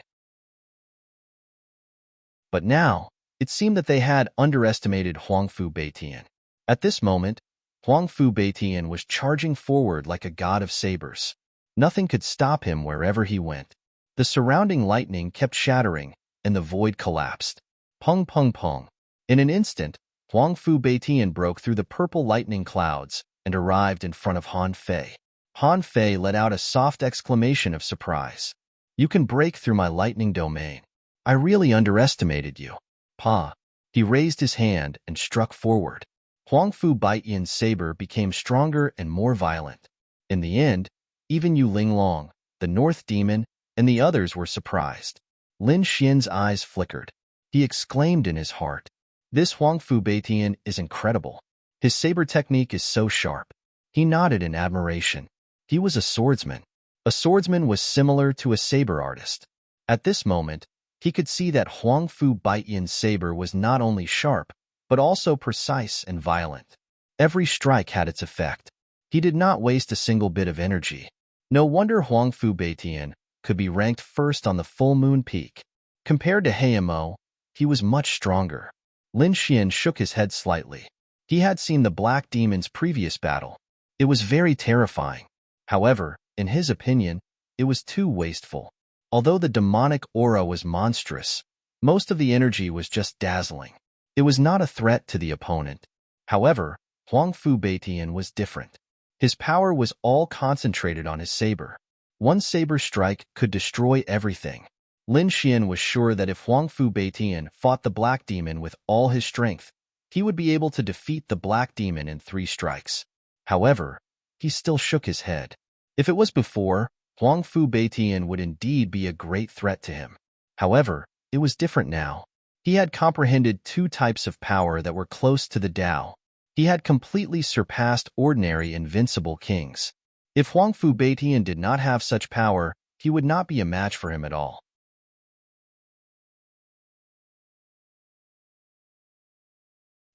But now, it seemed that they had underestimated Huangfu Beitian. At this moment, Huangfu Beitian was charging forward like a god of sabers. Nothing could stop him wherever he went. The surrounding lightning kept shattering, and the void collapsed. Pung pung pung. In an instant, Huangfu Beitian broke through the purple lightning clouds and arrived in front of Han Fei. Han Fei let out a soft exclamation of surprise. You can break through my lightning domain. I really underestimated you. Pa. He raised his hand and struck forward. Huangfu Beitian's saber became stronger and more violent. In the end, even Yu Linglong, the North Demon, and the others were surprised. Lin Xian's eyes flickered. He exclaimed in his heart, "This Huangfu Beitian is incredible. His saber technique is so sharp." He nodded in admiration. He was a swordsman. A swordsman was similar to a saber artist. At this moment, he could see that Huangfu Beitian's saber was not only sharp, but also precise and violent. Every strike had its effect. He did not waste a single bit of energy. No wonder Huangfu Beitian could be ranked first on the full moon peak. Compared to Heimo, he was much stronger. Lin Xian shook his head slightly. He had seen the Black Demon's previous battle. It was very terrifying. However, in his opinion, it was too wasteful. Although the demonic aura was monstrous, most of the energy was just dazzling. It was not a threat to the opponent. However, Huangfu Beitian was different. His power was all concentrated on his saber. One saber strike could destroy everything. Lin Xian was sure that if Huangfu Beitian fought the Black Demon with all his strength, he would be able to defeat the Black Demon in 3 strikes. However, he still shook his head. If it was before, Huangfu Beitian would indeed be a great threat to him. However, it was different now. He had comprehended 2 types of power that were close to the Tao. He had completely surpassed ordinary invincible kings. If Huangfu Beitian did not have such power, he would not be a match for him at all.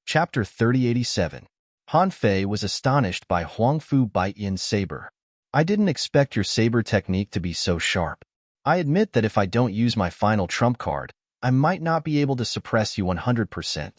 Chapter 3087. Han Fei was astonished by Huangfu Beitian's saber. I didn't expect your saber technique to be so sharp. I admit that if I don't use my final trump card, I might not be able to suppress you 100%.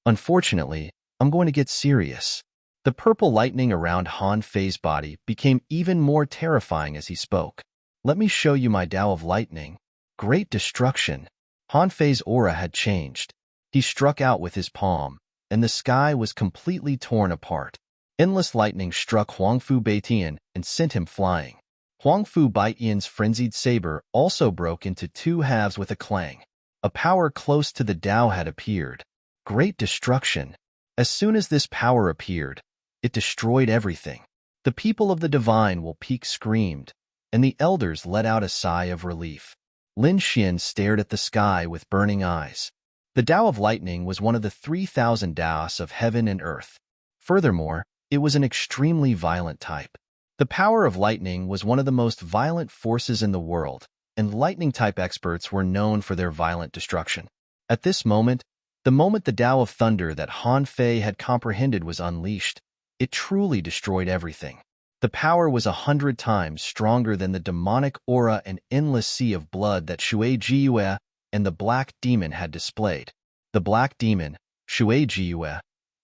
Unfortunately, I'm going to get serious. The purple lightning around Han Fei's body became even more terrifying as he spoke. Let me show you my Tao of Lightning. Great destruction. Han Fei's aura had changed. He struck out with his palm, and the sky was completely torn apart. Endless lightning struck Huangfu Beitian and sent him flying. Huangfu Beitian's frenzied saber also broke into 2 halves with a clang. A power close to the Tao had appeared. Great destruction. As soon as this power appeared, it destroyed everything. The people of the Divine Will Peak screamed, and the elders let out a sigh of relief. Lin Xian stared at the sky with burning eyes. The Tao of Lightning was one of the 3,000 Taos of heaven and earth. Furthermore, it was an extremely violent type. The power of lightning was one of the most violent forces in the world, and lightning-type experts were known for their violent destruction. At this moment, the moment the Tao of Thunder that Han Fei had comprehended was unleashed, it truly destroyed everything. The power was 100 times stronger than the demonic aura and endless sea of blood that Shui Jiyue and the Black Demon had displayed. The Black Demon, Shui Jiyue,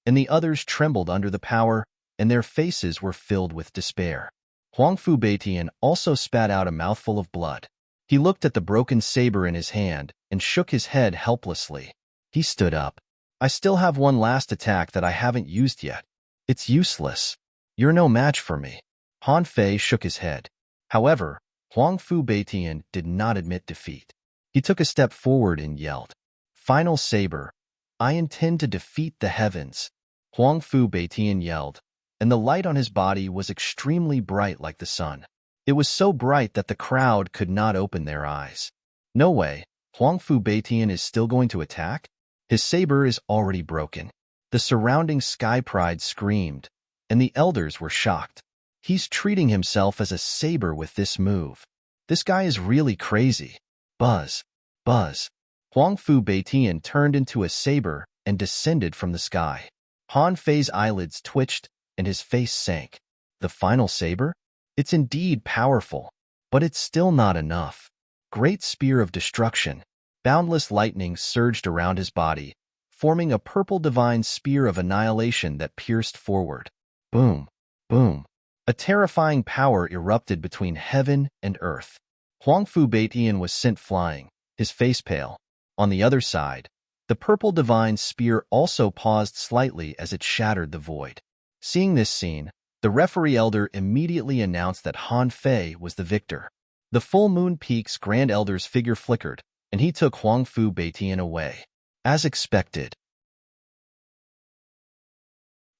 and the others trembled under the power, and their faces were filled with despair. Huangfu Beitian also spat out a mouthful of blood. He looked at the broken saber in his hand and shook his head helplessly. He stood up. I still have one last attack that I haven't used yet. It's useless. You're no match for me. Han Fei shook his head. However, Huangfu Beitian did not admit defeat. He took a step forward and yelled, "Final saber. I intend to defeat the heavens." Huangfu Beitian yelled, and the light on his body was extremely bright like the sun. It was so bright that the crowd could not open their eyes. No way, Huangfu Beitian is still going to attack? His saber is already broken. The surrounding sky pride screamed, and the elders were shocked. He's treating himself as a saber with this move. This guy is really crazy. Buzz, buzz. Huangfu Beitian turned into a saber and descended from the sky. Han Fei's eyelids twitched, and his face sank. The final saber? It's indeed powerful, but it's still not enough. Great spear of destruction. Boundless lightning surged around his body, forming a purple divine spear of annihilation that pierced forward. Boom, boom. A terrifying power erupted between heaven and earth. Huangfu Beitian was sent flying, his face pale. On the other side, the purple divine spear also paused slightly as it shattered the void. Seeing this scene, the referee elder immediately announced that Han Fei was the victor. The full moon peak's grand elder's figure flickered, and he took Huangfu Beitian away. As expected,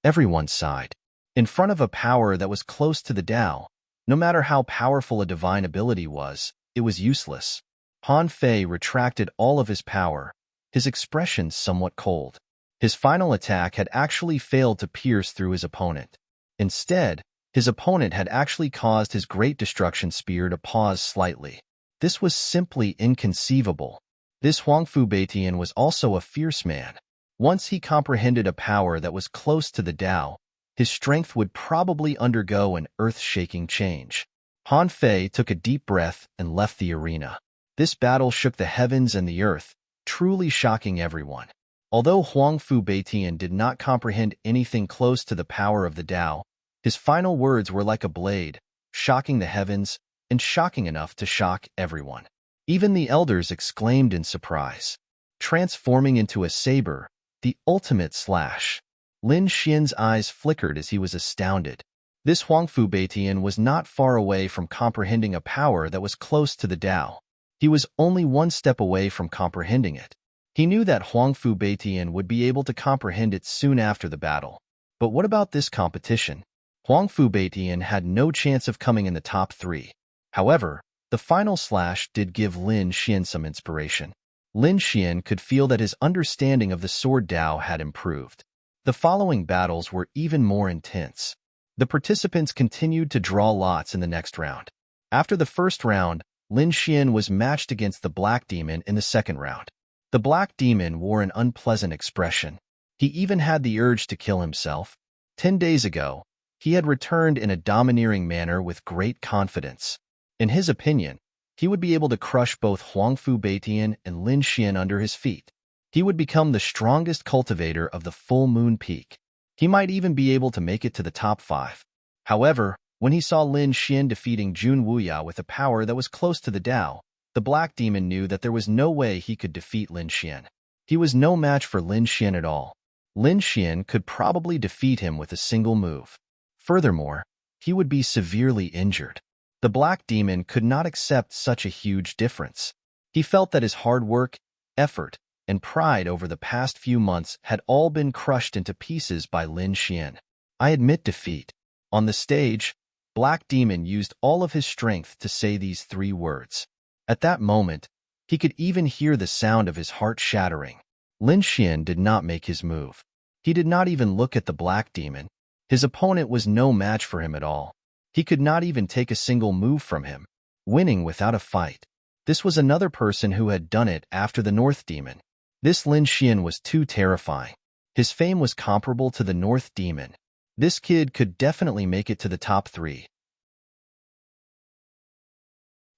everyone sighed. In front of a power that was close to the Tao, no matter how powerful a divine ability was, it was useless. Han Fei retracted all of his power, his expression somewhat cold. His final attack had actually failed to pierce through his opponent. Instead, his opponent had actually caused his great destruction spear to pause slightly. This was simply inconceivable. This Huangfu Beitian was also a fierce man. Once he comprehended a power that was close to the Tao, his strength would probably undergo an earth-shaking change. Han Fei took a deep breath and left the arena. This battle shook the heavens and the earth, truly shocking everyone. Although Huangfu Beitian did not comprehend anything close to the power of the Tao, his final words were like a blade, shocking the heavens and shocking enough to shock everyone. Even the elders exclaimed in surprise. Transforming into a saber, the ultimate slash. Lin Xian's eyes flickered as he was astounded. This Huangfu Beitian was not far away from comprehending a power that was close to the Tao. He was only one step away from comprehending it. He knew that Huangfu Beitian would be able to comprehend it soon after the battle. But what about this competition? Huangfu Beitian had no chance of coming in the top 3. However, the final slash did give Lin Xian some inspiration. Lin Xian could feel that his understanding of the sword Tao had improved. The following battles were even more intense. The participants continued to draw lots in the next round. After the first round, Lin Xian was matched against the Black Demon in the second round. The Black Demon wore an unpleasant expression. He even had the urge to kill himself. 10 days ago, he had returned in a domineering manner with great confidence. In his opinion, he would be able to crush both Huangfu Beitian and Lin Xian under his feet. He would become the strongest cultivator of the full moon peak. He might even be able to make it to the top 5. However, when he saw Lin Xian defeating Jun Wuya with a power that was close to the Tao, the Black Demon knew that there was no way he could defeat Lin Xian. He was no match for Lin Xian at all. Lin Xian could probably defeat him with a single move. Furthermore, he would be severely injured. The Black Demon could not accept such a huge difference. He felt that his hard work, effort, and pride over the past few months had all been crushed into pieces by Lin Xian. I admit defeat. On the stage, Black Demon used all of his strength to say these 3 words. At that moment, he could even hear the sound of his heart shattering. Lin Xian did not make his move. He did not even look at the Black Demon. His opponent was no match for him at all. He could not even take a single move from him, winning without a fight. This was another person who had done it after the North Demon. This Lin Xian was too terrifying. His fame was comparable to the North Demon. This kid could definitely make it to the top 3.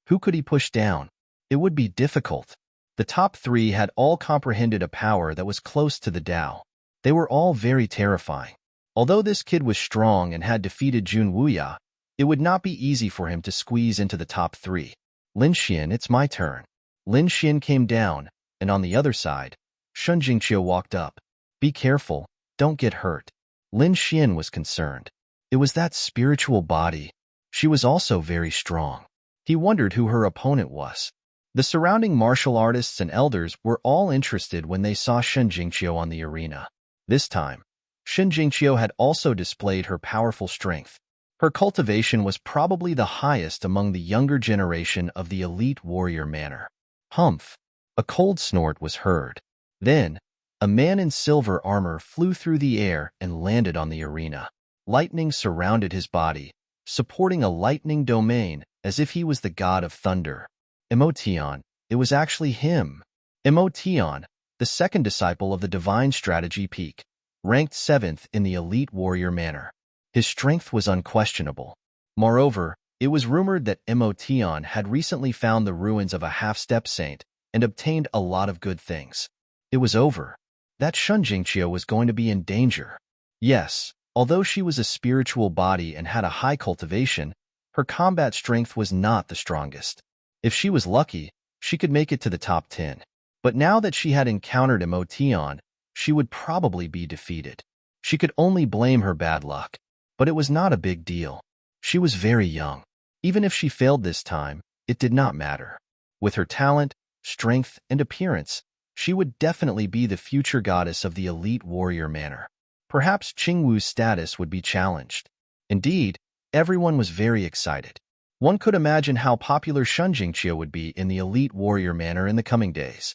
Who could he push down? It would be difficult. The top 3 had all comprehended a power that was close to the Tao. They were all very terrifying. Although this kid was strong and had defeated Jun Wuya, it would not be easy for him to squeeze into the top 3. Lin Xian, it's my turn. Lin Xian came down, and on the other side, Shun Jingqiu walked up. Be careful, don't get hurt. Lin Xian was concerned. It was that spiritual body. She was also very strong. He wondered who her opponent was. The surrounding martial artists and elders were all interested when they saw Shun Jingqiu on the arena. This time, Shun Jingqiu had also displayed her powerful strength. Her cultivation was probably the highest among the younger generation of the elite warrior manner. Humph! A cold snort was heard. Then, a man in silver armor flew through the air and landed on the arena. Lightning surrounded his body, supporting a lightning domain as if he was the god of thunder. Emotion, it was actually him. Emotion, the second disciple of the divine strategy peak, ranked 7th in the elite warrior manner. His strength was unquestionable. Moreover, it was rumored that Emotion had recently found the ruins of a half-step saint and obtained a lot of good things. It was over. That Shun Jingqiu was going to be in danger. Yes, although she was a spiritual body and had a high cultivation, her combat strength was not the strongest. If she was lucky, she could make it to the top 10. But now that she had encountered Emotion, she would probably be defeated. She could only blame her bad luck. But it was not a big deal. She was very young. Even if she failed this time, it did not matter. With her talent, strength, and appearance, she would definitely be the future goddess of the elite warrior manner. Perhaps Qingwu's status would be challenged. Indeed, everyone was very excited. One could imagine how popular Shun Jingqiu would be in the elite warrior manner in the coming days.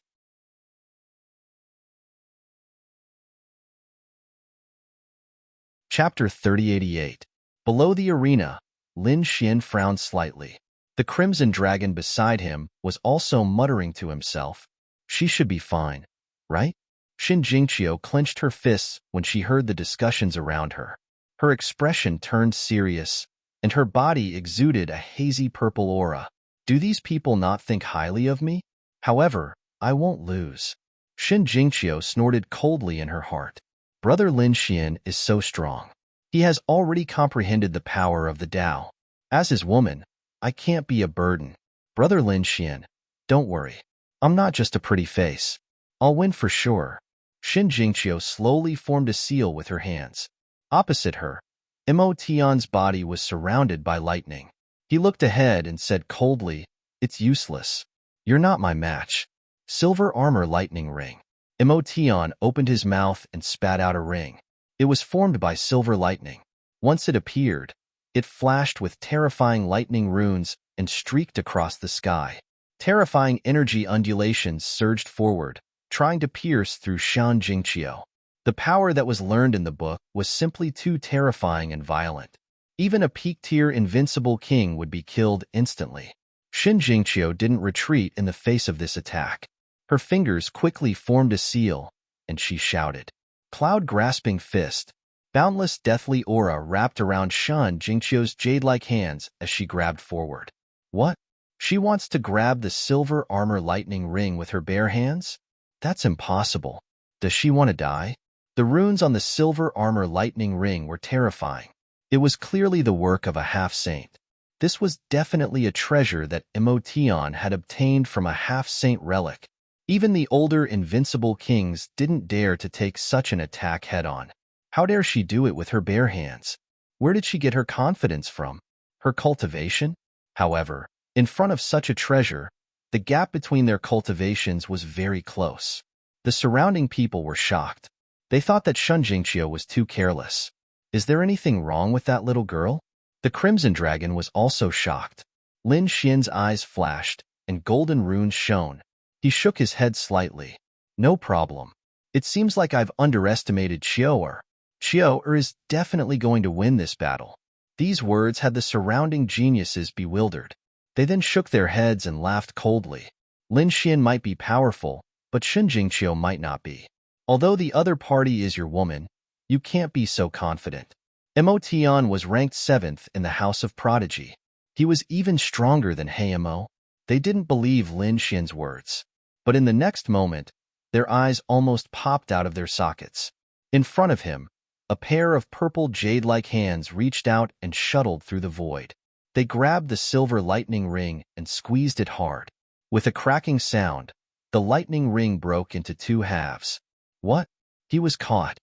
Chapter 3088. Below the arena, Lin Xian frowned slightly. The crimson dragon beside him was also muttering to himself. She should be fine, right? Shun Jingqiu clenched her fists when she heard the discussions around her. Her expression turned serious, and her body exuded a hazy purple aura. Do these people not think highly of me? However, I won't lose. Shun Jingqiu snorted coldly in her heart. Brother Lin Xian is so strong. He has already comprehended the power of the Tao. As his woman, I can't be a burden. Brother Lin Xian, don't worry. I'm not just a pretty face. I'll win for sure. Shun Jingqiu slowly formed a seal with her hands. Opposite her, Emotion's body was surrounded by lightning. He looked ahead and said coldly, "It's useless. You're not my match." Silver armor lightning ring. Emotion opened his mouth and spat out a ring. It was formed by silver lightning. Once it appeared, it flashed with terrifying lightning runes and streaked across the sky. Terrifying energy undulations surged forward, trying to pierce through Shun Jingqiu. The power that was learned in the book was simply too terrifying and violent. Even a peak-tier invincible king would be killed instantly. Shun Jingqiu didn't retreat in the face of this attack. Her fingers quickly formed a seal, and she shouted. Cloud-grasping fist. Boundless deathly aura wrapped around Shun Jingqiu's jade-like hands as she grabbed forward. What? She wants to grab the silver armor lightning ring with her bare hands? That's impossible. Does she want to die? The runes on the silver armor lightning ring were terrifying. It was clearly the work of a half-saint. This was definitely a treasure that Emotion had obtained from a half-saint relic. Even the older invincible kings didn't dare to take such an attack head-on. How dare she do it with her bare hands? Where did she get her confidence from? Her cultivation? However, in front of such a treasure, the gap between their cultivations was very close. The surrounding people were shocked. They thought that Shun Jingqiu was too careless. Is there anything wrong with that little girl? The Crimson Dragon was also shocked. Lin Xian's eyes flashed, and golden runes shone. He shook his head slightly. No problem. It seems like I've underestimated Qiu'er. Qiu'er is definitely going to win this battle. These words had the surrounding geniuses bewildered. They then shook their heads and laughed coldly. Lin Xian might be powerful, but Shun Jingqiu might not be. Although the other party is your woman, you can't be so confident. Emotion was ranked 7th in the House of Prodigy. He was even stronger than Heimo. They didn't believe Lin Xian's words. But in the next moment, their eyes almost popped out of their sockets. In front of him, a pair of purple jade-like hands reached out and shuttled through the void. They grabbed the silver lightning ring and squeezed it hard. With a cracking sound, the lightning ring broke into two halves. What? He was caught.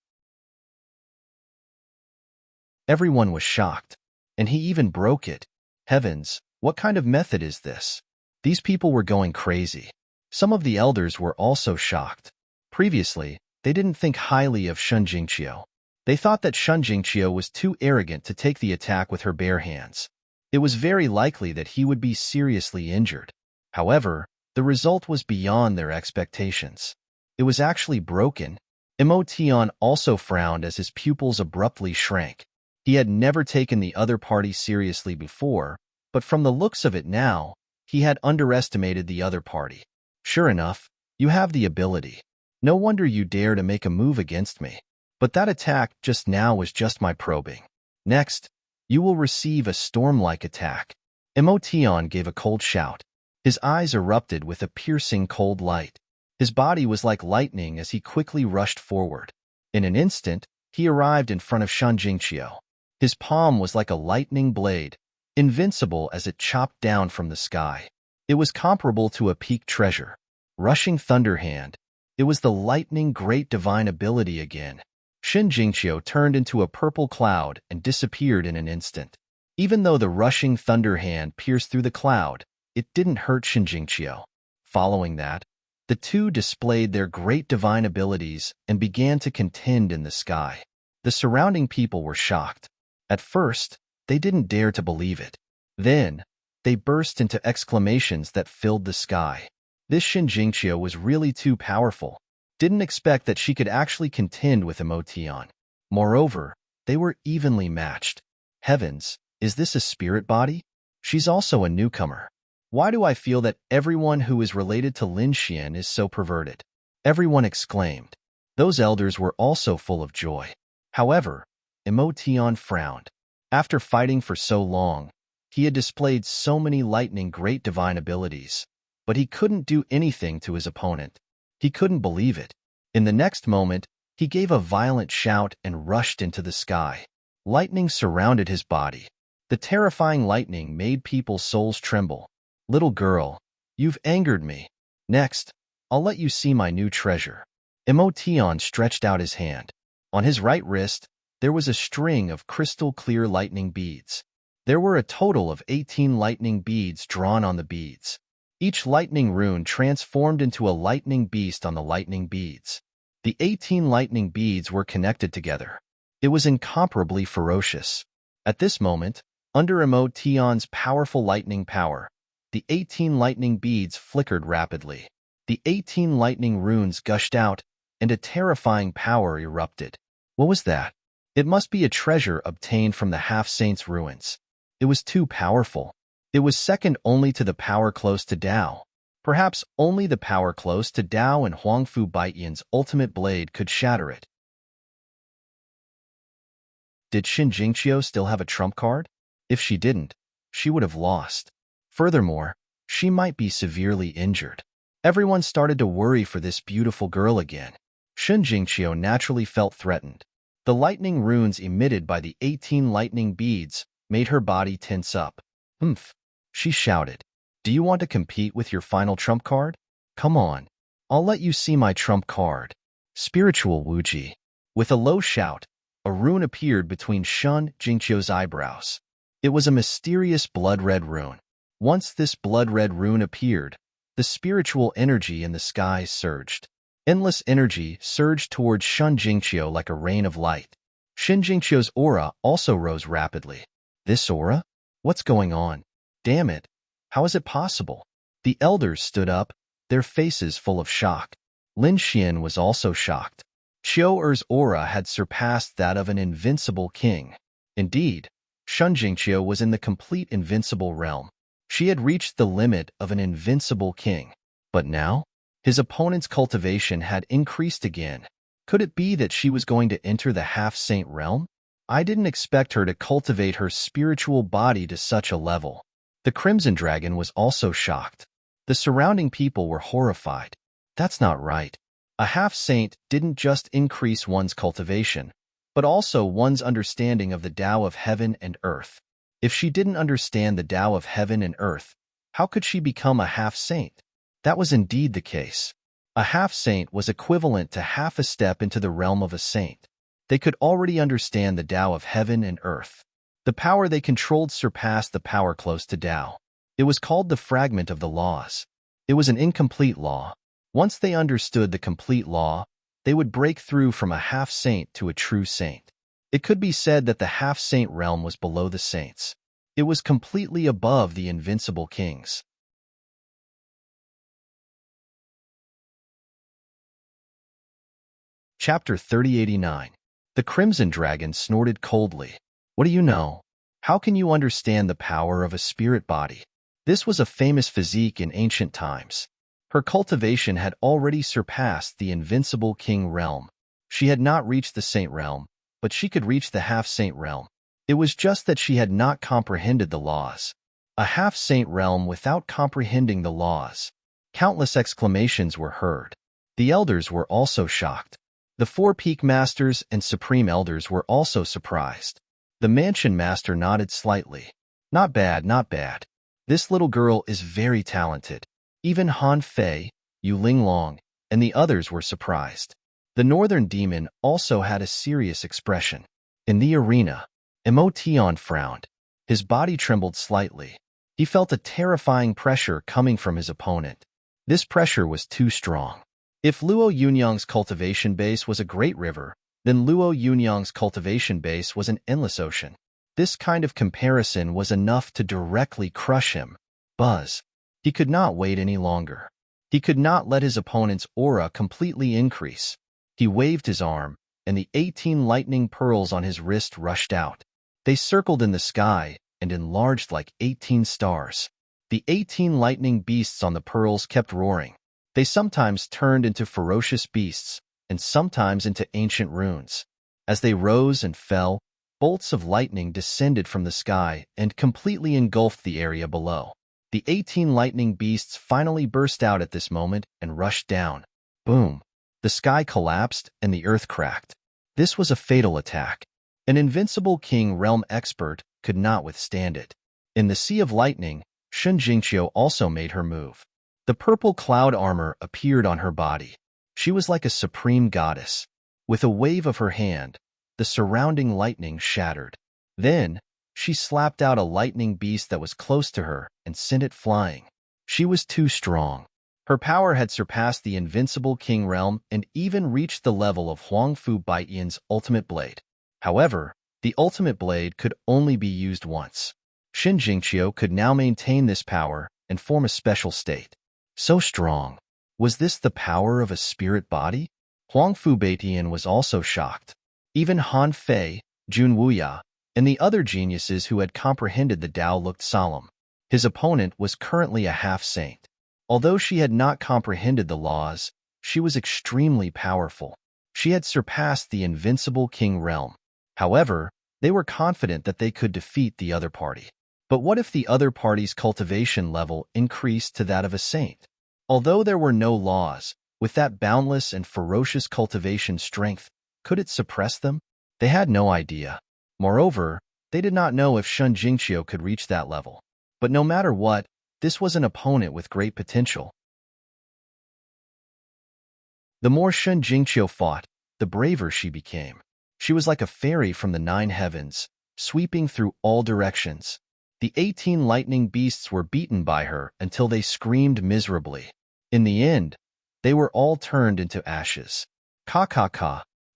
Everyone was shocked, and he even broke it. Heavens, what kind of method is this? These people were going crazy. Some of the elders were also shocked. Previously, they didn't think highly of Shun Jingqiu. They thought that Shun Jingqiu was too arrogant to take the attack with her bare hands. It was very likely that he would be seriously injured. However, the result was beyond their expectations. It was actually broken. Emotion also frowned as his pupils abruptly shrank. He had never taken the other party seriously before, but from the looks of it now, he had underestimated the other party. Sure enough, you have the ability. No wonder you dare to make a move against me. But that attack just now was just my probing. Next, you will receive a storm-like attack. Emotion gave a cold shout. His eyes erupted with a piercing cold light. His body was like lightning as he quickly rushed forward. In an instant, he arrived in front of Shun Jingqiu. His palm was like a lightning blade, invincible as it chopped down from the sky. It was comparable to a peak treasure. Rushing Thunder Hand. It was the lightning great divine ability again. Shun Jingqiu turned into a purple cloud and disappeared in an instant. Even though the rushing Thunder Hand pierced through the cloud, it didn't hurt Shun Jingqiu. Following that, the two displayed their great divine abilities and began to contend in the sky. The surrounding people were shocked. At first, they didn't dare to believe it. Then, they burst into exclamations that filled the sky. This Shun Jingqiu was really too powerful. Didn't expect that she could actually contend with Emotion. Moreover, they were evenly matched. Heavens, is this a spirit body? She's also a newcomer. Why do I feel that everyone who is related to Lin Xian is so perverted? Everyone exclaimed. Those elders were also full of joy. However, Emotion frowned. After fighting for so long, he had displayed so many lightning great divine abilities, but he couldn't do anything to his opponent. He couldn't believe it. In the next moment, he gave a violent shout and rushed into the sky. Lightning surrounded his body. The terrifying lightning made people's souls tremble. Little girl, you've angered me. Next, I'll let you see my new treasure. Emotion stretched out his hand. On his right wrist, there was a string of crystal-clear lightning beads. There were a total of 18 lightning beads drawn on the beads. Each lightning rune transformed into a lightning beast on the lightning beads. The 18 lightning beads were connected together. It was incomparably ferocious. At this moment, under Emotion's powerful lightning power, the 18 lightning beads flickered rapidly. The 18 lightning runes gushed out, and a terrifying power erupted. What was that? It must be a treasure obtained from the half-saint's ruins. It was too powerful. It was second only to the power close to Dao. Perhaps only the power close to Dao and Huangfu Baiyan's ultimate blade could shatter it. Did Shun Jingqiu still have a trump card? If she didn't, she would have lost. Furthermore, she might be severely injured. Everyone started to worry for this beautiful girl again. Shun Jingqiu naturally felt threatened. The lightning runes emitted by the 18 lightning beads made her body tense up. Humph, she shouted. Do you want to compete with your final trump card? Come on, I'll let you see my trump card. Spiritual Wuji. With a low shout, a rune appeared between Shun Jingqiu's eyebrows. It was a mysterious blood-red rune. Once this blood-red rune appeared, the spiritual energy in the sky surged. Endless energy surged towards Shun Jingqiu like a rain of light. Shun Jingqiu's aura also rose rapidly. This aura? What's going on? Damn it! How is it possible? The elders stood up, their faces full of shock. Lin Xian was also shocked. Qiu Er's aura had surpassed that of an invincible king. Indeed, Shun Jingqiu was in the complete invincible realm. She had reached the limit of an invincible king. But now, his opponent's cultivation had increased again. Could it be that she was going to enter the half-saint realm? I didn't expect her to cultivate her spiritual body to such a level. The Crimson Dragon was also shocked. The surrounding people were horrified. That's not right. A half-saint didn't just increase one's cultivation, but also one's understanding of the Tao of heaven and earth. If she didn't understand the Tao of heaven and earth, how could she become a half-saint? That was indeed the case. A half-saint was equivalent to half a step into the realm of a saint. They could already understand the Tao of heaven and earth. The power they controlled surpassed the power close to Tao. It was called the fragment of the laws. It was an incomplete law. Once they understood the complete law, they would break through from a half-saint to a true saint. It could be said that the half-saint realm was below the saints. It was completely above the invincible kings. Chapter 3089. The Crimson Dragon snorted coldly. What do you know? How can you understand the power of a spirit body? This was a famous physique in ancient times. Her cultivation had already surpassed the invincible king realm. She had not reached the saint realm, but she could reach the half-saint realm. It was just that she had not comprehended the laws. A half-saint realm without comprehending the laws. Countless exclamations were heard. The elders were also shocked. The four peak masters and supreme elders were also surprised. The mansion master nodded slightly. Not bad, not bad. This little girl is very talented. Even Han Fei, Yu Linglong, and the others were surprised. The northern demon also had a serious expression. In the arena, Emotion frowned. His body trembled slightly. He felt a terrifying pressure coming from his opponent. This pressure was too strong. If Luo Yunyang's cultivation base was a great river, then Luo Yunyang's cultivation base was an endless ocean. This kind of comparison was enough to directly crush him. Buzz. He could not wait any longer. He could not let his opponent's aura completely increase. He waved his arm, and the 18 lightning pearls on his wrist rushed out. They circled in the sky and enlarged like 18 stars. The 18 lightning beasts on the pearls kept roaring. They sometimes turned into ferocious beasts, and sometimes into ancient runes. As they rose and fell, bolts of lightning descended from the sky and completely engulfed the area below. The 18 lightning beasts finally burst out at this moment and rushed down. Boom! The sky collapsed and the earth cracked. This was a fatal attack. An invincible king realm expert could not withstand it. In the sea of lightning, Shun Jingqiu also made her move. The purple cloud armor appeared on her body. She was like a supreme goddess. With a wave of her hand, the surrounding lightning shattered. Then, she slapped out a lightning beast that was close to her and sent it flying. She was too strong. Her power had surpassed the invincible king realm and even reached the level of Huangfu Baiyan's ultimate blade. However, the ultimate blade could only be used once. Shin Jingqiu could now maintain this power and form a special state. So strong. Was this the power of a spirit body? Huangfu Baiyan was also shocked. Even Han Fei, Jun Wuya, and the other geniuses who had comprehended the Tao looked solemn. His opponent was currently a half-saint. Although she had not comprehended the laws, she was extremely powerful. She had surpassed the invincible king realm. However, they were confident that they could defeat the other party. But what if the other party's cultivation level increased to that of a saint? Although there were no laws, with that boundless and ferocious cultivation strength, could it suppress them? They had no idea. Moreover, they did not know if Shun Jingqiu could reach that level. But no matter what, this was an opponent with great potential. The more Shun Jingqiu fought, the braver she became. She was like a fairy from the 9 heavens, sweeping through all directions. The 18 lightning beasts were beaten by her until they screamed miserably. In the end, they were all turned into ashes. Ka.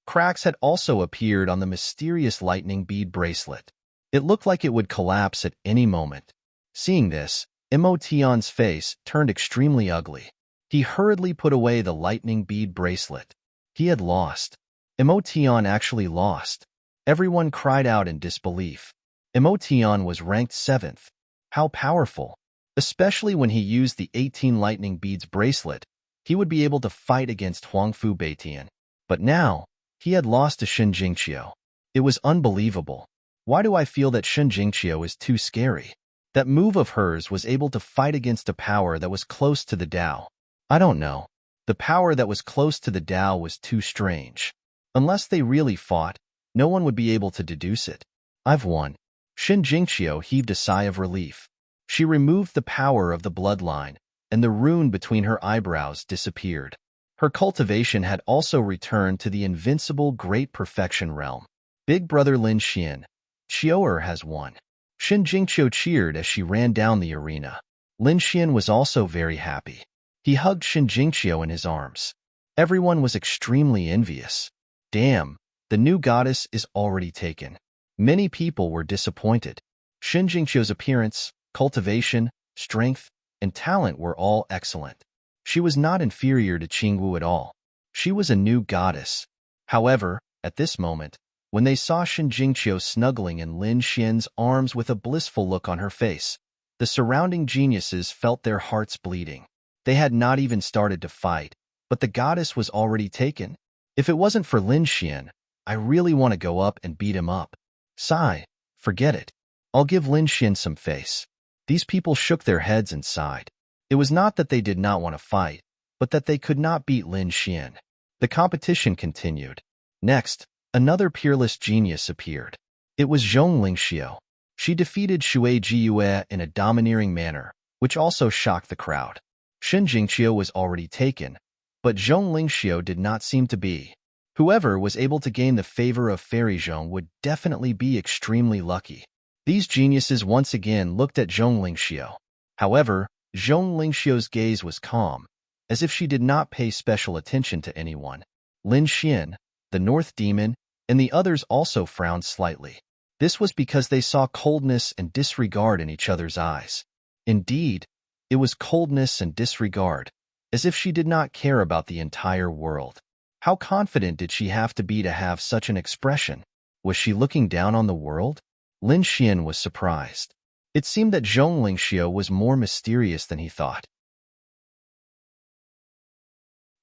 Cracks had also appeared on the mysterious lightning bead bracelet. It looked like it would collapse at any moment. Seeing this, Emotion's face turned extremely ugly. He hurriedly put away the lightning bead bracelet. He had lost. Emotion actually lost. Everyone cried out in disbelief. Emotion was ranked 7th. How powerful! Especially when he used the 18 lightning beads bracelet, he would be able to fight against Huangfu Baiyan. But now, he had lost to Shun Jingqiu. It was unbelievable. Why do I feel that Shun Jingqiu is too scary? That move of hers was able to fight against a power that was close to the Tao. I don't know. The power that was close to the Tao was too strange. Unless they really fought, no one would be able to deduce it. I've won. Shin Jingqiu heaved a sigh of relief. She removed the power of the bloodline, and the rune between her eyebrows disappeared. Her cultivation had also returned to the invincible Great Perfection realm. Big brother Lin Xian, Xiao'er has won. Shin Jingqiu cheered as she ran down the arena. Lin Xian was also very happy. He hugged Shin Jingqiu in his arms. Everyone was extremely envious. Damn, the new goddess is already taken. Many people were disappointed. Shin Jingqiu's appearance, cultivation, strength, and talent were all excellent. She was not inferior to Qingwu at all. She was a new goddess. However, at this moment, when they saw Shin Jingqiu snuggling in Lin Xian's arms with a blissful look on her face, the surrounding geniuses felt their hearts bleeding. They had not even started to fight, but the goddess was already taken. If it wasn't for Lin Xian, I really want to go up and beat him up. Sigh, forget it. I'll give Lin Xian some face. These people shook their heads and sighed. It was not that they did not want to fight, but that they could not beat Lin Xian. The competition continued. Next, another peerless genius appeared. It was Zhong Lingxiu. She defeated Shui Jiyue in a domineering manner, which also shocked the crowd. Shin Jingqiu was already taken, but Zhong Lingxiu did not seem to be. Whoever was able to gain the favor of Fairy Zhong would definitely be extremely lucky. These geniuses once again looked at Zhong Lingxiu. However, Zhong Lingxiu's gaze was calm, as if she did not pay special attention to anyone. Lin Xian, the North Demon, and the others also frowned slightly. This was because they saw coldness and disregard in each other's eyes. Indeed, it was coldness and disregard, as if she did not care about the entire world. How confident did she have to be to have such an expression? Was she looking down on the world? Lin Xian was surprised. It seemed that Zhong Lingxiu was more mysterious than he thought.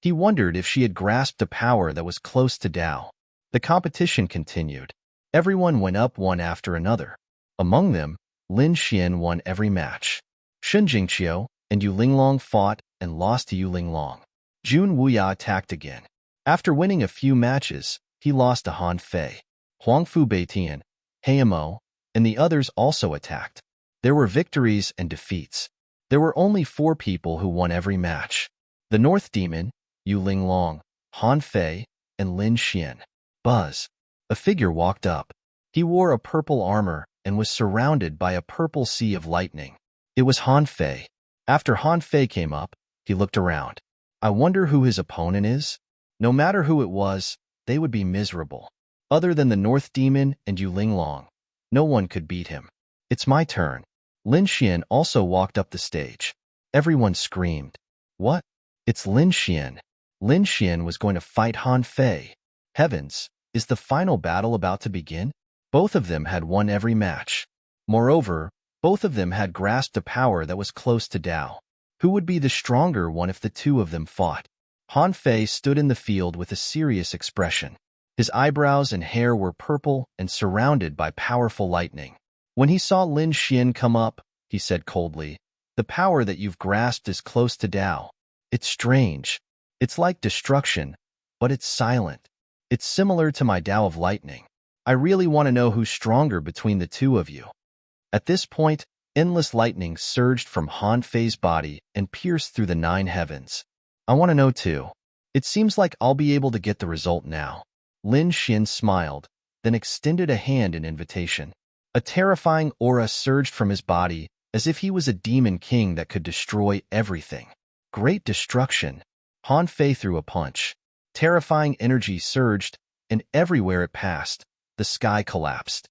He wondered if she had grasped a power that was close to Tao. The competition continued. Everyone went up one after another. Among them, Lin Xian won every match. Shin Jingqiu and Yu Linglong fought and lost to Yu Linglong. Jun Wuya attacked again. After winning a few matches, he lost to Han Fei. Huangfu Beitian, Heimo, and the others also attacked. There were victories and defeats. There were only 4 people who won every match. The North Demon, Yu Linglong, Han Fei, and Lin Xian. Buzz. A figure walked up. He wore a purple armor and was surrounded by a purple sea of lightning. It was Han Fei. After Han Fei came up, he looked around. I wonder who his opponent is? No matter who it was, they would be miserable. Other than the North Demon and Yu Linglong, no one could beat him. It's my turn. Lin Xian also walked up the stage. Everyone screamed. What? It's Lin Xian. Lin Xian was going to fight Han Fei. Heavens, is the final battle about to begin? Both of them had won every match. Moreover, both of them had grasped a power that was close to Tao. Who would be the stronger one if the two of them fought? Han Fei stood in the field with a serious expression. His eyebrows and hair were purple and surrounded by powerful lightning. When he saw Lin Xian come up, he said coldly, "The power that you've grasped is close to Tao. It's strange. It's like destruction, but it's silent. It's similar to my Tao of lightning. I really want to know who's stronger between the two of you." At this point, endless lightning surged from Han Fei's body and pierced through the 9 heavens. I want to know too. It seems like I'll be able to get the result now. Lin Xian smiled, then extended a hand in invitation. A terrifying aura surged from his body, as if he was a demon king that could destroy everything. Great destruction. Han Fei threw a punch. Terrifying energy surged, and everywhere it passed, the sky collapsed.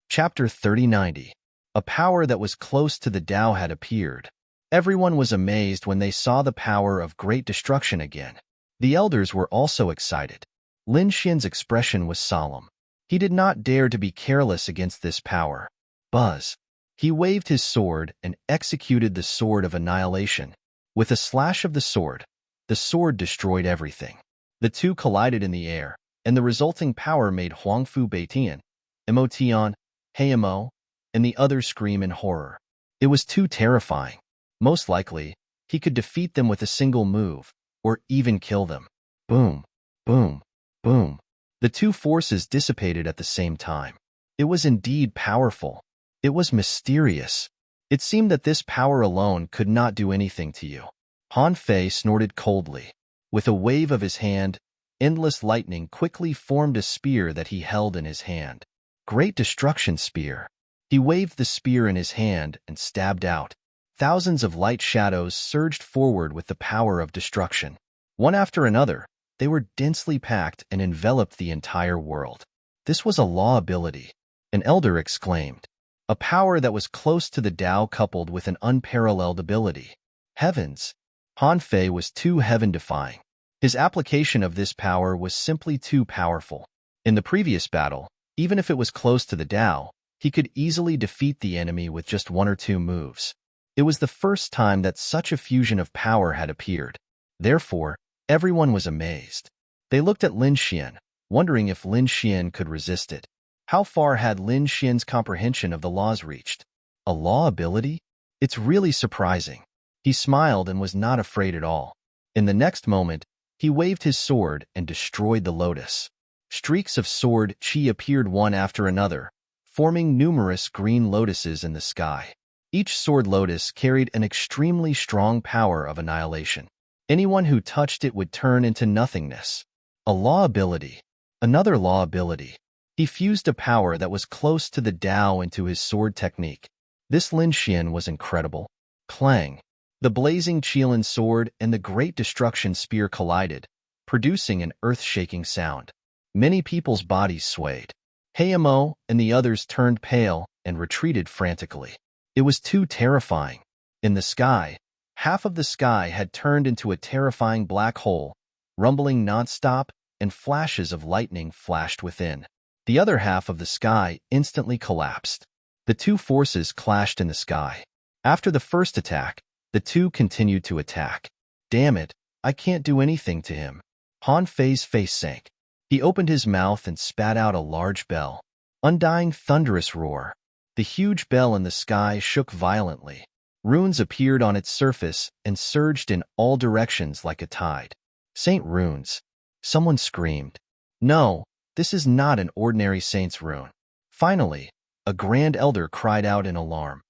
Chapter 3090. A power that was close to the Tao had appeared. Everyone was amazed when they saw the power of great destruction again. The elders were also excited. Lin Xian's expression was solemn. He did not dare to be careless against this power. Buzz. He waved his sword and executed the Sword of Annihilation. With a slash of the sword destroyed everything. The two collided in the air, and the resulting power made Huangfu Beitian, Emotion, Heimo, and the others scream in horror. It was too terrifying. Most likely, he could defeat them with a single move, or even kill them. Boom, boom, boom. The two forces dissipated at the same time. It was indeed powerful. It was mysterious. It seemed that this power alone could not do anything to you. Han Fei snorted coldly. With a wave of his hand, endless lightning quickly formed a spear that he held in his hand. Great destruction spear. He waved the spear in his hand and stabbed out. Thousands of light shadows surged forward with the power of destruction. One after another, they were densely packed and enveloped the entire world. This was a law ability. An elder exclaimed. A power that was close to the Tao coupled with an unparalleled ability. Heavens! Han Fei was too heaven-defying. His application of this power was simply too powerful. In the previous battle, even if it was close to the Tao, he could easily defeat the enemy with just one or two moves. It was the first time that such a fusion of power had appeared. Therefore, everyone was amazed. They looked at Lin Xian, wondering if Lin Xian could resist it. How far had Lin Xian's comprehension of the laws reached? A law ability? It's really surprising. He smiled and was not afraid at all. In the next moment, he waved his sword and destroyed the lotus. Streaks of sword chi appeared one after another, forming numerous green lotuses in the sky. Each sword lotus carried an extremely strong power of annihilation. Anyone who touched it would turn into nothingness. A law ability. Another law ability. He fused a power that was close to the Tao into his sword technique. This Lin Xian was incredible. Clang. The blazing Qilin sword and the great destruction spear collided, producing an earth-shaking sound. Many people's bodies swayed. Heimo and the others turned pale and retreated frantically. It was too terrifying. In the sky, half of the sky had turned into a terrifying black hole, rumbling nonstop, and flashes of lightning flashed within. The other half of the sky instantly collapsed. The two forces clashed in the sky. After the first attack, the two continued to attack. Damn it, I can't do anything to him. Han Fei's face sank. He opened his mouth and spat out a large bell. Undying thunderous roar. The huge bell in the sky shook violently. Runes appeared on its surface and surged in all directions like a tide. Saint runes. Someone screamed. No, this is not an ordinary saint's rune. Finally, a grand elder cried out in alarm.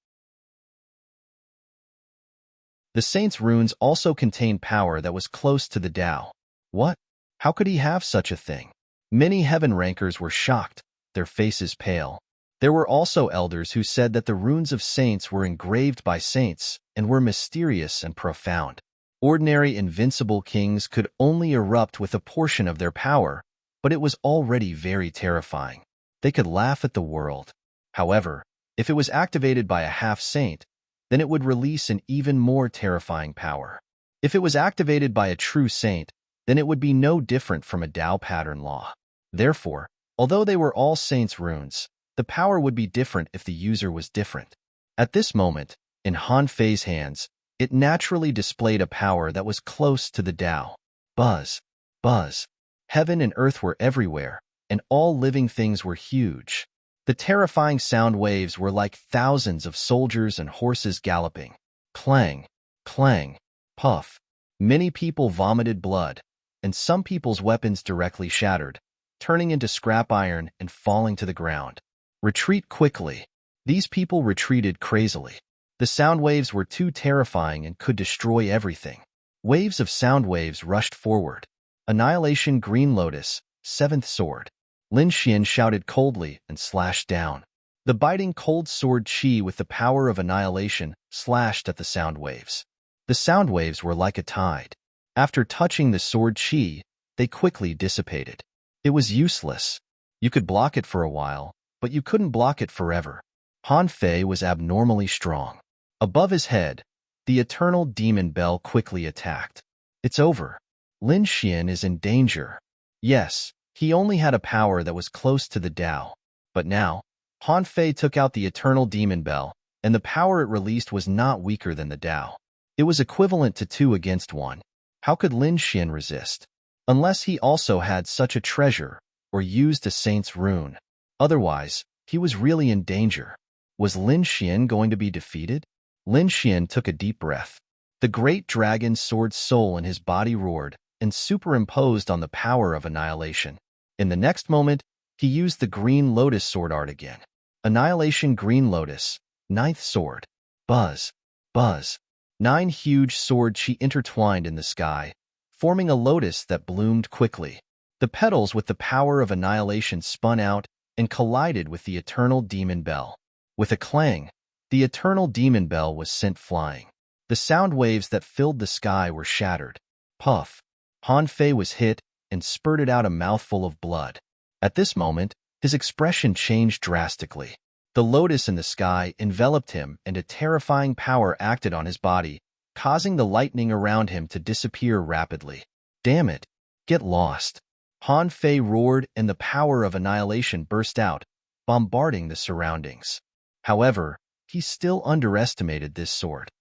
The saint's runes also contained power that was close to the Tao. What? How could he have such a thing? Many heaven rankers were shocked, their faces pale. There were also elders who said that the runes of saints were engraved by saints and were mysterious and profound. Ordinary invincible kings could only erupt with a portion of their power, but it was already very terrifying. They could laugh at the world. However, if it was activated by a half-saint, then it would release an even more terrifying power. If it was activated by a true saint, then it would be no different from a Tao pattern law. Therefore, although they were all saints' runes, the power would be different if the user was different. At this moment, in Han Fei's hands, it naturally displayed a power that was close to the Tao. Buzz, buzz. Heaven and earth were everywhere, and all living things were huge. The terrifying sound waves were like thousands of soldiers and horses galloping. Clang, clang, puff. Many people vomited blood, and some people's weapons directly shattered, turning into scrap iron and falling to the ground. Retreat quickly. These people retreated crazily. The sound waves were too terrifying and could destroy everything. Waves of sound waves rushed forward. Annihilation Green Lotus, Seventh Sword. Lin Xian shouted coldly and slashed down. The biting cold sword chi with the power of annihilation slashed at the sound waves. The sound waves were like a tide. After touching the sword chi, they quickly dissipated. It was useless. You could block it for a while, but you couldn't block it forever. Han Fei was abnormally strong. Above his head, the eternal demon bell quickly attacked. It's over. Lin Xian is in danger. Yes, he only had a power that was close to the Tao. But now, Han Fei took out the eternal demon bell, and the power it released was not weaker than the Tao. It was equivalent to 2 against 1. How could Lin Xian resist? Unless he also had such a treasure, or used a saint's rune. Otherwise, he was really in danger. Was Lin Xian going to be defeated? Lin Xian took a deep breath. The great dragon's sword soul in his body roared and superimposed on the power of annihilation. In the next moment, he used the green lotus sword art again. Annihilation Green Lotus, ninth sword. Buzz, buzz. 9 huge sword chi intertwined in the sky, forming a lotus that bloomed quickly. The petals with the power of annihilation spun out and collided with the eternal demon bell. With a clang, the eternal demon bell was sent flying. The sound waves that filled the sky were shattered. Puff. Han Fei was hit and spurted out a mouthful of blood. At this moment, his expression changed drastically. The lotus in the sky enveloped him, and a terrifying power acted on his body, causing the lightning around him to disappear rapidly. Damn it! Get lost! Han Fei roared, and the power of annihilation burst out, bombarding the surroundings. However, he still underestimated this sword.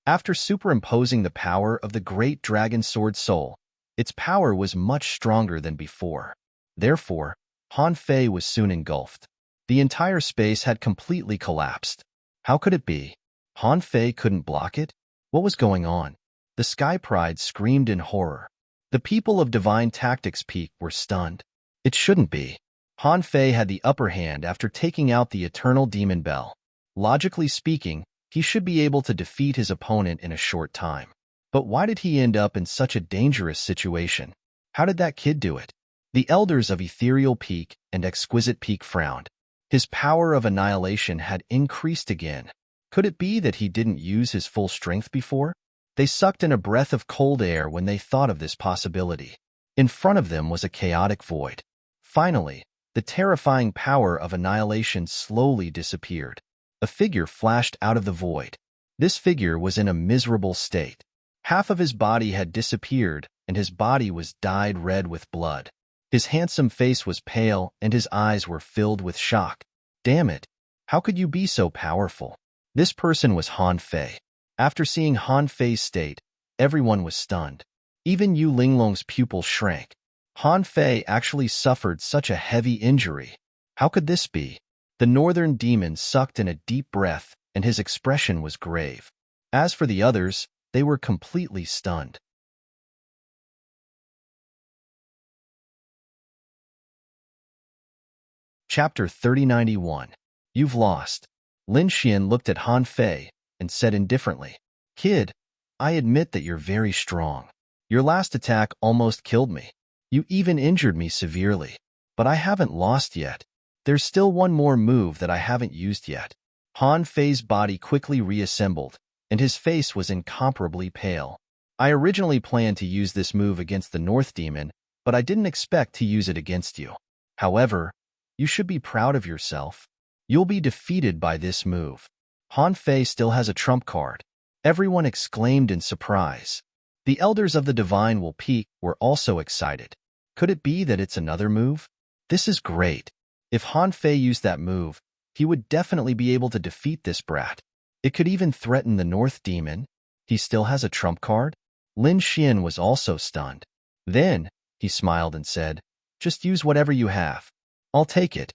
After superimposing the power of the great dragon sword soul, its power was much stronger than before. Therefore, Han Fei was soon engulfed. The entire space had completely collapsed. How could it be? Han Fei couldn't block it? What was going on? The Sky Pride screamed in horror. The people of Divine Tactics Peak were stunned. It shouldn't be. Han Fei had the upper hand after taking out the Eternal Demon Bell. Logically speaking, he should be able to defeat his opponent in a short time. But why did he end up in such a dangerous situation? How did that kid do it? The elders of Ethereal Peak and Exquisite Peak frowned. His power of annihilation had increased again. Could it be that he didn't use his full strength before? They sucked in a breath of cold air when they thought of this possibility. In front of them was a chaotic void. Finally, the terrifying power of annihilation slowly disappeared. A figure flashed out of the void. This figure was in a miserable state. Half of his body had disappeared, and his body was dyed red with blood. His handsome face was pale, and his eyes were filled with shock. Damn it! How could you be so powerful? This person was Han Fei. After seeing Han Fei's state, everyone was stunned. Even Yu Linglong's pupil shrank. Han Fei actually suffered such a heavy injury. How could this be? The northern demon sucked in a deep breath, and his expression was grave. As for the others, they were completely stunned. Chapter 3091. You've lost. Lin Xian looked at Han Fei and said indifferently, Kid, I admit that you're very strong. Your last attack almost killed me. You even injured me severely. But I haven't lost yet. There's still one more move that I haven't used yet. Han Fei's body quickly reassembled, and his face was incomparably pale. I originally planned to use this move against the North Demon, but I didn't expect to use it against you. However, you should be proud of yourself. You'll be defeated by this move. Han Fei still has a trump card. Everyone exclaimed in surprise. The elders of the Divine Will Peak were also excited. Could it be that it's another move? This is great. If Han Fei used that move, he would definitely be able to defeat this brat. It could even threaten the North Demon. He still has a trump card? Lin Xian was also stunned. Then, he smiled and said, Just use whatever you have. I'll take it.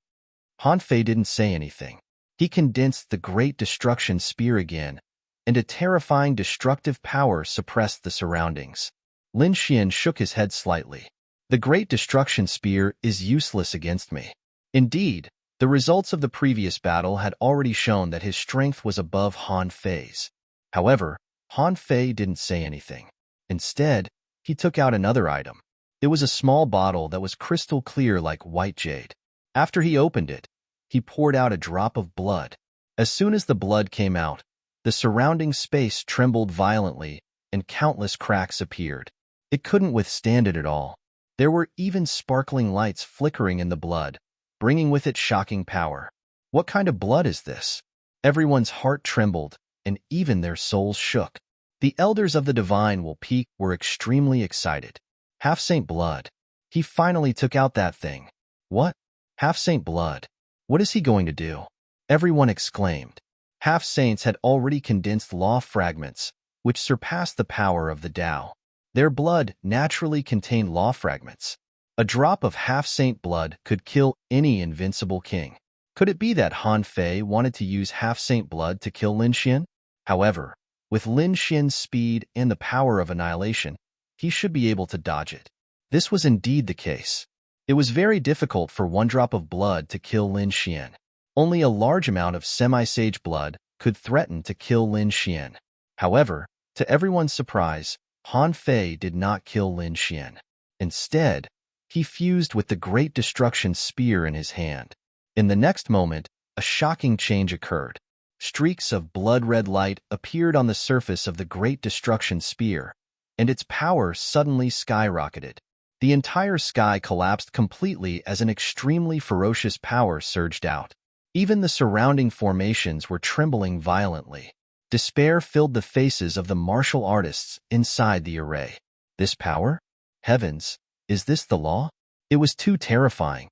Han Fei didn't say anything. He condensed the Great Destruction Spear again, and a terrifying destructive power suppressed the surroundings. Lin Xian shook his head slightly. The Great Destruction Spear is useless against me. Indeed, the results of the previous battle had already shown that his strength was above Han Fei's. However, Han Fei didn't say anything. Instead, he took out another item. It was a small bottle that was crystal clear like white jade. After he opened it, he poured out a drop of blood. As soon as the blood came out, the surrounding space trembled violently, and countless cracks appeared. It couldn't withstand it at all. There were even sparkling lights flickering in the blood, bringing with it shocking power. What kind of blood is this? Everyone's heart trembled, and even their souls shook. The elders of the Divine Will Peak were extremely excited. Half-Saint Blood. He finally took out that thing. What? Half-Saint Blood. What is he going to do? Everyone exclaimed. Half-Saints had already condensed law fragments, which surpassed the power of the Tao. Their blood naturally contained law fragments. A drop of Half-Saint blood could kill any invincible king. Could it be that Han Fei wanted to use half-saint blood to kill Lin Xian? However, with Lin Xian's speed and the power of annihilation, he should be able to dodge it. This was indeed the case. It was very difficult for one drop of blood to kill Lin Xian. Only a large amount of semi-sage blood could threaten to kill Lin Xian. However, to everyone's surprise, Han Fei did not kill Lin Xian. Instead, he fused with the Great Destruction Spear in his hand. In the next moment, a shocking change occurred. Streaks of blood-red light appeared on the surface of the Great Destruction Spear, and its power suddenly skyrocketed. The entire sky collapsed completely as an extremely ferocious power surged out. Even the surrounding formations were trembling violently. Despair filled the faces of the martial artists inside the array. This power? Heavens, is this the law? It was too terrifying.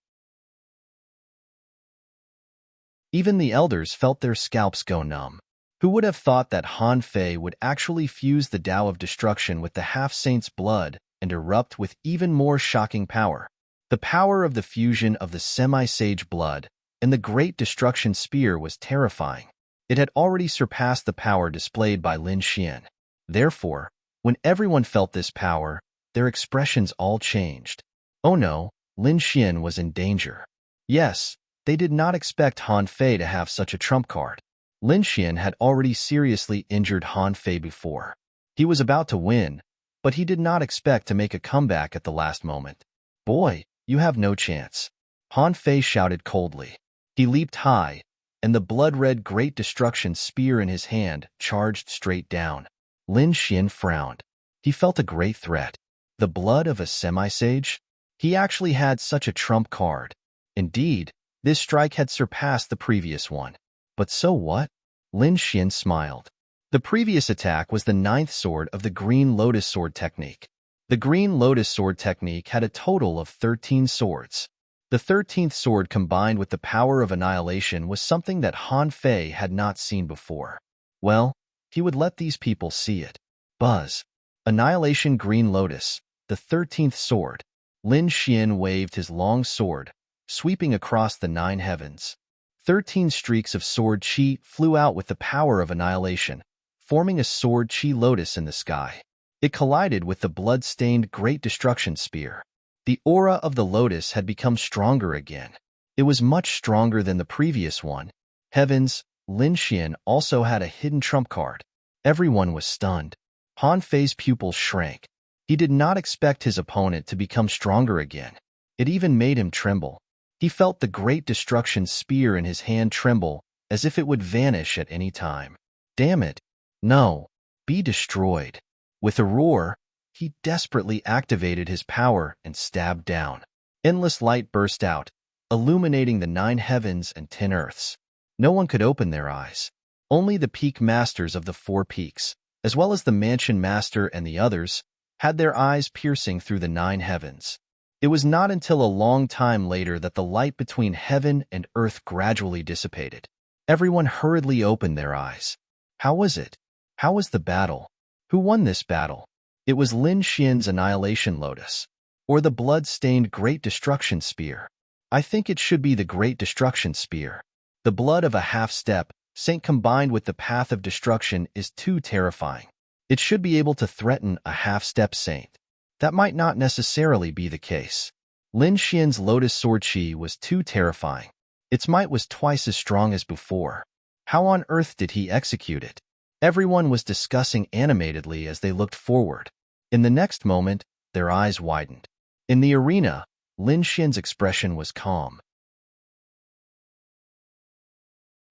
Even the elders felt their scalps go numb. Who would have thought that Han Fei would actually fuse the Tao of Destruction with the half-saint's blood and erupt with even more shocking power? The power of the fusion of the semi-sage blood and the Great Destruction Spear was terrifying. It had already surpassed the power displayed by Lin Xian. Therefore, when everyone felt this power, their expressions all changed. Oh no, Lin Xian was in danger. Yes, they did not expect Han Fei to have such a trump card. Lin Xian had already seriously injured Han Fei before. He was about to win, but he did not expect to make a comeback at the last moment. Boy, you have no chance. Han Fei shouted coldly. He leaped high, and the blood-red Great Destruction Spear in his hand charged straight down. Lin Xian frowned. He felt a great threat. The blood of a semi-sage? He actually had such a trump card. Indeed, this strike had surpassed the previous one. But so what? Lin Xian smiled. The previous attack was the 9th sword of the Green Lotus Sword technique. The Green Lotus Sword technique had a total of 13 swords. The 13th sword combined with the power of annihilation was something that Han Fei had not seen before. Well, he would let these people see it. Buzz. Annihilation Green Lotus, the 13th sword. Lin Xian waved his long sword, sweeping across the 9 heavens. 13 streaks of sword chi flew out with the power of annihilation, forming a sword chi lotus in the sky. It collided with the blood-stained Great Destruction Spear. The aura of the lotus had become stronger again. It was much stronger than the previous one. Heavens, Lin Xian also had a hidden trump card. Everyone was stunned. Han Fei's pupils shrank. He did not expect his opponent to become stronger again. It even made him tremble. He felt the Great Destruction Spear in his hand tremble, as if it would vanish at any time. Damn it! No! Be destroyed! With a roar, he desperately activated his power and stabbed down. Endless light burst out, illuminating the 9 heavens and 10 earths. No one could open their eyes. Only the peak masters of the 4 peaks, as well as the mansion master and the others, had their eyes piercing through the 9 heavens. It was not until a long time later that the light between heaven and earth gradually dissipated. Everyone hurriedly opened their eyes. How was it? How was the battle? Who won this battle? It was Lin Xian's Annihilation Lotus, or the blood-stained Great Destruction Spear. I think it should be the Great Destruction Spear. The blood of a half-step saint combined with the path of destruction is too terrifying. It should be able to threaten a half-step saint. That might not necessarily be the case. Lin Xian's Lotus Sword Chi was too terrifying. Its might was twice as strong as before. How on earth did he execute it? Everyone was discussing animatedly as they looked forward. In the next moment, their eyes widened. In the arena, Lin Xian's expression was calm.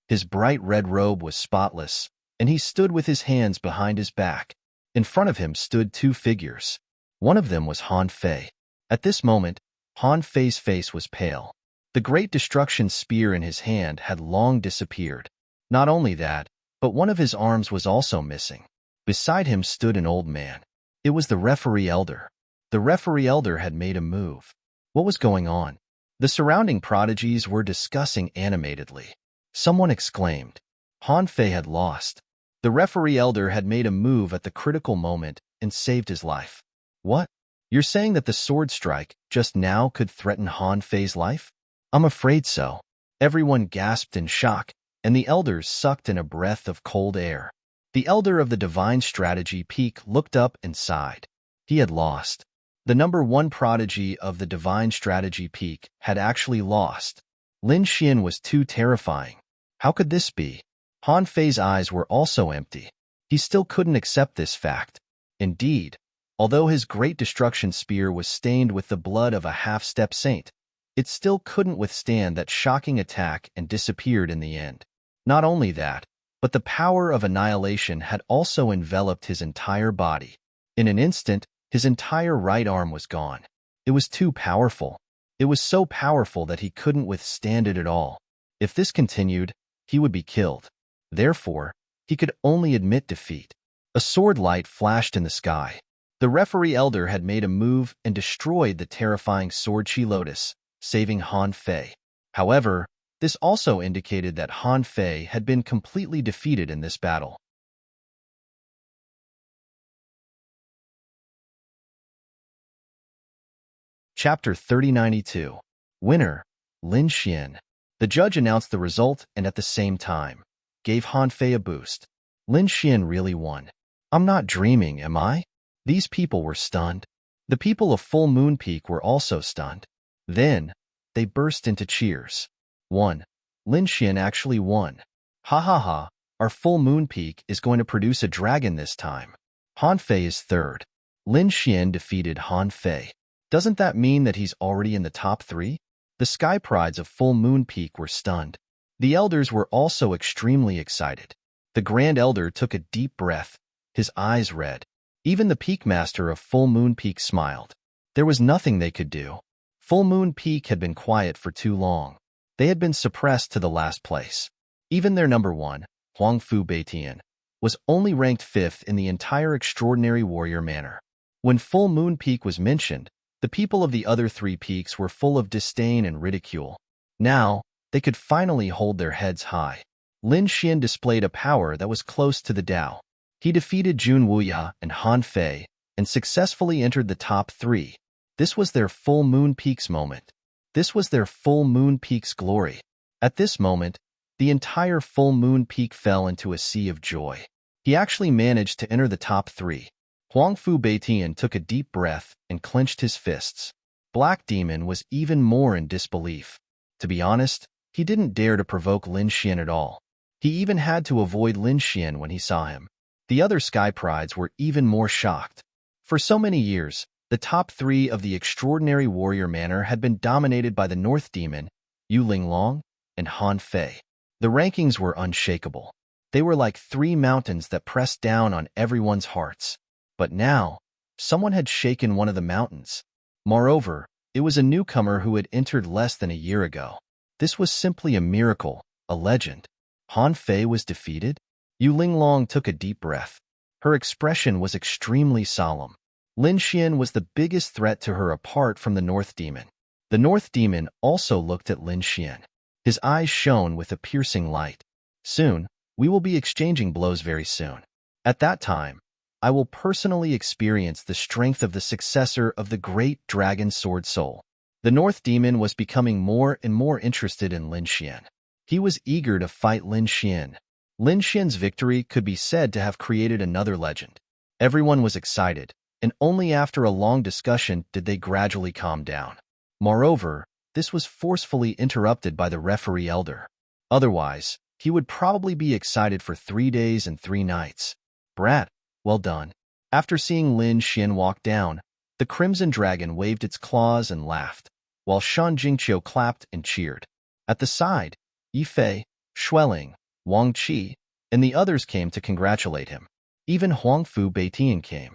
His bright red robe was spotless, and he stood with his hands behind his back. In front of him stood 2 figures. One of them was Han Fei. At this moment, Han Fei's face was pale. The Great Destruction Spear in his hand had long disappeared. Not only that, but one of his arms was also missing. Beside him stood an old man. It was the referee elder. The referee elder had made a move. What was going on? The surrounding prodigies were discussing animatedly. Someone exclaimed. Han Fei had lost. The referee elder had made a move at the critical moment and saved his life. What? You're saying that the sword strike just now could threaten Han Fei's life? I'm afraid so. Everyone gasped in shock, and the elders sucked in a breath of cold air. The elder of the Divine Strategy Peak looked up and sighed. He had lost. The number one prodigy of the Divine Strategy Peak had actually lost. Lin Xian was too terrifying. How could this be? Han Fei's eyes were also empty. He still couldn't accept this fact. Indeed, although his great destruction spear was stained with the blood of a half-step saint, it still couldn't withstand that shocking attack and disappeared in the end. Not only that, but the power of annihilation had also enveloped his entire body. In an instant, his entire right arm was gone. It was too powerful. It was so powerful that he couldn't withstand it at all. If this continued, he would be killed. Therefore, he could only admit defeat. A sword light flashed in the sky. The referee elder had made a move and destroyed the terrifying sword Chi Lotus, saving Han Fei. However, this also indicated that Han Fei had been completely defeated in this battle. Chapter 3092. Winner, Lin Xian. The judge announced the result and at the same time gave Han Fei a boost. Lin Xian really won. I'm not dreaming, am I? These people were stunned. The people of Full Moon Peak were also stunned. Then, they burst into cheers. 1. Lin Xian actually won. Ha ha ha, our Full Moon Peak is going to produce a dragon this time. Han Fei is third. Lin Xian defeated Han Fei. Doesn't that mean that he's already in the top 3? The Sky Prides of Full Moon Peak were stunned. The elders were also extremely excited. The Grand Elder took a deep breath, his eyes red. Even the Peak Master of Full Moon Peak smiled. There was nothing they could do. Full Moon Peak had been quiet for too long. They had been suppressed to the last place. Even their number 1, Huangfu Beitian, was only ranked 5th in the entire Extraordinary Warrior manner. When Full Moon Peak was mentioned, the people of the other 3 peaks were full of disdain and ridicule. Now, they could finally hold their heads high. Lin Xian displayed a power that was close to the Tao. He defeated Jun Wuya and Han Fei and successfully entered the top 3. This was their Full Moon Peak's moment. This was their Full Moon Peak's glory. At this moment, the entire Full Moon Peak fell into a sea of joy. He actually managed to enter the top 3. Huangfu Beitian took a deep breath and clenched his fists. Black Demon was even more in disbelief. To be honest, he didn't dare to provoke Lin Xian at all. He even had to avoid Lin Xian when he saw him. The other Sky Prides were even more shocked. For so many years, the top 3 of the Extraordinary Warrior Manor had been dominated by the North Demon, Yu Linglong, and Han Fei. The rankings were unshakable. They were like 3 mountains that pressed down on everyone's hearts. But now, someone had shaken one of the mountains. Moreover, it was a newcomer who had entered less than a year ago. This was simply a miracle, a legend. Han Fei was defeated? Yu Linglong took a deep breath. Her expression was extremely solemn. Lin Xian was the biggest threat to her apart from the North Demon. The North Demon also looked at Lin Xian. His eyes shone with a piercing light. Soon, we will be exchanging blows very soon. At that time, I will personally experience the strength of the successor of the great dragon sword soul. The North Demon was becoming more and more interested in Lin Xian. He was eager to fight Lin Xian. Lin Xian's victory could be said to have created another legend. Everyone was excited, and only after a long discussion did they gradually calm down. Moreover, this was forcefully interrupted by the referee elder. Otherwise, he would probably be excited for 3 days and 3 nights. Brat, well done. After seeing Lin Xian walk down, the Crimson Dragon waved its claws and laughed, while Shan Jingqiu clapped and cheered. At the side, Yi Fei, Xueling, Wang Qi, and the others came to congratulate him. Even Huangfu Beitian came.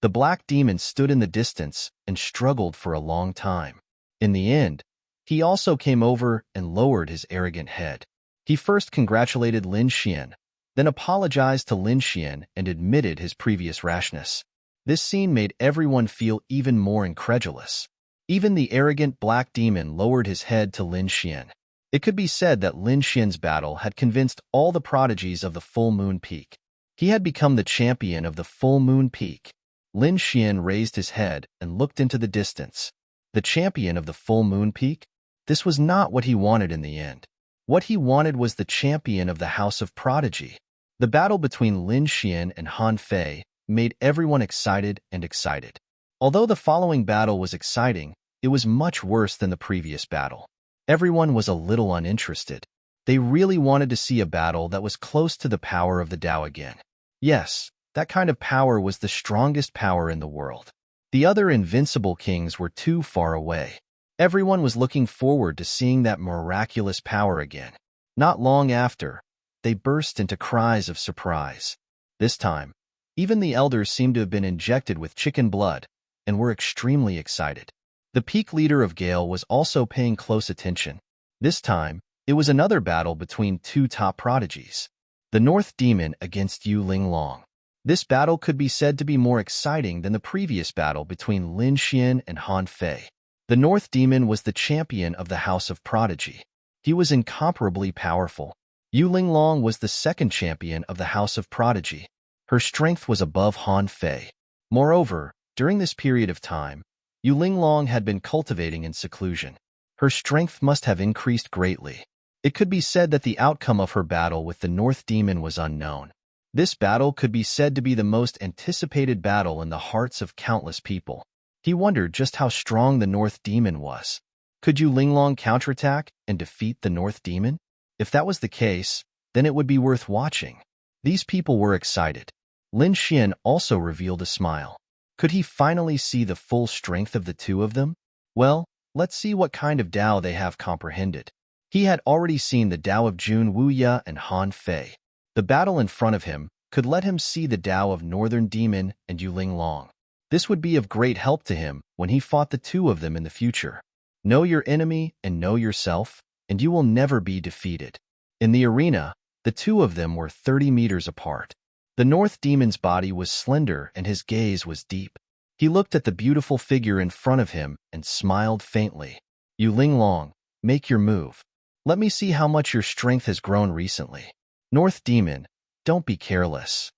The Black Demon stood in the distance and struggled for a long time. In the end, he also came over and lowered his arrogant head. He first congratulated Lin Xian, then apologized to Lin Xian and admitted his previous rashness. This scene made everyone feel even more incredulous. Even the arrogant Black Demon lowered his head to Lin Xian. It could be said that Lin Xian's battle had convinced all the prodigies of the Full Moon Peak. He had become the champion of the Full Moon Peak. Lin Xian raised his head and looked into the distance. the champion of the full moon peak? This was not what he wanted in the end. What he wanted was the champion of the House of Prodigy. The battle between Lin Xian and Han Fei made everyone excited and excited. Although the following battle was exciting, it was much worse than the previous battle. Everyone was a little uninterested. They really wanted to see a battle that was close to the power of the Tao again. Yes, that kind of power was the strongest power in the world. The other invincible kings were too far away. Everyone was looking forward to seeing that miraculous power again. Not long after, they burst into cries of surprise. This time, even the elders seemed to have been injected with chicken blood and were extremely excited. The peak leader of Gale was also paying close attention. This time, it was another battle between two top prodigies. The North Demon against Yu Linglong. This battle could be said to be more exciting than the previous battle between Lin Xian and Han Fei. The North Demon was the champion of the House of Prodigy. He was incomparably powerful. Yu Linglong was the second champion of the House of Prodigy. Her strength was above Han Fei. Moreover, during this period of time, Yu Linglong had been cultivating in seclusion. Her strength must have increased greatly. It could be said that the outcome of her battle with the North Demon was unknown. This battle could be said to be the most anticipated battle in the hearts of countless people. He wondered just how strong the North Demon was. Could Yu Linglong counterattack and defeat the North Demon? If that was the case, then it would be worth watching. These people were excited. Lin Xian also revealed a smile. Could he finally see the full strength of the two of them? Well, let's see what kind of Tao they have comprehended. He had already seen the Tao of Jun Wuya and Han Fei. The battle in front of him could let him see the Tao of Northern Demon and Yu Linglong. This would be of great help to him when he fought the two of them in the future. Know your enemy and know yourself, and you will never be defeated. In the arena, the two of them were 30 meters apart. The North Demon's body was slender and his gaze was deep. He looked at the beautiful figure in front of him and smiled faintly. Yu Linglong, make your move. Let me see how much your strength has grown recently. North Demon, don't be careless.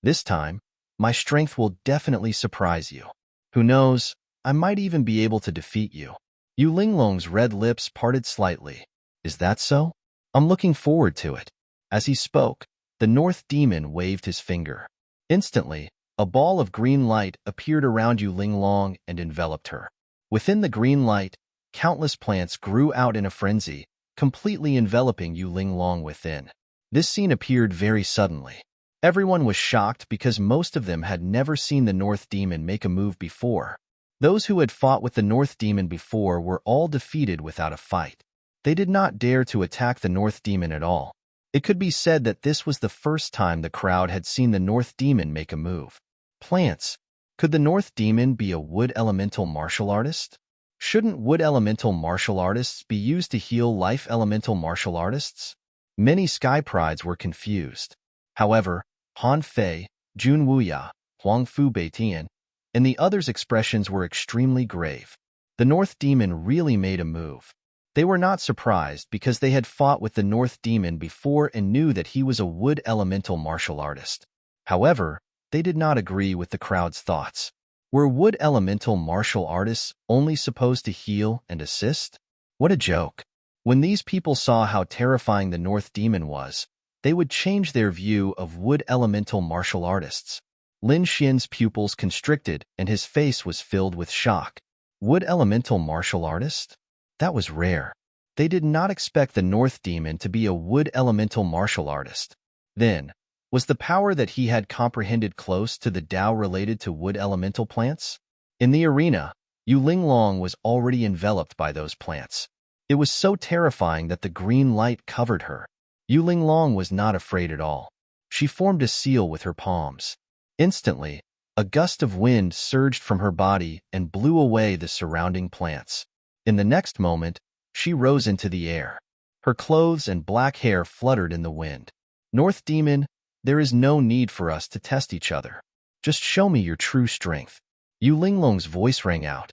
This time, my strength will definitely surprise you. Who knows, I might even be able to defeat you. Yu Linglong's red lips parted slightly. Is that so? I'm looking forward to it. As he spoke, the North Demon waved his finger. Instantly, a ball of green light appeared around Yu Linglong and enveloped her. Within the green light, countless plants grew out in a frenzy, completely enveloping Yu Linglong within. This scene appeared very suddenly. Everyone was shocked because most of them had never seen the North Demon make a move before. Those who had fought with the North Demon before were all defeated without a fight. They did not dare to attack the North Demon at all. It could be said that this was the first time the crowd had seen the North Demon make a move. Plants. Could the North Demon be a wood elemental martial artist? Shouldn't wood elemental martial artists be used to heal life elemental martial artists? Many Sky Prides were confused. However, Han Fei, Jun Wuya, Huang Fu Beitian, and the others' expressions were extremely grave. The North Demon really made a move. They were not surprised because they had fought with the North Demon before and knew that he was a wood elemental martial artist. However, they did not agree with the crowd's thoughts. Were wood elemental martial artists only supposed to heal and assist? What a joke. When these people saw how terrifying the North Demon was, they would change their view of wood elemental martial artists. Lin Xian's pupils constricted and his face was filled with shock. Wood elemental martial artist? That was rare. They did not expect the North Demon to be a wood elemental martial artist. Then, was the power that he had comprehended close to the Tao related to wood elemental plants? In the arena, Yu Linglong was already enveloped by those plants. It was so terrifying that the green light covered her. Yu Linglong was not afraid at all. She formed a seal with her palms. Instantly, a gust of wind surged from her body and blew away the surrounding plants. In the next moment, she rose into the air. Her clothes and black hair fluttered in the wind. North Demon, there is no need for us to test each other. Just show me your true strength. Yu Linglong's voice rang out.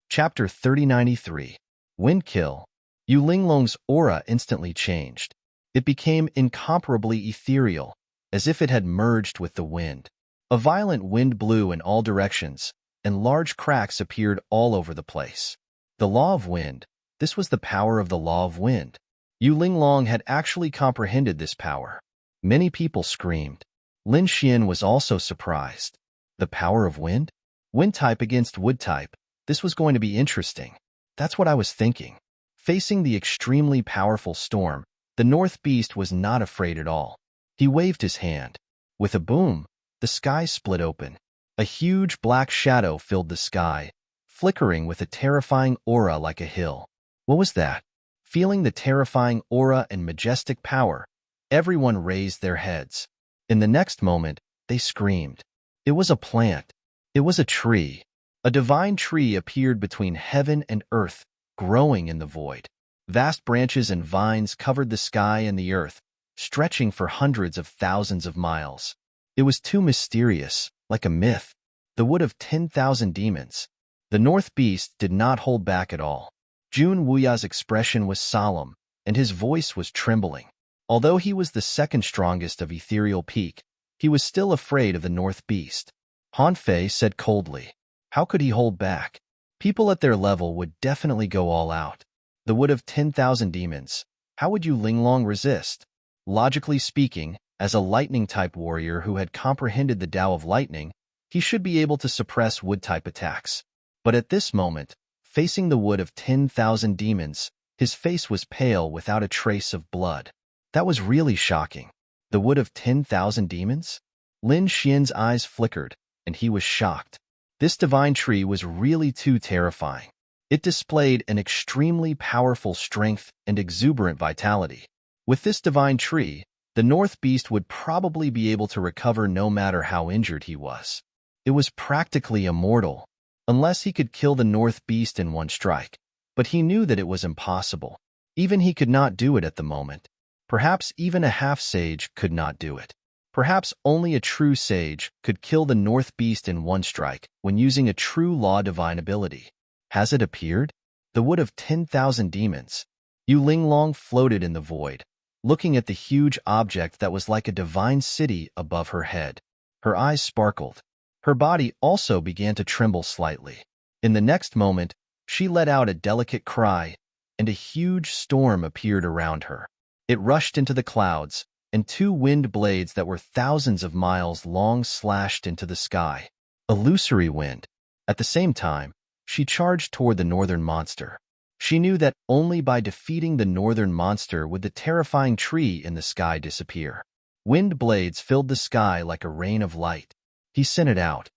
Chapter 3093. Wind Kill. Yu Linglong's aura instantly changed. It became incomparably ethereal, as if it had merged with the wind. A violent wind blew in all directions, and large cracks appeared all over the place. The law of wind. This was the power of the law of wind. Yu Linglong had actually comprehended this power. Many people screamed. Lin Xian was also surprised. The power of wind? Wind type against wood type. This was going to be interesting. That's what I was thinking. Facing the extremely powerful storm, the North Beast was not afraid at all. He waved his hand. With a boom, the sky split open. A huge black shadow filled the sky, flickering with a terrifying aura like a hill. What was that? Feeling the terrifying aura and majestic power, everyone raised their heads. In the next moment, they screamed. It was a plant. It was a tree. A divine tree appeared between heaven and earth, growing in the void. Vast branches and vines covered the sky and the earth, stretching for hundreds of thousands of miles. It was too mysterious, like a myth. The wood of 10,000 demons. The North Beast did not hold back at all. Jun Wuya's expression was solemn, and his voice was trembling. Although he was the second strongest of Ethereal Peak, he was still afraid of the North Beast. Han Fei said coldly, how could he hold back? People at their level would definitely go all out. The wood of 10,000 demons. How would Yu Linglong resist? Logically speaking, as a lightning-type warrior who had comprehended the Tao of lightning, he should be able to suppress wood-type attacks. But at this moment, facing the wood of 10,000 demons, his face was pale without a trace of blood. That was really shocking. The wood of 10,000 demons? Lin Xian's eyes flickered, and he was shocked. This divine tree was really too terrifying. It displayed an extremely powerful strength and exuberant vitality. With this divine tree, the North Beast would probably be able to recover no matter how injured he was. It was practically immortal, unless he could kill the North Beast in one strike. But he knew that it was impossible. Even he could not do it at the moment. Perhaps even a half-sage could not do it. Perhaps only a true sage could kill the North Beast in one strike when using a true law divine ability. Has it appeared? The wood of 10,000 demons. Yu Linglong floated in the void, looking at the huge object that was like a divine city above her head. Her eyes sparkled. Her body also began to tremble slightly. In the next moment, she let out a delicate cry, and a huge storm appeared around her. It rushed into the clouds, and two wind blades that were thousands of miles long slashed into the sky. Illusory wind. At the same time, she charged toward the northern monster. She knew that only by defeating the northern monster would the terrifying tree in the sky disappear. Wind blades filled the sky like a rain of light. He sent it out.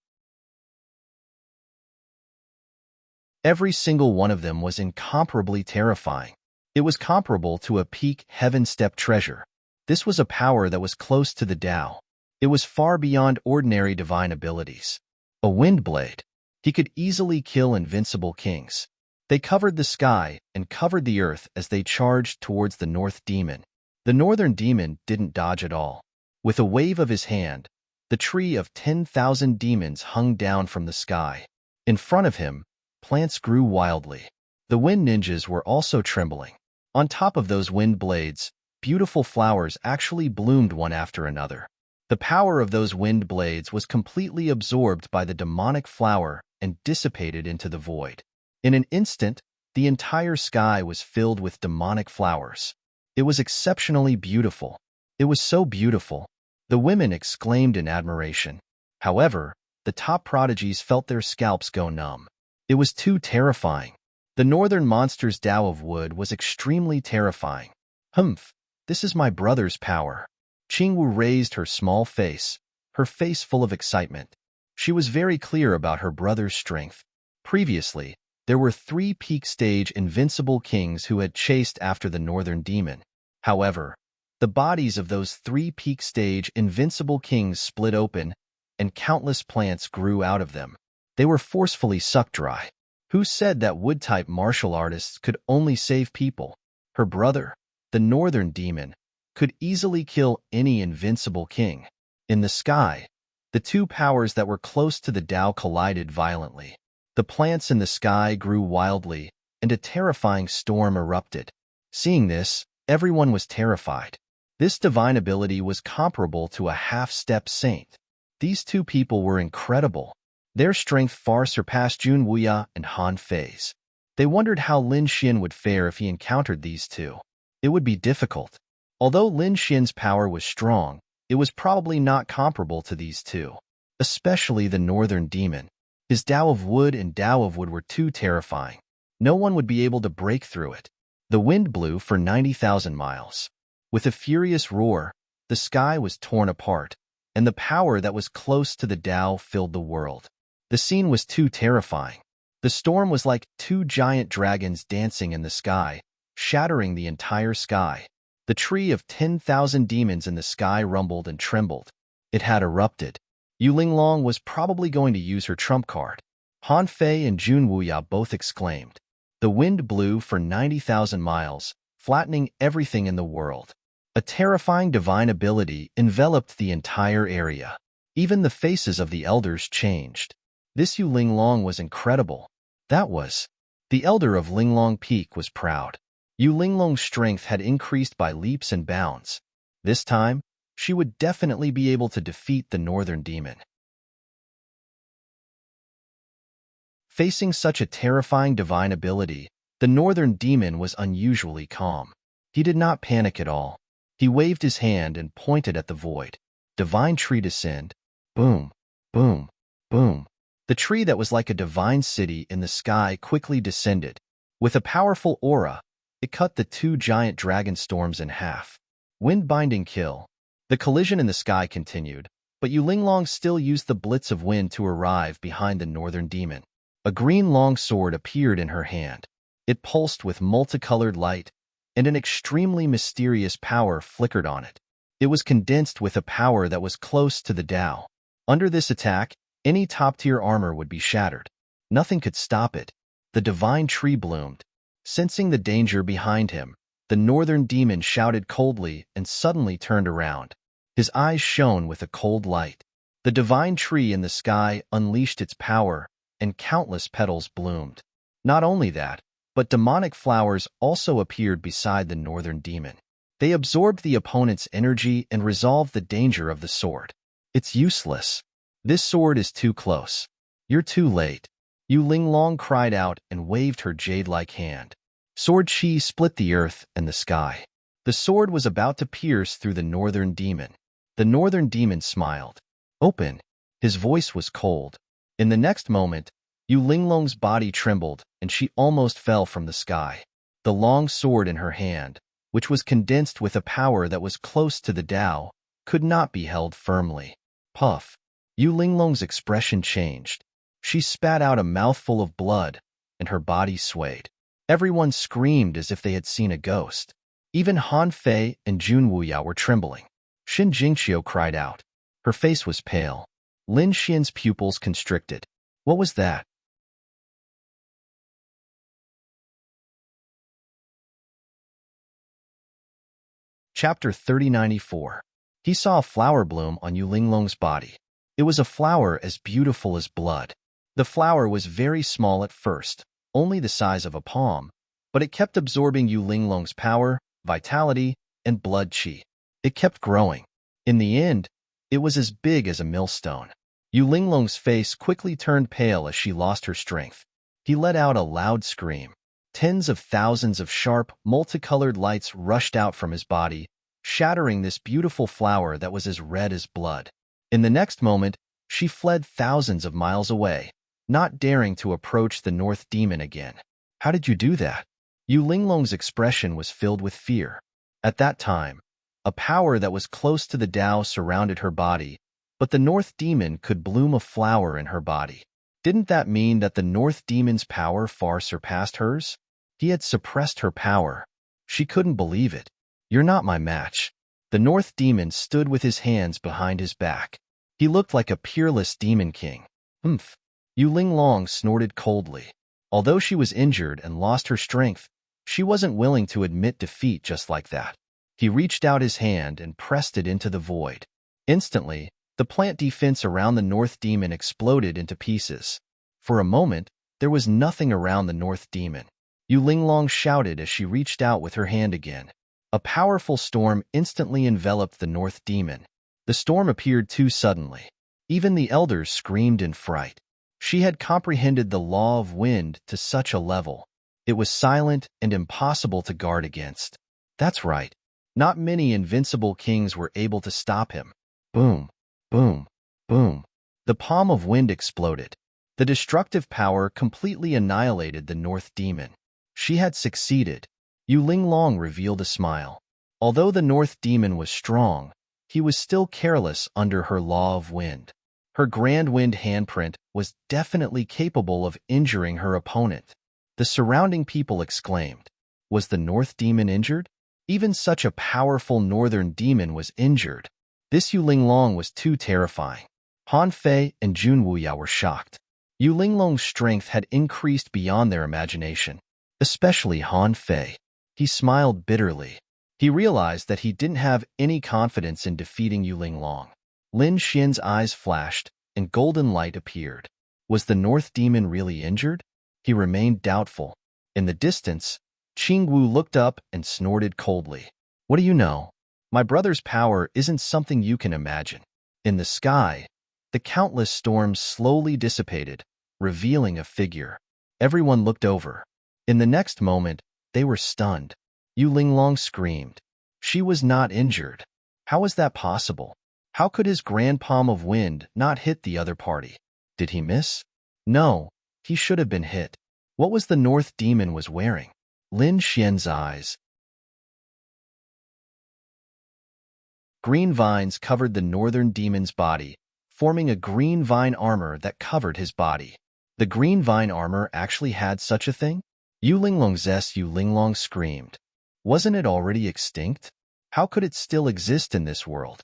Every single one of them was incomparably terrifying. It was comparable to a peak heaven-step treasure. This was a power that was close to the Tao. It was far beyond ordinary divine abilities. A wind blade. He could easily kill invincible kings. They covered the sky and covered the earth as they charged towards the North Demon. The Northern Demon didn't dodge at all. With a wave of his hand, the tree of 10,000 demons hung down from the sky. In front of him, plants grew wildly. The wind ninjas were also trembling. On top of those wind blades, beautiful flowers actually bloomed one after another. The power of those wind blades was completely absorbed by the demonic flower and dissipated into the void. In an instant, the entire sky was filled with demonic flowers. It was exceptionally beautiful. It was so beautiful. The women exclaimed in admiration. However, the top prodigies felt their scalps go numb. It was too terrifying. The northern monster's Tao of wood was extremely terrifying. Humph, this is my brother's power. Qingwu raised her small face, her face full of excitement. She was very clear about her brother's strength. Previously, there were 3 peak stage invincible kings who had chased after the northern demon. However, the bodies of those 3 peak stage invincible kings split open, and countless plants grew out of them. They were forcefully sucked dry. Who said that wood-type martial artists could only save people? Her brother, the northern demon, could easily kill any invincible king. In the sky, the 2 powers that were close to the Tao collided violently. The plants in the sky grew wildly, and a terrifying storm erupted. Seeing this, everyone was terrified. This divine ability was comparable to a half-step saint. These two people were incredible. Their strength far surpassed Jun Wuya and Han Fei's. They wondered how Lin Xian would fare if he encountered these two. It would be difficult. Although Lin Xian's power was strong, it was probably not comparable to these two, especially the Northern Demon. His Tao of Wood and Tao of Wood were too terrifying. No one would be able to break through it. The wind blew for 90,000 miles. With a furious roar, the sky was torn apart, and the power that was close to the Tao filled the world. The scene was too terrifying. The storm was like two giant dragons dancing in the sky, shattering the entire sky. The tree of 10,000 demons in the sky rumbled and trembled. It had erupted. Yu Linglong was probably going to use her trump card. Han Fei and Jun Wuya both exclaimed. The wind blew for 90,000 miles, flattening everything in the world. A terrifying divine ability enveloped the entire area. Even the faces of the elders changed. This Yu Linglong was incredible. The elder of Linglong Peak was proud. Yu Linglong's strength had increased by leaps and bounds. This time, she would definitely be able to defeat the Northern Demon. Facing such a terrifying divine ability, the Northern Demon was unusually calm. He did not panic at all. He waved his hand and pointed at the void. Divine tree descend. Boom, boom, boom. The tree that was like a divine city in the sky quickly descended. With a powerful aura, it cut the two giant dragon storms in half. Wind-binding kill. The collision in the sky continued, but Yu Linglong still used the blitz of wind to arrive behind the Northern Demon. A green long sword appeared in her hand. It pulsed with multicolored light, and an extremely mysterious power flickered on it. It was condensed with a power that was close to the Tao. Under this attack, any top-tier armor would be shattered. Nothing could stop it. The divine tree bloomed. Sensing the danger behind him, the Northern Demon shouted coldly and suddenly turned around. His eyes shone with a cold light. The divine tree in the sky unleashed its power, and countless petals bloomed. Not only that, but demonic flowers also appeared beside the Northern Demon. They absorbed the opponent's energy and resolved the danger of the sword. It's useless. This sword is too close. You're too late. Yu Linglong cried out and waved her jade-like hand. Sword chi split the earth and the sky. The sword was about to pierce through the Northern Demon. The Northern Demon smiled. Open. His voice was cold. In the next moment, Yu Linglong's body trembled and she almost fell from the sky. The long sword in her hand, which was condensed with a power that was close to the Tao, could not be held firmly. Puff. Yu Linglong's expression changed. She spat out a mouthful of blood, and her body swayed. Everyone screamed as if they had seen a ghost. Even Han Fei and Jun Wuya were trembling. Xin Jingqiu cried out. Her face was pale. Lin Xian's pupils constricted. What was that? Chapter 3094. He saw a flower bloom on Yu Linglong's body. It was a flower as beautiful as blood. The flower was very small at first, only the size of a palm, but it kept absorbing Yu Linglong's power, vitality, and blood qi. It kept growing. In the end, it was as big as a millstone. Yu Linglong's face quickly turned pale as she lost her strength. He let out a loud scream. Tens of thousands of sharp, multicolored lights rushed out from his body, shattering this beautiful flower that was as red as blood. In the next moment, she fled thousands of miles away, not daring to approach the North Demon again. How did you do that? Yu Linglong's expression was filled with fear. At that time, a power that was close to the Tao surrounded her body, but the North Demon could bloom a flower in her body. Didn't that mean that the North Demon's power far surpassed hers? He had suppressed her power. She couldn't believe it. You're not my match. The North Demon stood with his hands behind his back. He looked like a peerless demon king. Humph. Yu Linglong snorted coldly. Although she was injured and lost her strength, she wasn't willing to admit defeat just like that. He reached out his hand and pressed it into the void. Instantly, the plant defense around the North Demon exploded into pieces. For a moment, there was nothing around the North Demon. Yu Linglong shouted as she reached out with her hand again. A powerful storm instantly enveloped the North Demon. The storm appeared too suddenly. Even the elders screamed in fright. She had comprehended the law of wind to such a level. It was silent and impossible to guard against. That's right. Not many invincible kings were able to stop him. Boom, boom, boom. The palm of wind exploded. The destructive power completely annihilated the North Demon. She had succeeded. Yu Linglong revealed a smile. Although the North Demon was strong, he was still careless under her law of wind. Her grand wind handprint was definitely capable of injuring her opponent. The surrounding people exclaimed, "Was the North Demon injured?" Even such a powerful northern demon was injured. This Yu Linglong was too terrifying. Han Fei and Jun Wuya were shocked. Yu Linglong's strength had increased beyond their imagination, especially Han Fei. He smiled bitterly. He realized that he didn't have any confidence in defeating Yu Linglong. Lin Xian's eyes flashed, and golden light appeared. Was the North Demon really injured? He remained doubtful. In the distance, Qingwu looked up and snorted coldly. "What do you know? My brother's power isn't something you can imagine." In the sky, the countless storms slowly dissipated, revealing a figure. Everyone looked over. In the next moment, they were stunned. Yu Linglong screamed. She was not injured. How was that possible? How could his grand palm of wind not hit the other party? Did he miss? No, he should have been hit. What was the North Demon was wearing? Lin Xian's eyes. Green vines covered the Northern Demon's body, forming a green vine armor that covered his body. The green vine armor actually had such a thing? Yu Linglong screamed. Wasn't it already extinct? How could it still exist in this world?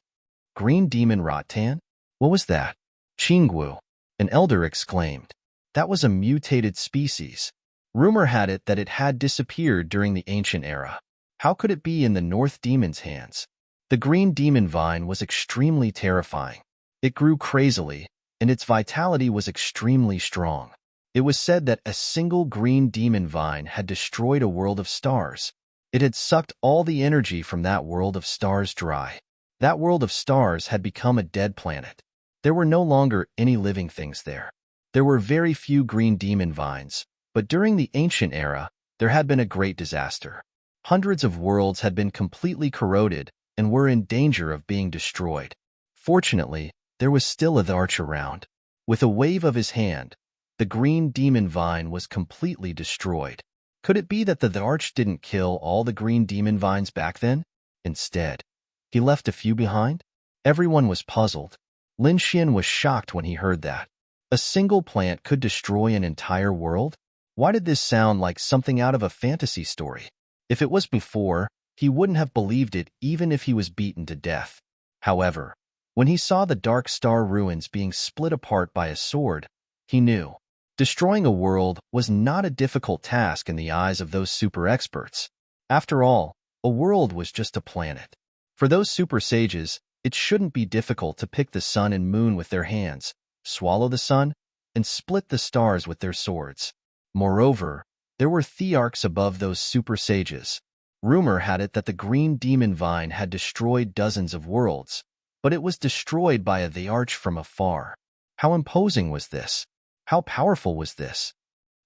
Green Demon Rattan? What was that? Qingwu, an elder, exclaimed. That was a mutated species. Rumor had it that it had disappeared during the ancient era. How could it be in the North Demon's hands? The green demon vine was extremely terrifying. It grew crazily, and its vitality was extremely strong. It was said that a single green demon vine had destroyed a world of stars. It had sucked all the energy from that world of stars dry. That world of stars had become a dead planet. There were no longer any living things there. There were very few green demon vines, but during the ancient era, there had been a great disaster. Hundreds of worlds had been completely corroded and were in danger of being destroyed. Fortunately, there was still a arch around. With a wave of his hand, the green demon vine was completely destroyed. Could it be that the arch didn't kill all the green demon vines back then? Instead, he left a few behind? Everyone was puzzled. Lin Xian was shocked when he heard that. A single plant could destroy an entire world? Why did this sound like something out of a fantasy story? If it was before, he wouldn't have believed it even if he was beaten to death. However, when he saw the Dark Star ruins being split apart by a sword, he knew. Destroying a world was not a difficult task in the eyes of those super experts. After all, a world was just a planet. For those super sages, it shouldn't be difficult to pick the sun and moon with their hands, swallow the sun, and split the stars with their swords. Moreover, there were thearchs above those super sages. Rumor had it that the green demon vine had destroyed dozens of worlds, but it was destroyed by a thearch from afar. How imposing was this? How powerful was this?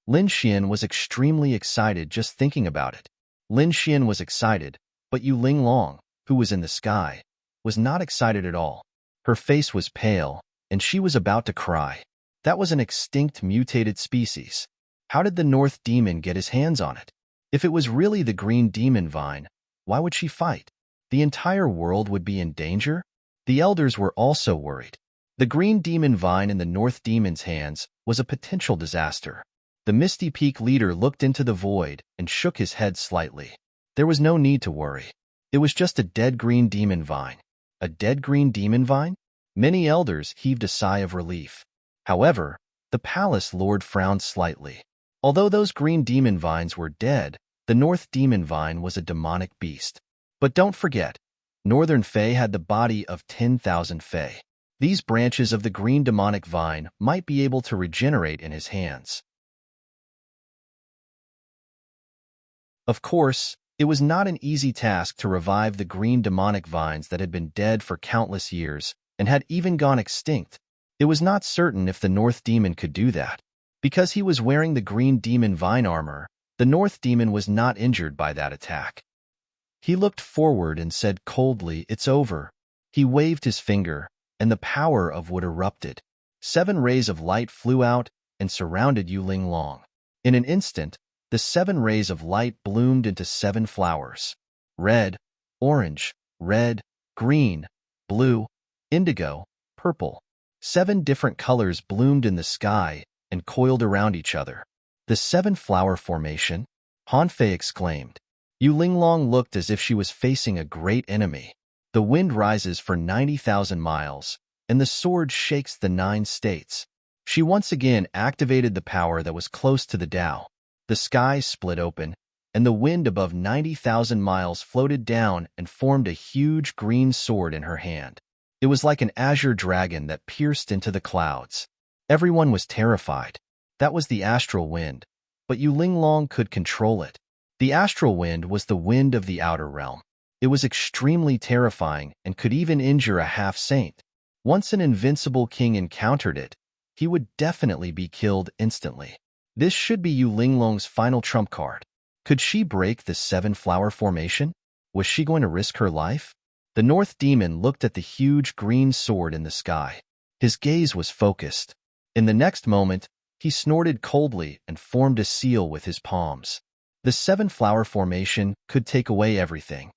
Lin Xian was extremely excited just thinking about it. Lin Xian was excited, but Yu Linglong, who was in the sky, was not excited at all. Her face was pale, and she was about to cry. That was an extinct mutated species. How did the North Demon get his hands on it? If it was really the green demon vine, why would she fight? The entire world would be in danger? The elders were also worried. The green demon vine in the North Demon's hands was a potential disaster. The Misty Peak leader looked into the void and shook his head slightly. There was no need to worry. It was just a dead green demon vine. A dead green demon vine? Many elders heaved a sigh of relief. However, the palace lord frowned slightly. Although those green demon vines were dead, the North Demon Vine was a demonic beast. But don't forget, Northern Fey had the body of 10,000 Fey. These branches of the green demonic vine might be able to regenerate in his hands. Of course, It was not an easy task to revive the green demonic vines that had been dead for countless years and had even gone extinct. It was not certain if the North Demon could do that. Because he was wearing the green demon vine armor, the North Demon was not injured by that attack. He looked forward and said coldly, "It's over." He waved his finger, and the power of wood erupted. 7 rays of light flew out and surrounded Yu Linglong. In an instant, the 7 rays of light bloomed into 7 flowers. Red, orange, red, green, blue, indigo, purple. 7 different colors bloomed in the sky and coiled around each other. "The 7-flower formation?" Hanfei exclaimed. Yu Linglong looked as if she was facing a great enemy. The wind rises for 90,000 miles, and the sword shakes the 9 states. She once again activated the power that was close to the Tao. The sky split open, and the wind above 90,000 miles floated down and formed a huge green sword in her hand. It was like an azure dragon that pierced into the clouds. Everyone was terrified. That was the astral wind, but Yu Linglong could control it. The astral wind was the wind of the outer realm. It was extremely terrifying and could even injure a half-saint. Once an invincible king encountered it, he would definitely be killed instantly. This should be Yu Linglong's final trump card. Could she break the 7-flower formation? Was she going to risk her life? The North Demon looked at the huge green sword in the sky. His gaze was focused. In the next moment, he snorted coldly and formed a seal with his palms. The 7-flower formation could take away everything.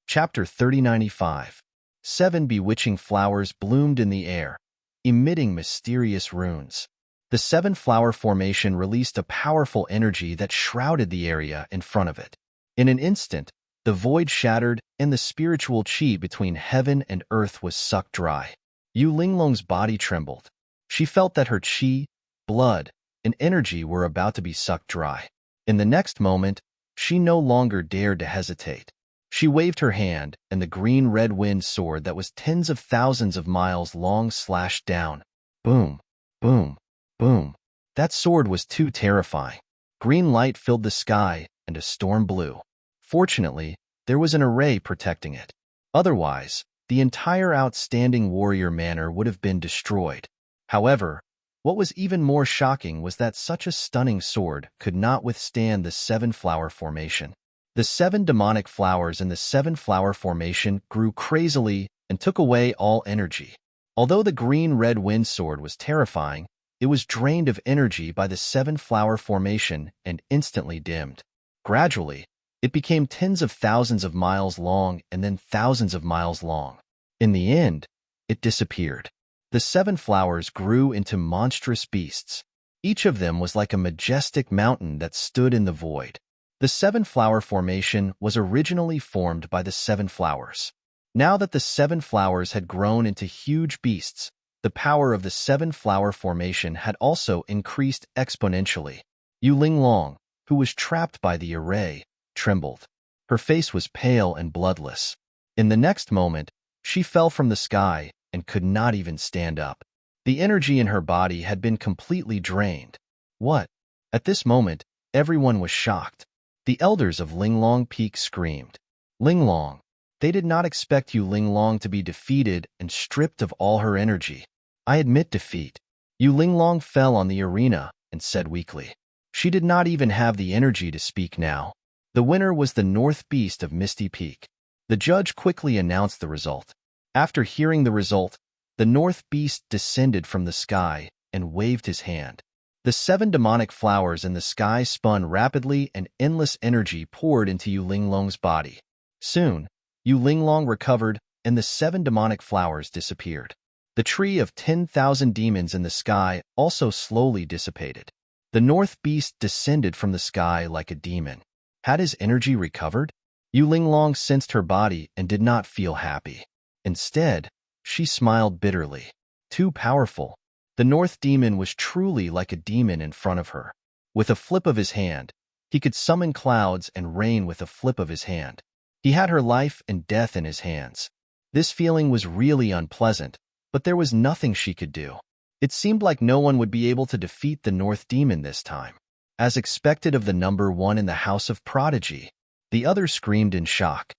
Chapter 3095. 7 bewitching flowers bloomed in the air, emitting mysterious runes. The 7-flower formation released a powerful energy that shrouded the area in front of it. In an instant, the void shattered and the spiritual chi between heaven and earth was sucked dry. Yu Linglong's body trembled. She felt that her chi, blood, and energy were about to be sucked dry. In the next moment, she no longer dared to hesitate. She waved her hand, and the green-red wind sword that was tens of thousands of miles long slashed down. Boom, boom, boom. That sword was too terrifying. Green light filled the sky, and a storm blew. Fortunately, there was an array protecting it. Otherwise, the entire outstanding warrior manor would have been destroyed. However, what was even more shocking was that such a stunning sword could not withstand the 7-flower formation. The 7 demonic flowers in the 7-flower formation grew crazily and took away all energy. Although the green-red wind sword was terrifying, it was drained of energy by the 7-flower formation and instantly dimmed. Gradually, it became tens of thousands of miles long and then thousands of miles long. In the end, it disappeared. The 7 flowers grew into monstrous beasts. Each of them was like a majestic mountain that stood in the void. The 7-flower formation was originally formed by the 7 flowers. Now that the 7 flowers had grown into huge beasts, the power of the 7-flower formation had also increased exponentially. Yu Linglong, who was trapped by the array, trembled. Her face was pale and bloodless. In the next moment, she fell from the sky and could not even stand up. The energy in her body had been completely drained. What? At this moment, everyone was shocked. The elders of Linglong Peak screamed. Linglong. They did not expect Yu Linglong to be defeated and stripped of all her energy. I admit defeat. Yu Linglong fell on the arena and said weakly. She did not even have the energy to speak now. The winner was the North Beast of Misty Peak. The judge quickly announced the result. After hearing the result, the North Beast descended from the sky and waved his hand. The 7 demonic flowers in the sky spun rapidly and endless energy poured into Yu Linglong's body. Soon, Yu Linglong recovered and the 7 demonic flowers disappeared. The tree of 10,000 demons in the sky also slowly dissipated. The North Beast descended from the sky like a demon. Had his energy recovered? Yu Linglong sensed her body and did not feel happy. Instead, she smiled bitterly. Too powerful. The North Demon was truly like a demon in front of her. With a flip of his hand, he could summon clouds and rain with a flip of his hand. He had her life and death in his hands. This feeling was really unpleasant, but there was nothing she could do. It seemed like no one would be able to defeat the North Demon this time. As expected of the number one in the House of Prodigy, the other screamed in shock.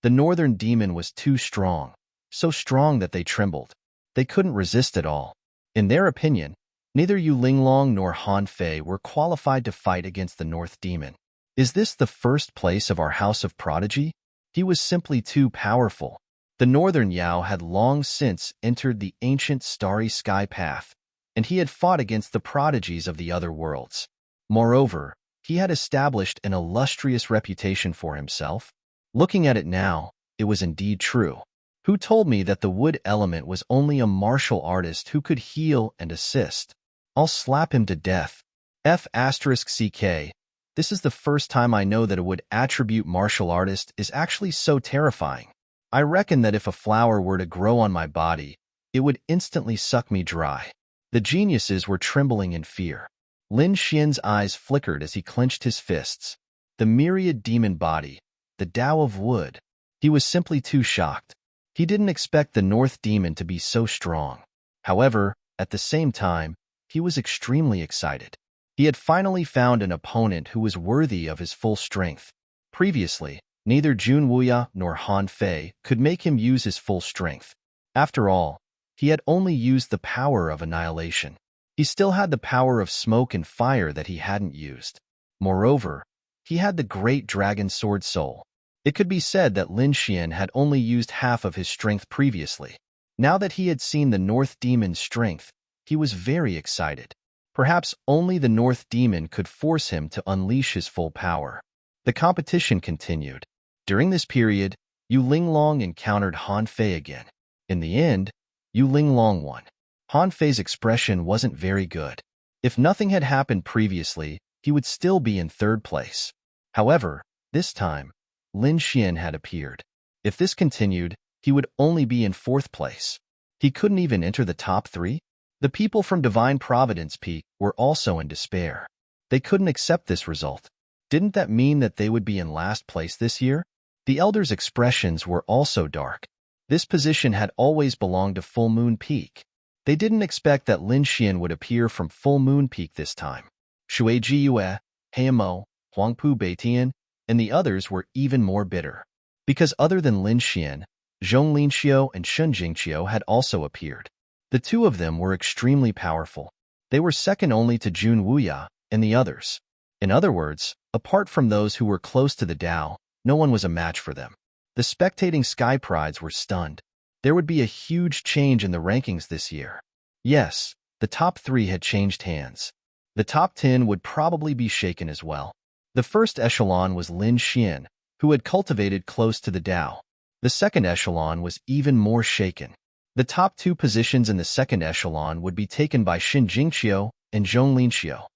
The Northern Demon was too strong, so strong that they trembled. They couldn't resist at all. In their opinion, neither Yu Linglong nor Han Fei were qualified to fight against the North Demon. Is this the first place of our House of Prodigy? He was simply too powerful. The Northern Yao had long since entered the ancient starry sky path, and he had fought against the prodigies of the other worlds. Moreover, he had established an illustrious reputation for himself. Looking at it now, it was indeed true. Who told me that the wood element was only a martial artist who could heal and assist? I'll slap him to death. F***CK. This is the first time I know that a wood attribute martial artist is actually so terrifying. I reckon that if a flower were to grow on my body, it would instantly suck me dry. The geniuses were trembling in fear. Lin Xian's eyes flickered as he clenched his fists. The myriad demon body, the Tao of wood. He was simply too shocked. He didn't expect the North Demon to be so strong. However, at the same time, he was extremely excited. He had finally found an opponent who was worthy of his full strength. Previously, neither Jun Wuya nor Han Fei could make him use his full strength. After all, he had only used the power of annihilation. He still had the power of smoke and fire that he hadn't used. Moreover, he had the great dragon sword soul. It could be said that Lin Xian had only used half of his strength previously. Now that he had seen the North Demon's strength, he was very excited. Perhaps only the North Demon could force him to unleash his full power. The competition continued. During this period, Yu Linglong encountered Han Fei again. In the end, Yu Linglong won. Han Fei's expression wasn't very good. If nothing had happened previously, he would still be in third place. However, this time, Lin Xian had appeared. If this continued, he would only be in fourth place. He couldn't even enter the top three. The people from Divine Providence Peak were also in despair. They couldn't accept this result. Didn't that mean that they would be in last place this year? The elders' expressions were also dark. This position had always belonged to Full Moon Peak. They didn't expect that Lin Xian would appear from Full Moon Peak this time. Shui Jiyue, Heimo, Huangpu Beitian, and the others were even more bitter. Because other than Lin Xian, Zhong Linxiu and Shun Jingqiu had also appeared. The two of them were extremely powerful. They were second only to Jun Wuya and the others. In other words, apart from those who were close to the Tao, no one was a match for them. The spectating Sky Prides were stunned. There would be a huge change in the rankings this year. Yes, the top 3 had changed hands. The top 10 would probably be shaken as well. The first echelon was Lin Xian, who had cultivated close to the Tao. The second echelon was even more shaken. The top 2 positions in the second echelon would be taken by Shun Jingqiu and Zhong Linxiu.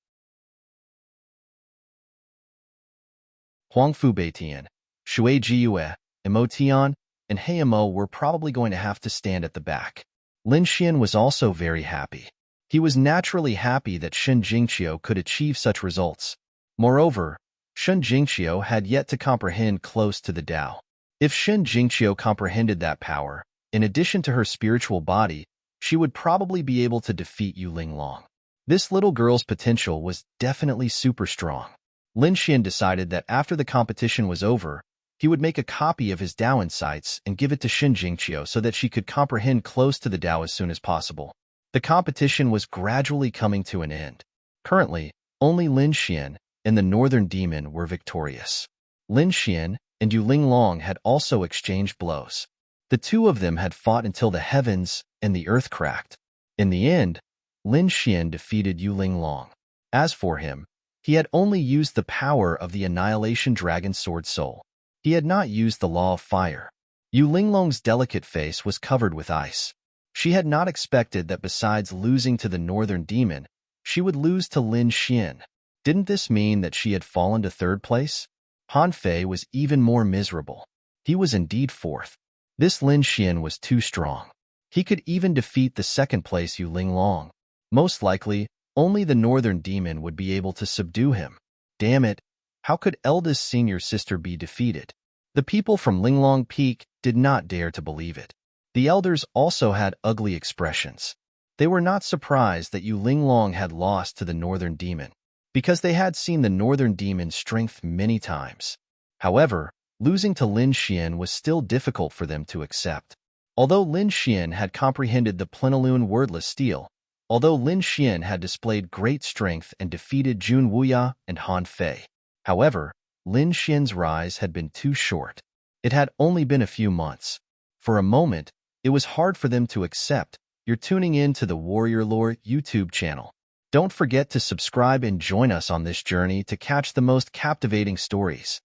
Huangfu Beitian, Shui Jiyue, Imo Tian, and Heimo were probably going to have to stand at the back. Lin Xian was also very happy. He was naturally happy that Shun Jingqiu could achieve such results. Moreover, Shun Jingqiu had yet to comprehend close to the Tao. If Shun Jingqiu comprehended that power, in addition to her spiritual body, she would probably be able to defeat Yu Linglong. This little girl's potential was definitely super strong. Lin Xian decided that after the competition was over, he would make a copy of his Tao insights and give it to Shun Jingqiu so that she could comprehend close to the Tao as soon as possible. The competition was gradually coming to an end. Currently, only Lin Xian and the Northern Demon were victorious. Lin Xian and Yu Linglong had also exchanged blows. The two of them had fought until the heavens and the earth cracked. In the end, Lin Xian defeated Yu Linglong. As for him, he had only used the power of the Annihilation Dragon Sword Soul. He had not used the Law of Fire. Yu Linglong's delicate face was covered with ice. She had not expected that besides losing to the Northern Demon, she would lose to Lin Xian. Didn't this mean that she had fallen to third place? Han Fei was even more miserable. He was indeed fourth. This Lin Xian was too strong. He could even defeat the second place Yu Linglong. Most likely, only the Northern Demon would be able to subdue him. Damn it, how could eldest senior sister be defeated? The people from Linglong Peak did not dare to believe it. The elders also had ugly expressions. They were not surprised that Yu Linglong had lost to the northern demon, because they had seen the northern demon's strength many times. However, losing to Lin Xian was still difficult for them to accept. Although Lin Xian had comprehended the plenilune wordless steel, although Lin Xian had displayed great strength and defeated Jun Wuya and Han Fei. However, Lin Xian's rise had been too short. It had only been a few months. For a moment, it was hard for them to accept. You're tuning in to the Warrior Lore YouTube channel. Don't forget to subscribe and join us on this journey to catch the most captivating stories.